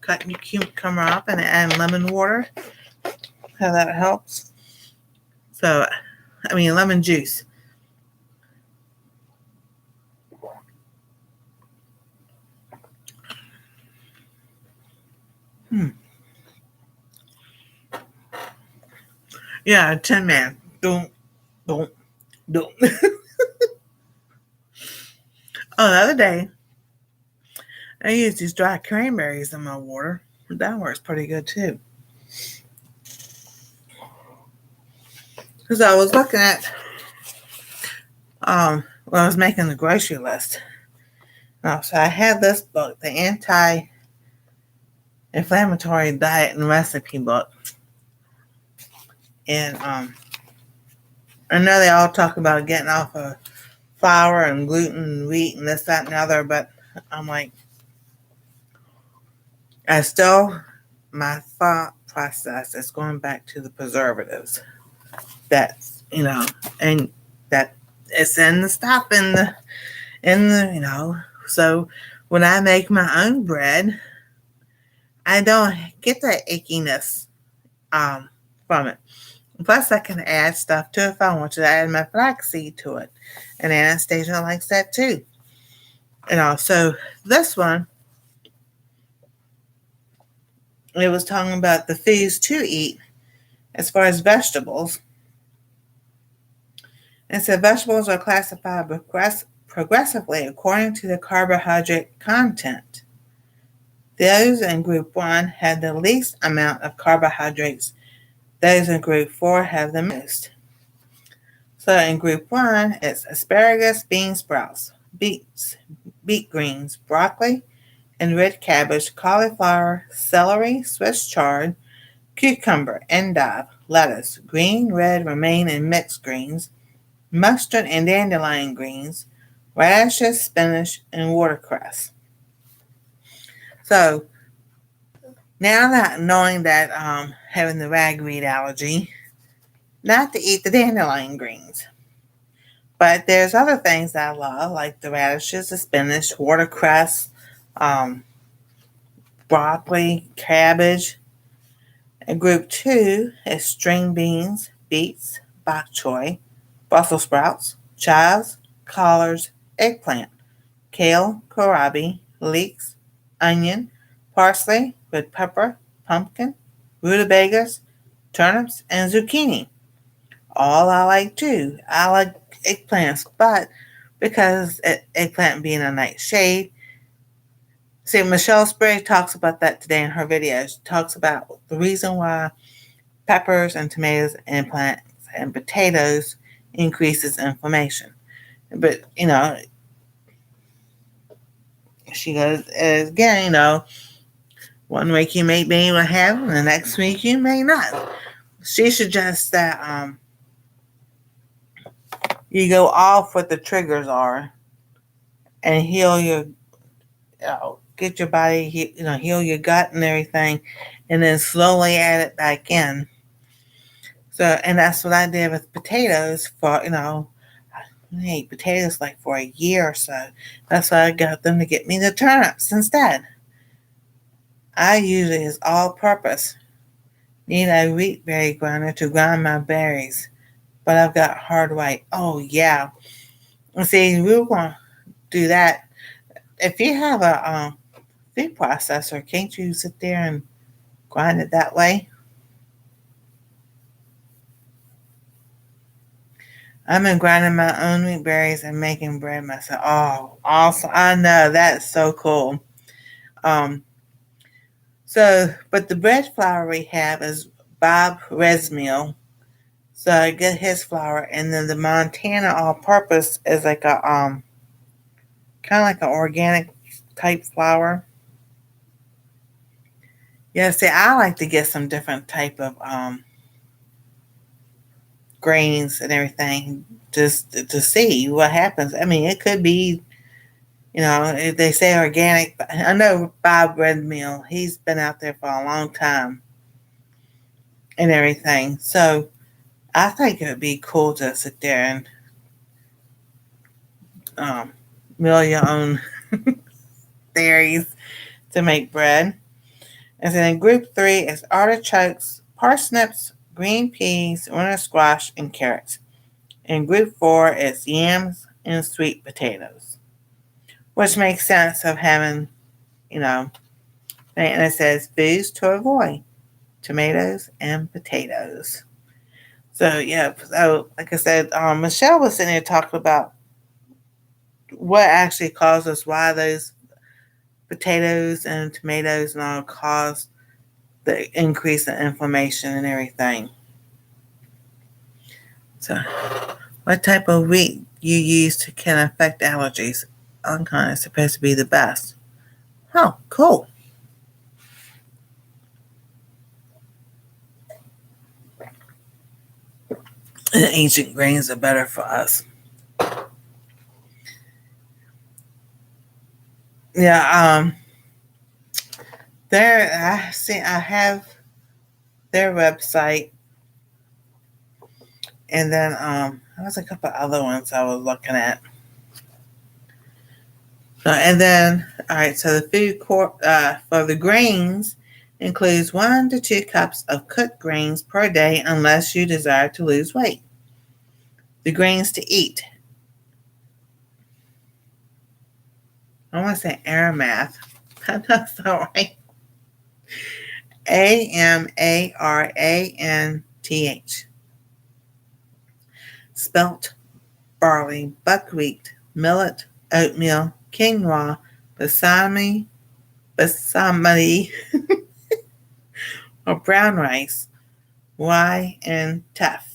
cutting your cucumber up and adding lemon water. How that helps. So, lemon juice. Yeah, Tin Man. Don't. Oh, the other day, I used these dry cranberries in my water. That works pretty good too. Because I was looking at, I was making the grocery list. So I had this book, the Anti-Inflammatory Diet and Recipe book. And I know they all talk about getting off of flour and gluten and wheat and this, that, and the other, but I'm like, my thought process is going back to the preservatives. That's, and that it's in the stuff so when I make my own bread, I don't get that achiness from it. Plus, I can add stuff to it if I want to. I add my flaxseed to it, and Anastasia likes that too. So this one, it was talking about the foods to eat as far as vegetables. And so vegetables are classified progressively according to the carbohydrate content. Those in group 1 have the least amount of carbohydrates. Those in group 4 have the most. So in group 1, it's asparagus, bean sprouts, beets, beet greens, broccoli, and red cabbage, cauliflower, celery, Swiss chard, cucumber, endive, lettuce, green, red, romaine, and mixed greens, mustard and dandelion greens, radishes, spinach, and watercress. So now that knowing that having the ragweed allergy, not to eat the dandelion greens. But there's other things that I love, like the radishes, the spinach, watercress, broccoli, cabbage. And group 2 is string beans, beets, bok choy, Brussels sprouts, chives, collards, eggplant, kale, kohlrabi, leeks, onion, parsley, red pepper, pumpkin, rutabagas, turnips, and zucchini. All I like too. I like eggplants, but because eggplant being a nightshade, see, Michelle Sprague talks about that today in her video. She talks about the reason why peppers and tomatoes and plants and potatoes increases inflammation. But, she goes, again, one week you may be able to have them, the next week you may not. She suggests that you go off what the triggers are and heal your, get your body, heal your gut and everything, and then slowly add it back in. So, and that's what I did with potatoes for, I ate potatoes like for a year or so. That's why I got them to get me the turnips instead. I usually is all purpose. Need a wheat berry grinder to grind my berries, but I've got hard white. Oh yeah. See, we want to do that. If you have a food processor, can't you sit there and grind it that way? I've been grinding my own wheat berries and making bread myself. Oh, awesome. I know. That's so cool. Um, but the bread flour we have is Bob Resmeal. So I get his flour, and then the Montana all-purpose is like a kind of like an organic type flour. Yeah, see, I like to get some different type of grains and everything just to see what happens. I mean, it could be, if they say organic. I know Bob Redmill, he's been out there for a long time and everything. So I think it would be cool to sit there and mill your own berries to make bread. And then group 3 is artichokes, parsnips, green peas, winter squash, and carrots. And group 4 is yams and sweet potatoes, which makes sense of having, and it says foods to avoid: tomatoes and potatoes. So, yeah, so like I said, Michelle was sitting there talking about what actually causes why those potatoes and tomatoes and all cause the increase in inflammation and everything. So, what type of wheat you use can affect allergies? Uncommon is supposed to be the best. Oh, cool. And ancient grains are better for us. Yeah, I have their website, and then there was a couple other ones I was looking at. And then, all right, so the food for the grains includes 1 to 2 cups of cooked grains per day unless you desire to lose weight. The grains to eat. I want to say Aramath. That's all right. Amaranth. Spelt, barley, buckwheat, millet, oatmeal, quinoa, basmati, or brown rice, rye, and teff.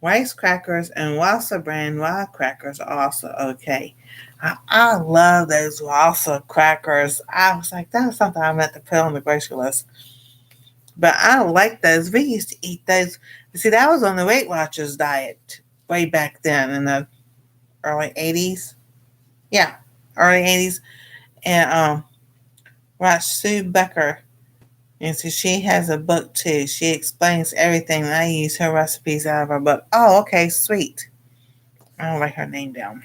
Rice crackers and Wassa brand wild crackers are also okay. I love those Wassa crackers. I was like, that was something I meant to put on the grocery list. But I like those. We used to eat those. See, that was on the Weight Watchers diet way back then in the early 80s. Yeah, early 80s. And watch Sue Becker. And so she has a book too. She explains everything. I use her recipes out of her book. Oh, okay, sweet. I'll write her name down.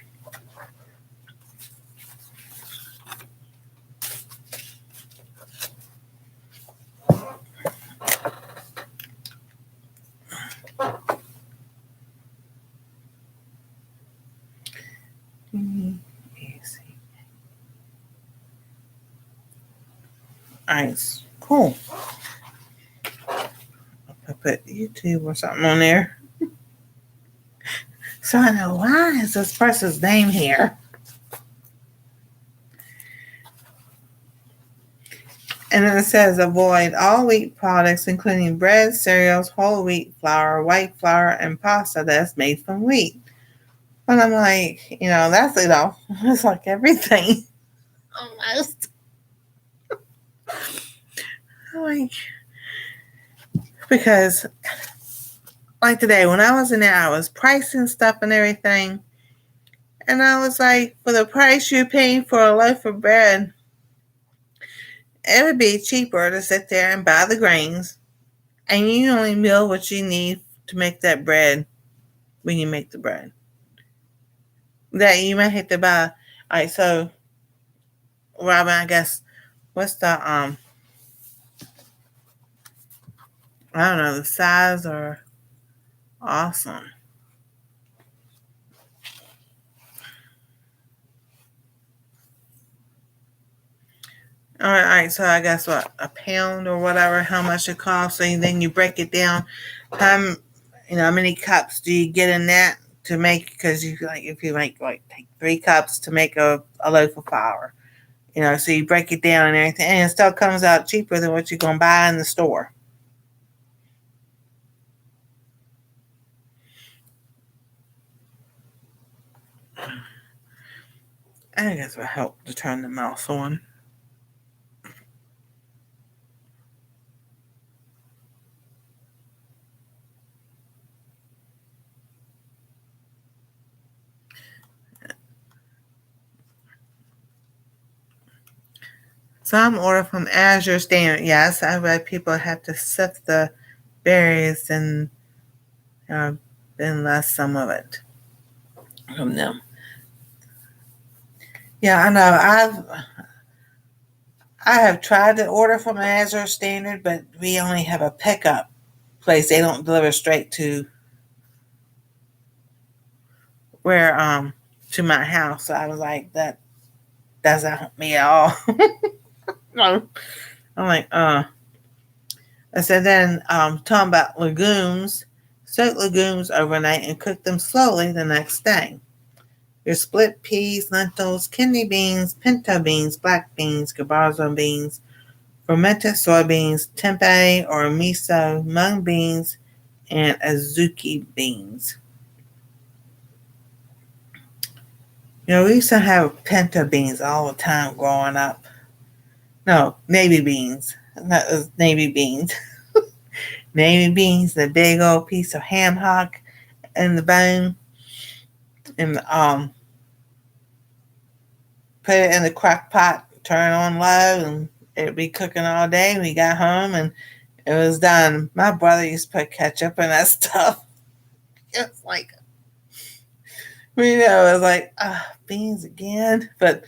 Alright, cool. I'll put YouTube or something on there. So I know, why is this person's name here? And then it says avoid all wheat products, including bread, cereals, whole wheat flour, white flour, and pasta that's made from wheat. And I'm like, that's, it's like everything. Almost. Like, because like today, when I was in there, I was pricing stuff and everything. And I was like, for the price you're paying for a loaf of bread, it would be cheaper to sit there and buy the grains, and you only mill what you need to make that bread when you make the bread. that you might have to buy. All right, so Robin, I guess what's the I don't know, the size are awesome. All right, so I guess what, a pound or whatever, how much it costs. So then you break it down. How how many cups do you get in that to make? Because you like if you make like take 3 cups to make a loaf of flour. So you break it down and everything, and it still comes out cheaper than what you're gonna buy in the store. I guess will help to turn the mouse on. Some order from Azure Standard. Yes, I read people have to sift the berries and then less some of it from them. Yeah, I know. I have tried to order from Azure Standard, but we only have a pickup place. They don't deliver straight where to my house. So I was like, that doesn't help me at all. No. I'm like, I said then talking about legumes, soak legumes overnight and cook them slowly the next day. Your split peas, lentils, kidney beans, pinto beans, black beans, garbanzo beans, fermented soybeans, tempeh or miso, mung beans, and azuki beans. We used to have pinto beans all the time growing up. No, navy beans. That was navy beans. Navy beans, the big old piece of ham hock and the bone, and put it in the crock pot, turn on low, and it'd be cooking all day. We got home and it was done. My brother used to put ketchup in that stuff. It's like, it was like, beans again. But,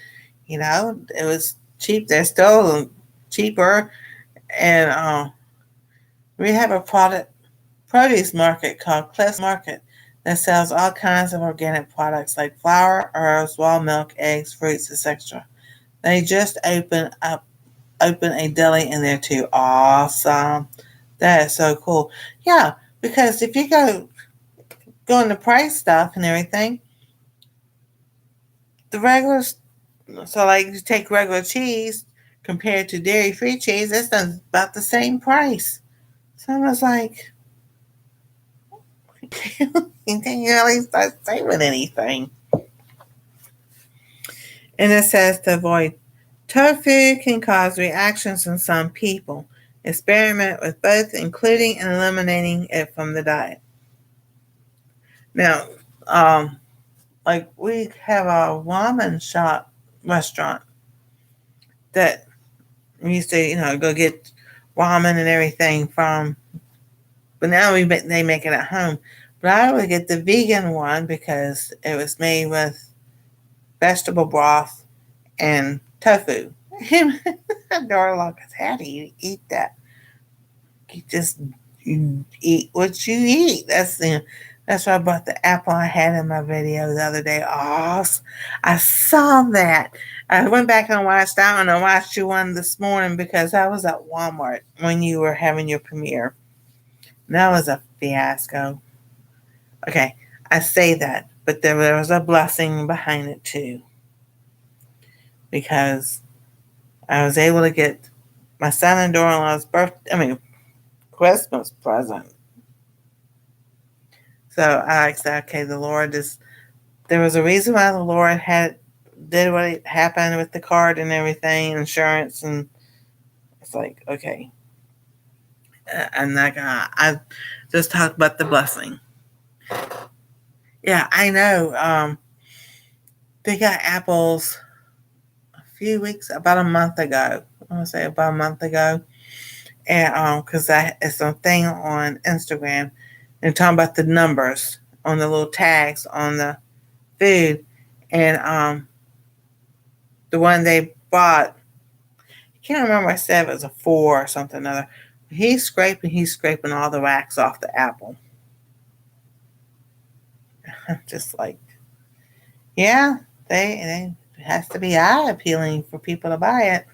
it was cheap. They're still cheaper. And we have a produce market called Cliff's Market that sells all kinds of organic products like flour, herbs, wild milk, eggs, fruits, etc. They just open a deli in there too. Awesome. That is so cool. Yeah, because if you go into price stuff and everything, the regular so like you take regular cheese compared to dairy free cheese, it's about the same price. So I was like, you can't really start saving anything. And it says to avoid tofu can cause reactions in some people. Experiment with both, including and eliminating it from the diet. Now, like we have a ramen shop restaurant that we used to, go get ramen and everything from, but now they make it at home. But I would get the vegan one because it was made with vegetable broth and tofu. Darla, how do you eat that? You just eat what you eat. That's why I bought the apple I had in my video the other day. Oh, I saw that. I went back and watched that one. I watched you one this morning because I was at Walmart when you were having your premiere. And that was a fiasco. Okay, I say that, but there was a blessing behind it too. Because I was able to get my son and daughter-in-law's Christmas present. So I said, okay, the Lord is, there was a reason why the Lord did what happened with the card and everything, insurance, and it's like, okay, I'm not gonna, I just talked about the blessing. Yeah, I know. They got apples about a month ago. I want to say about a month ago. And because it's a thing on Instagram and talking about the numbers on the little tags on the food, And the one they bought, I can't remember, I said it was a 4 or something or other. He's scraping all the wax off the apple. I'm just like, yeah, it has to be eye appealing for people to buy it.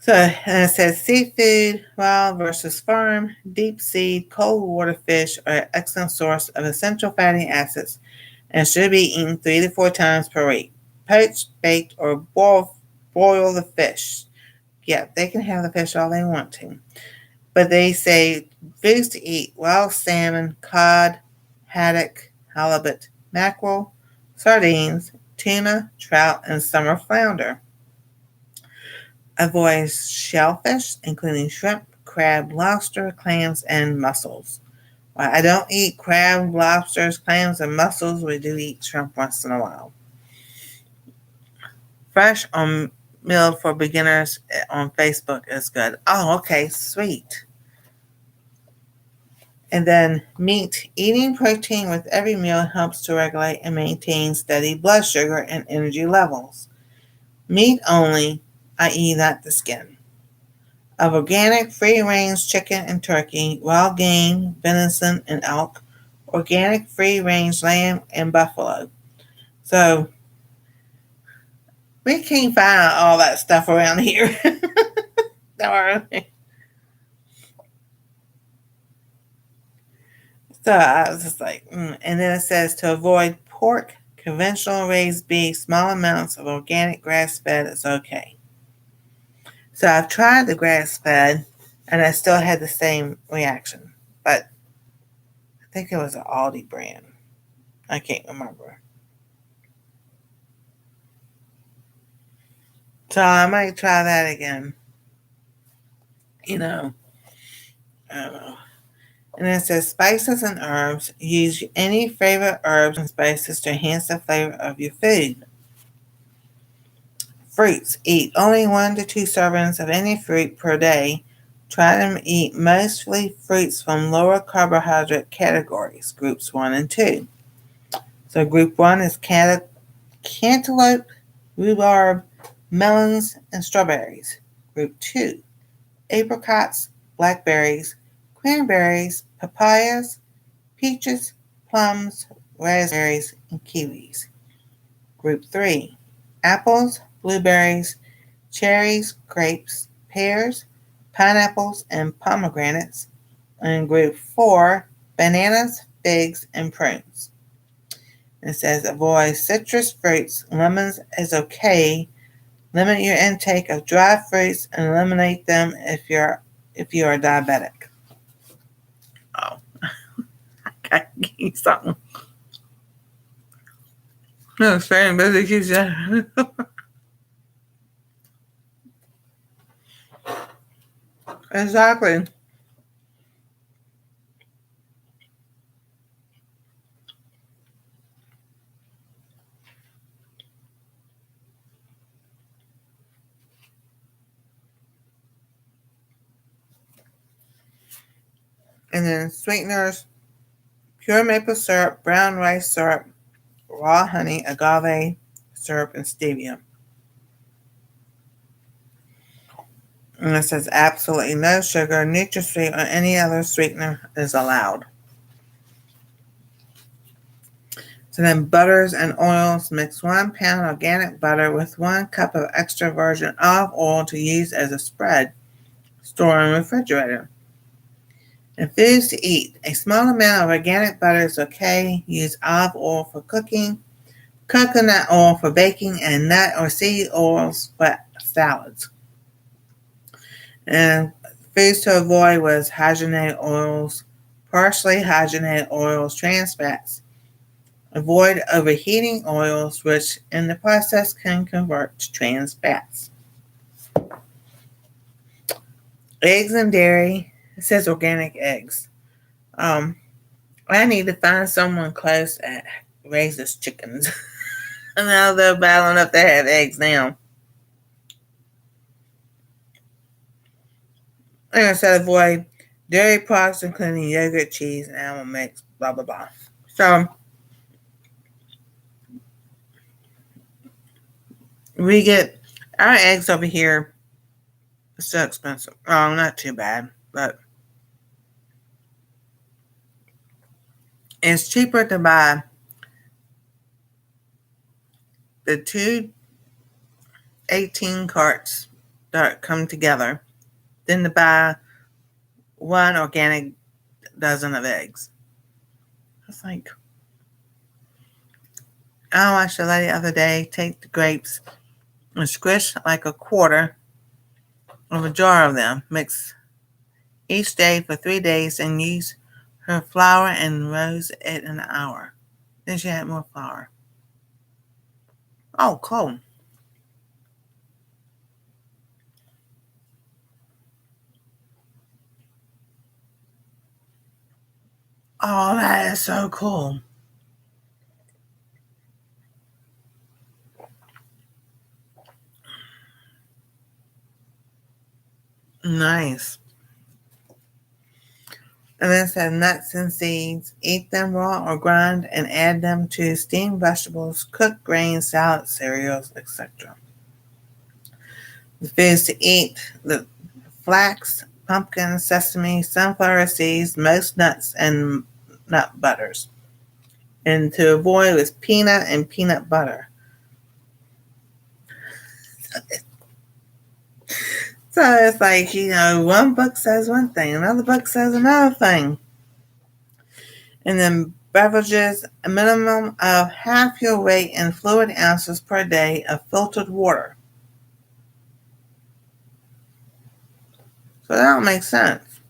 So, and it says seafood, wild versus farm, deep sea, cold water fish are an excellent source of essential fatty acids and should be eaten 3 to 4 times per week. Poach, baked, or boil the fish. Yeah, they can have the fish all they want to. But they say foods to eat: wild salmon, cod, haddock, halibut, mackerel, sardines, tuna, trout, and summer flounder. Avoid shellfish, including shrimp, crab, lobster, clams, and mussels. Well, I don't eat crab, lobsters, clams, and mussels. We do eat shrimp once in a while. Fresh on Meal for Beginners on Facebook is good. Oh, okay, sweet. And then meat. Eating protein with every meal helps to regulate and maintain steady blood sugar and energy levels. Meat only, i.e., not the skin. Of organic, free-range chicken and turkey, wild game, venison, and elk, organic, free-range lamb, and buffalo. So we can't find all that stuff around here. So I was just like, And then it says to avoid pork, conventional raised beef, small amounts of organic grass-fed is okay. So I've tried the grass-fed, and I still had the same reaction. But I think it was an Aldi brand. I can't remember. So I might try that again. I don't know. And it says spices and herbs. Use any favorite herbs and spices to enhance the flavor of your food. Fruits. Eat only 1 to 2 servings of any fruit per day. Try to eat mostly fruits from lower carbohydrate categories, groups 1 and 2. So group 1 is cantaloupe, rhubarb, melons, and strawberries. Group 2, apricots, blackberries, cranberries, papayas, peaches, plums, raspberries, and kiwis. Group 3, apples, blueberries, cherries, grapes, pears, pineapples, and pomegranates. And group 4, bananas, figs, and prunes. It says avoid citrus fruits. Lemons is okay. Limit your intake of dry fruits and eliminate them if you are diabetic. Oh, I gotta give you something. No, staying busy keeps you. Exactly. And then sweeteners: pure maple syrup, brown rice syrup, raw honey, agave syrup, and stevia. And it says absolutely no sugar, NutraSweet, or any other sweetener is allowed. So then butters and oils. Mix 1 pound organic butter with 1 cup of extra virgin olive oil to use as a spread. Store in the refrigerator. And foods to eat. A small amount of organic butter is okay. Use olive oil for cooking, coconut oil for baking, and nut or seed oils for salads. And foods to avoid was hydrogenated oils, partially hydrogenated oils, trans fats. Avoid overheating oils, which in the process can convert to trans fats. Eggs and dairy. It says organic eggs. I need to find someone close that raises chickens. And now they're battling up to have eggs now. Like I said, avoid dairy products including yogurt, cheese, and almond milk, blah, blah, blah. So we get our eggs over here. It's still expensive. Oh, not too bad, but it's cheaper to buy the two 18 carts that come together than to buy one organic dozen of eggs. It's like, I watched a lady the other day take the grapes and squish like a quarter of a jar of them, mix each day for 3 days, and use her flour and roast it an hour. Then she had more flour. Oh, cool. Oh, that is so cool. Nice. And then it says nuts and seeds. Eat them raw or grind and add them to steamed vegetables, cooked grains, salads, cereals, etc. The foods to eat: the flax, pumpkin, sesame, sunflower seeds, most nuts, and nut butters. And to avoid was peanut and peanut butter. So it's like, one book says one thing, another book says another thing. And then beverages, a minimum of half your weight in fluid ounces per day of filtered water. So that don't make sense.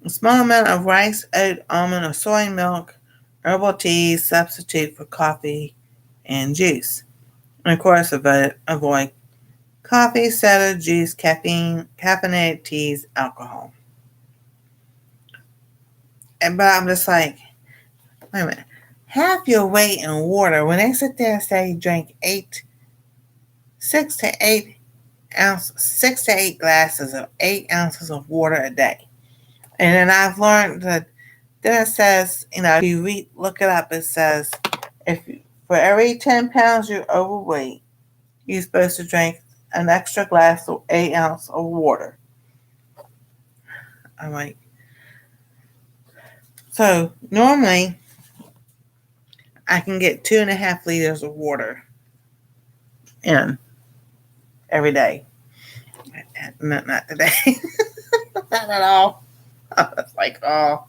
A small amount of rice, oat, almond, or soy milk, herbal teas substitute for coffee and juice. And of course, avoid coffee, soda, juice, caffeine, caffeinated teas, alcohol. But I'm just like, wait a minute. Half your weight in water. When they sit there and say drink 6 to 8 glasses of 8 ounces of water a day. And then I've learned that then it says, if you look it up, it says for every 10 pounds you're overweight, you're supposed to drink an extra glass of 8 ounces of water. I'm like, so normally I can get 2.5 liters of water in every day. Not today. Not at all. It's like, oh.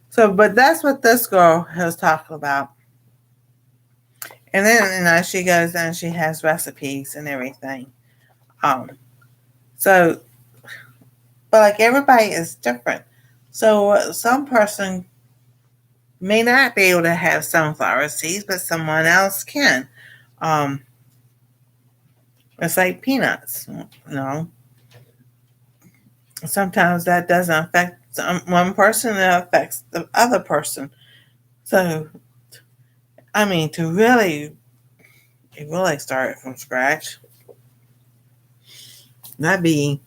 So, but that's what this girl was talking about. And then, she goes and she has recipes and everything. So, but like everybody is different. So some person may not be able to have sunflower seeds, but someone else can. It's like peanuts, Sometimes that doesn't affect one person, it affects the other person. So, to really start from scratch, that'd be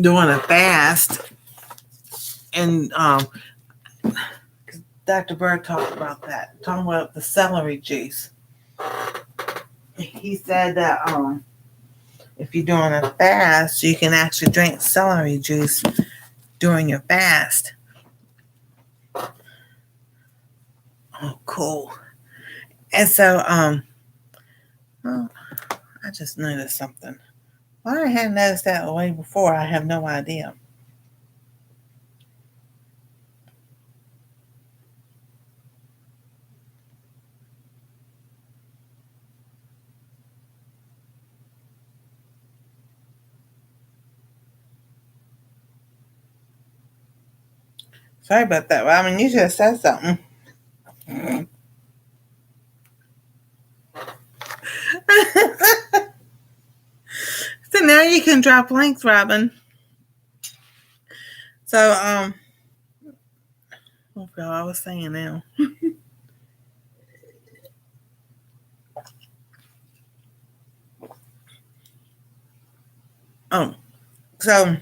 doing a fast. And Dr. Bird talked about that, talking about the celery juice. He said that if you're doing a fast, you can actually drink celery juice during your fast. Oh, cool. And so, well, I just noticed something. Why I hadn't noticed that way before, I have no idea. Sorry about that. Well, you just said something. So now you can drop links, Robin. So, oh God, I was saying now. So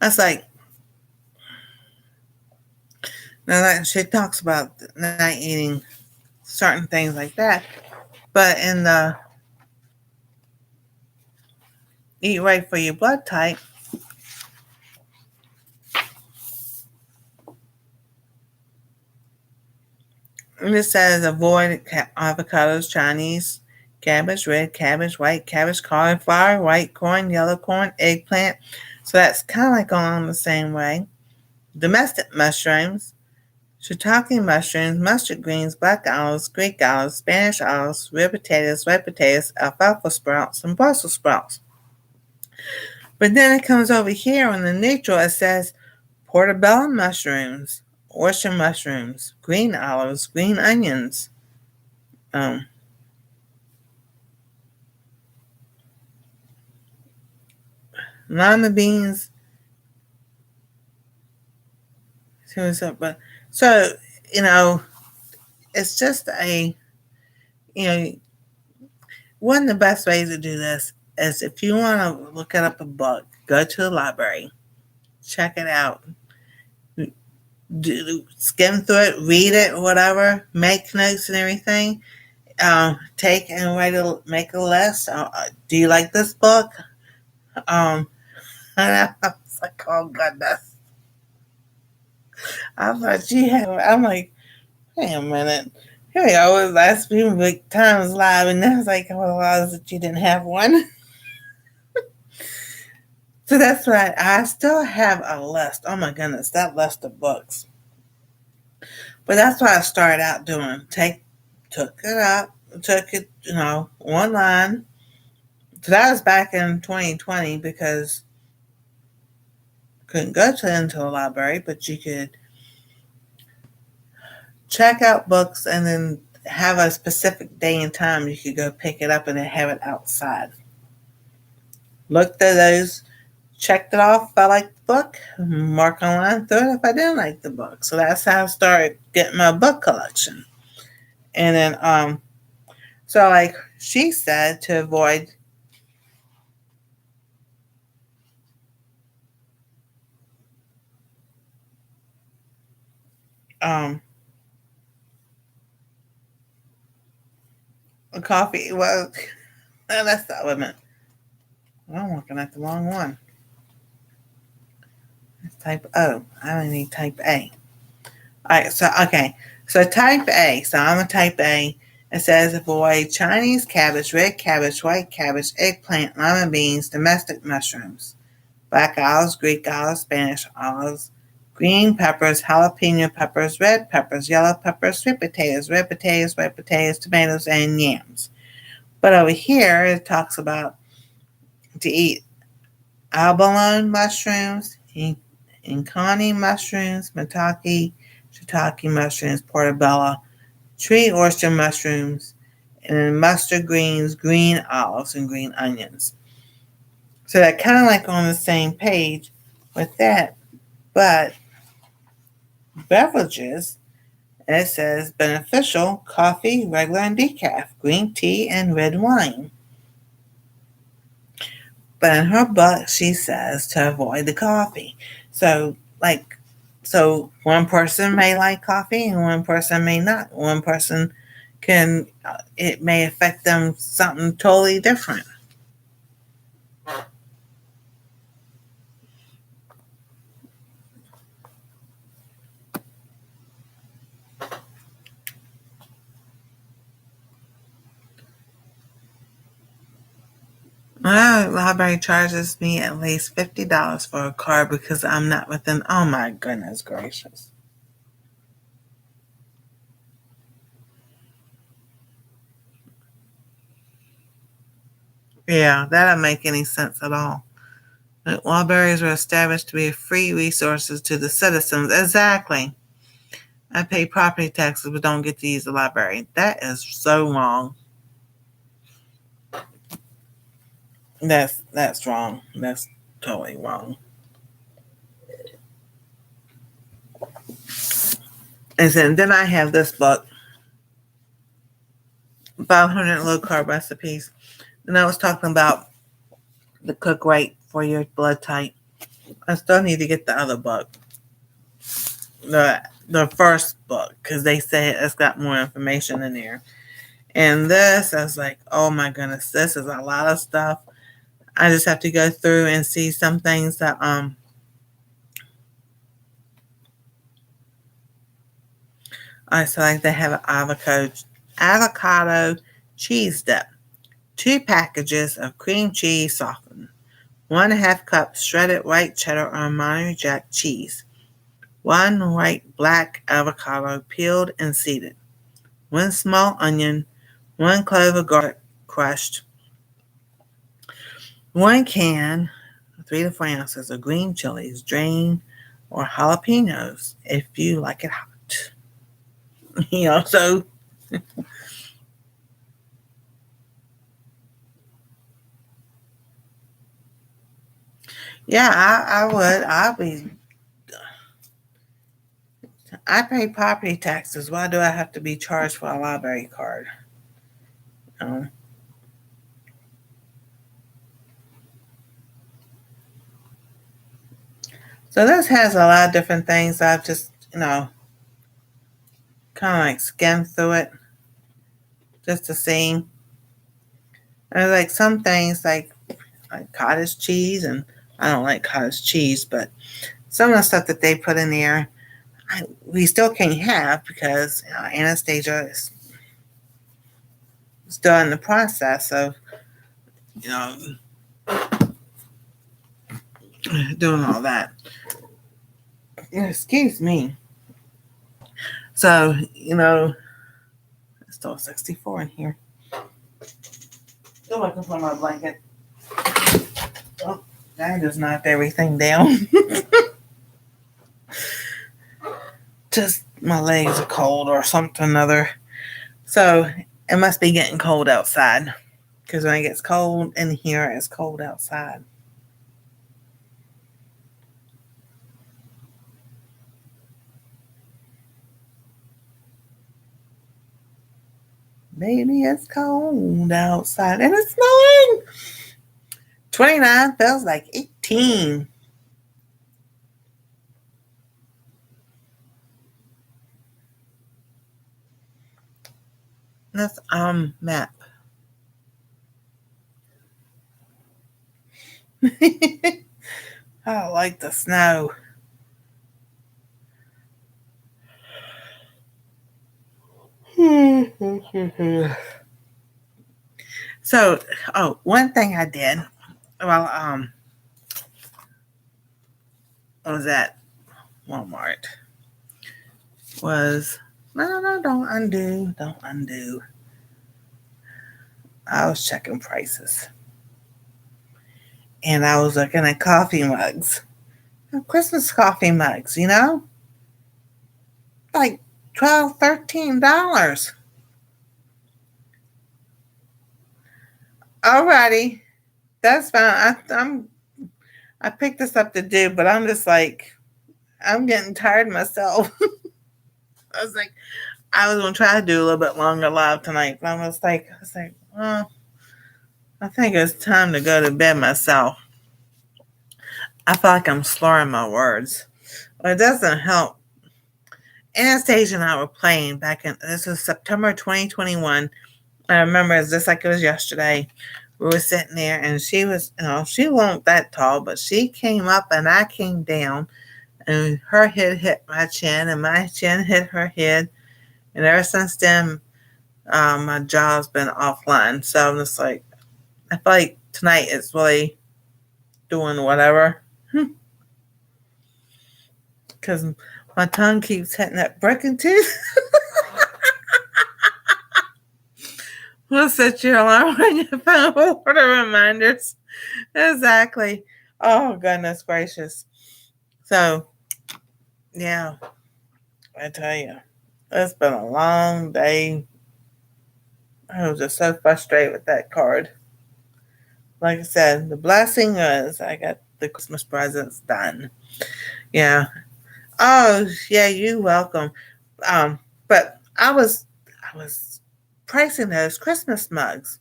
that's like, Now, she talks about not eating certain things like that, but in the Eat Right for Your Blood Type, and it says avoid avocados, Chinese cabbage, red cabbage, white cabbage, cauliflower, white corn, yellow corn, eggplant. So that's kind of like going the same way. Domestic mushrooms, shiitake mushrooms, mustard greens, black olives, Greek olives, Spanish olives, red potatoes, alfalfa sprouts, and Brussels sprouts. But then it comes over here on the neutral, it says portobello mushrooms, oyster mushrooms, green olives, green onions, um, lima beans. But so you know, it's just you know, one of the best ways to do this is if you want to look up a book, go to the library, check it out, skim through it, read it, whatever, make notes and everything. Take and make a list. Do you like this book? Um, and I was like, oh goodness. I thought you had. I'm like, wait a minute. Here we go. It was last week Times Live, and I was like, oh, well, I was that you didn't have one. So that's right. I still have a list. Oh my goodness, that list of books. But that's what I started out doing. Took it up, took it, online. So that was back in 2020 because I couldn't go into the library, but you could check out books and then have a specific day and time you could go pick it up and then have it outside. Looked at those, checked it off if I liked the book, mark online through it if I didn't like the book. So that's how I started getting my book collection. And then so like she said, to avoid a coffee. Well, that's not what I meant. I'm looking at the wrong one. It's type O. I only need type A. Alright, so okay. So type A. So I'm a type A. It says avoid Chinese cabbage, red cabbage, white cabbage, eggplant, lima beans, domestic mushrooms, black olives, Greek olives, Spanish olives, green peppers, jalapeno peppers, red peppers, yellow peppers, sweet potatoes, red potatoes, white potatoes, tomatoes, and yams. But over here it talks about to eat abalone mushrooms, incani mushrooms, shiitake mushrooms, portobello, tree oyster mushrooms, and then mustard greens, green olives, and green onions. So they're kind of like on the same page with that. But beverages, it says beneficial coffee, regular and decaf, green tea, and red wine. But in her book, she says to avoid the coffee. So, so one person may like coffee and one person may not. One person it may affect them something totally different. My library charges me at least $50 for a card because I'm not within. Oh my goodness gracious. Yeah, that doesn't make any sense at all. Libraries were established to be free resources to the citizens. Exactly. I pay property taxes but don't get to use the library. That is so wrong. That's wrong. That's totally wrong. And then I have this book, 500 low carb recipes. And I was talking about the cook right for your blood type. I still need to get the other book. The the first book because they say it's got more information in there. And this, I was like, oh my goodness, this is a lot of stuff. I just have to go through and see some things that I so like they have an avocado cheese dip, 2 packages of cream cheese softened, 1.5 cups shredded white cheddar or Monterey Jack cheese, 1 white black avocado peeled and seeded, 1 small onion, 1 clove of garlic crushed, 1 can, 3 to 4 ounces of green chilies, drained, or jalapenos if you like it hot. So yeah, I would. I pay property taxes. Why do I have to be charged for a library card? Um, so this has a lot of different things. I've just, kind of like skimmed through it just to see. There's like some things like cottage cheese, and I don't like cottage cheese, but some of the stuff that they put in there, we still can't have because Anastasia is still in the process of, you know, doing all that. Excuse me. So, it's still 64 in here. Still looking for my blanket. Oh, that just knocked everything down. Just my legs are cold or something other. So it must be getting cold outside. Because when it gets cold in here, it's cold outside. Baby, it's cold outside. And it's snowing. 29 feels like 18. That's map. I like the snow. So, one thing I did, well, I was at Walmart, was, no, don't undo. I was checking prices. And I was looking at coffee mugs. Christmas coffee mugs, like $12, $13. Alrighty, that's fine. I picked this up to do, but I'm just like, I'm getting tired myself. I was like, I was gonna try to do a little bit longer live tonight, but I was like, well, I think it's time to go to bed myself. I feel like I'm slurring my words. Well, it doesn't help. Anastasia and I were playing back in, this was September 2021. I remember it's just like it was yesterday. We were sitting there and she was, she wasn't that tall, but she came up and I came down and her head hit my chin and my chin hit her head. And ever since then, my jaw's been offline. So I'm just like, I feel like tonight is really doing whatever. Because my tongue keeps hitting that broken tooth. We'll set your alarm on your phone for the reminders. Exactly. Oh, goodness gracious. So, yeah, I tell you, it's been a long day. I was just so frustrated with that card. Like I said, the blessing is I got the Christmas presents done. Yeah. Oh, yeah, you're welcome. But I was pricing those Christmas mugs.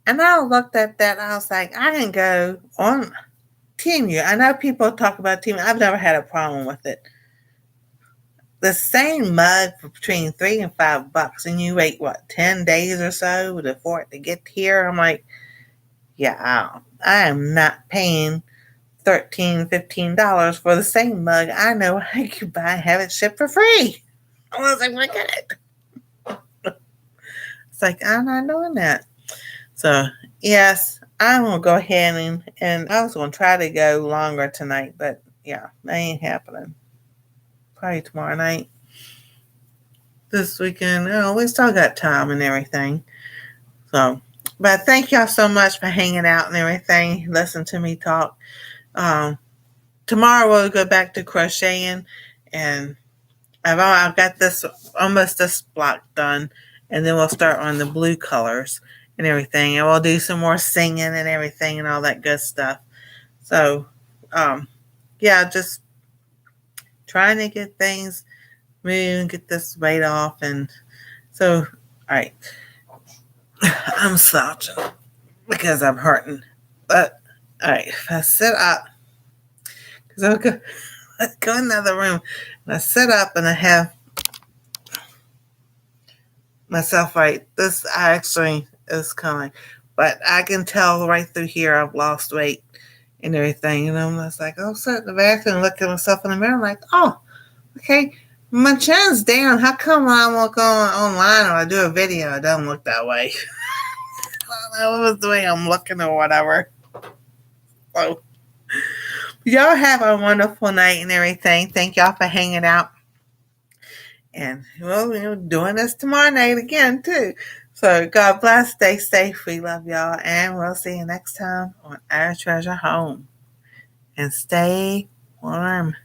And I looked at that and I was like, I can go on Temu. I know people talk about Temu. I've never had a problem with it. the same mug for between $3 and $5, and you wait, what, 10 days or so for it to get here? I'm like, yeah, I am not paying $13, $15 for the same mug. I know I could buy and have it shipped for free. I was like, look at it. It's like, I'm not doing that. So, yes, I'm going to go ahead and I was going to try to go longer tonight, but yeah, that ain't happening. Probably tomorrow night. This weekend, we still got time and everything. So, but thank y'all so much for hanging out and everything. Listen to me talk. Tomorrow we'll go back to crocheting, and I've got this almost this block done, and then we'll start on the blue colors and everything, and we'll do some more singing and everything and all that good stuff. So, yeah, just trying to get things moving, get this weight off, and so, all right, I'm slouching because I'm hurting, but all right, if I sit up, because I'll go, let's go in another room, and I sit up and I have myself right. This actually is coming, but I can tell right through here I've lost weight and everything. And I'm just like, I'll sit in the bathroom and look at myself in the mirror. I'm like, oh, okay, my chin's down. How come when I look online or I do a video, it doesn't look that way? I don't know what was the way I'm looking or whatever. So, y'all have a wonderful night and everything. Thank y'all for hanging out. And we're doing this tomorrow night again, too. So God bless, stay safe. We love y'all. And we'll see you next time on Our Treasure Home. And stay warm.